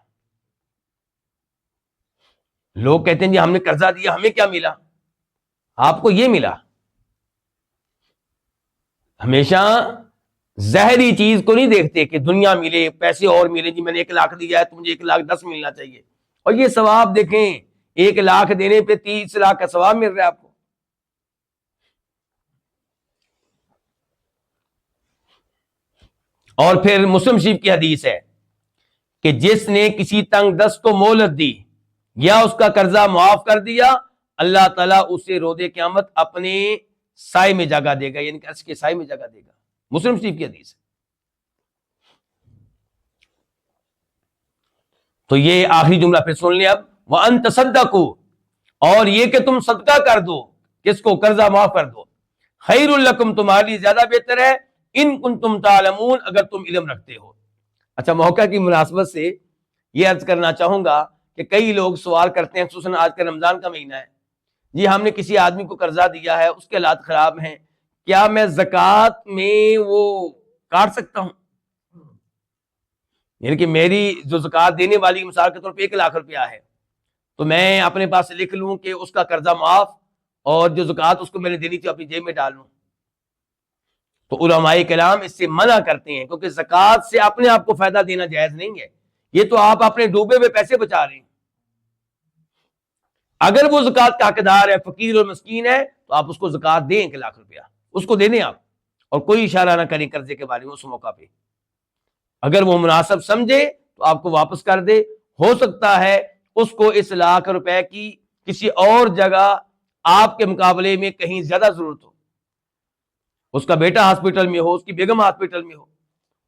لوگ کہتے ہیں جی ہم نے قرضہ دیا، ہمیں کیا ملا؟ آپ کو یہ ملا. ہمیشہ ظاہری چیز کو نہیں دیکھتے کہ دنیا ملے، پیسے اور ملے، جی میں نے 1 لاکھ دیا ہے تو مجھے 1,10,000 ملنا چاہیے. اور یہ ثواب دیکھیں، 1 لاکھ دینے پہ 30 لاکھ کا ثواب مل رہا ہے آپ کو. اور پھر مسلم شریف کی حدیث ہے کہ جس نے کسی تنگ دست کو مہلت دی یا اس کا قرضہ معاف کر دیا، اللہ تعالیٰ اسے روز قیامت اپنے سائے میں جگہ دے گا، یعنی کہ عرش کے سائے میں جگہ دے گا. مسلم شریف کی حدیث ہے. تو یہ آخری جملہ پھر سن لیں اب، وَأَن تَصَدَّقُوا، اور یہ کہ تم صدقہ کر دو، کس کو؟ قرضہ معاف کر دو، خیر لکم، تمہارے لیے زیادہ بہتر ہے، ان کنتم تعلمون، اگر تم علم رکھتے ہو. اچھا، موقع کی مناسبت سے یہ عرض کرنا چاہوں گا کہ کئی لوگ سوال کرتے ہیں، خصوصاً آج کا رمضان کا مہینہ ہے، جی ہم نے کسی آدمی کو قرضہ دیا ہے، اس کے حالات خراب ہیں، کیا میں زکوٰۃ میں وہ کاٹ سکتا ہوں؟ یعنی کہ میری جو زکوٰۃ دینے والی مثال کے طور پہ 1 لاکھ روپیہ ہے، تو میں اپنے پاس سے لکھ لوں کہ اس کا قرضہ معاف، اور جو زکوٰۃ اس کو میں نے دینی تھی اپنی جیب میں ڈال لوں. تو علماء کرام اس سے منع کرتے ہیں، کیونکہ زکوٰۃ سے اپنے آپ کو فائدہ دینا جائز نہیں ہے. یہ تو آپ اپنے ڈوبے ہوئے پیسے بچا رہے ہیں. اگر وہ زکوٰۃ کا حقدار ہے، فقیر اور مسکین ہے، تو آپ اس کو زکوٰۃ دیں 1 لاکھ روپیہ، اس کو دے دیں آپ، اور کوئی اشارہ نہ کریں قرضے کے بارے میں اس موقع پہ. اگر وہ مناسب سمجھے تو آپ کو واپس کر دے. ہو سکتا ہے اس کو اس 1 لاکھ روپے کی کسی اور جگہ آپ کے مقابلے میں کہیں زیادہ ضرورت ہو. اس کا بیٹا ہاسپٹل میں ہو، اس کی بیگم ہاسپٹل میں ہو،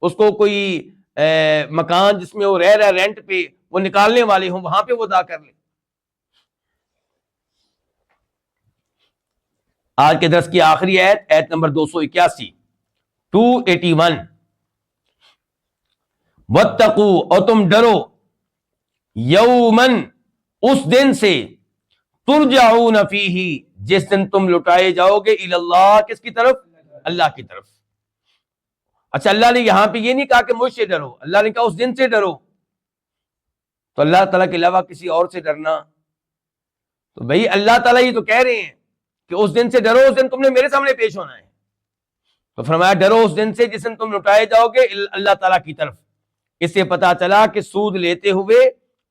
اس کو کوئی مکان جس میں وہ رہ رہا ہے رینٹ پہ، وہ نکالنے والے ہوں، وہاں پہ وہ ادا کر لیں. آج کے درس کی آخری آیت، آیت نمبر 281، 281، وَاتَّقُوا، اور تم ڈرو، یومن، اس دن سے، ترجعون فیہ، جس دن تم لٹائے جاؤ گے، الی اللہ، کس کی طرف؟ اللہ کی طرف۔ اچھا، اللہ نے یہاں پہ یہ نہیں کہا کہ مجھ سے ڈرو، اللہ نے کہا اس دن سے ڈرو، تو اللہ تعالیٰ کے علاوہ کسی اور سے ڈرنا، تو بھئی اللہ تعالیٰ یہ تو کہہ رہے ہیں کہ اس دن سے ڈرو، اس دن تم نے میرے سامنے پیش ہونا ہے، تو فرمایا ڈرو اس دن سے جس دن تم لٹائے جاؤ گے اللہ تعالیٰ کی طرف۔ اس سے پتا چلا کہ سود لیتے ہوئے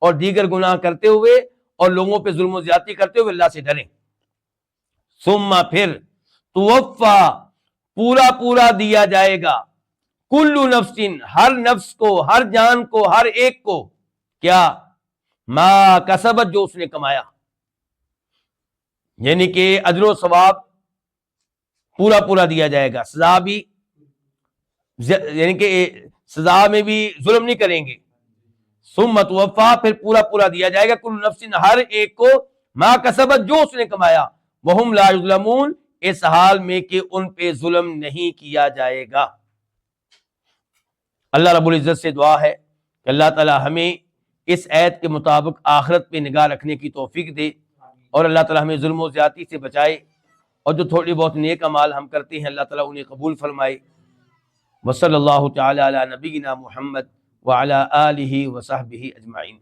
اور دیگر گناہ کرتے ہوئے اور لوگوں پہ ظلم و زیادتی کرتے ہوئے اللہ سے ڈریں۔ ثم، پھر، توفا، پورا پورا دیا جائے گا، کل نفس، ہر نفس کو، ہر جان کو، ہر ایک کو، کیا؟ ما کسبت، جو اس نے کمایا، یعنی کہ اجر و ثواب پورا پورا دیا جائے گا، سزا بھی، یعنی کہ سزا میں بھی ظلم نہیں کریں گے۔ ثم توفا، پھر پورا پورا دیا جائے گا، کل نفس، ہر ایک کو، ما کسبت، جو اس نے کمایا، وہم لا یظلمون، اس حال میں کہ ان پہ ظلم نہیں کیا جائے گا۔ اللہ رب العزت سے دعا ہے کہ اللہ تعالی ہمیں اس آیت کے مطابق آخرت پہ نگاہ رکھنے کی توفیق دے، اور اللہ تعالی ہمیں ظلم و زیادتی سے بچائے، اور جو تھوڑی بہت نیک اعمال ہم کرتے ہیں اللہ تعالیٰ انہیں قبول فرمائے۔ وصلی اللہ تعالی علی نبینا محمد وعلی آلہ وصحبہ اجمعین۔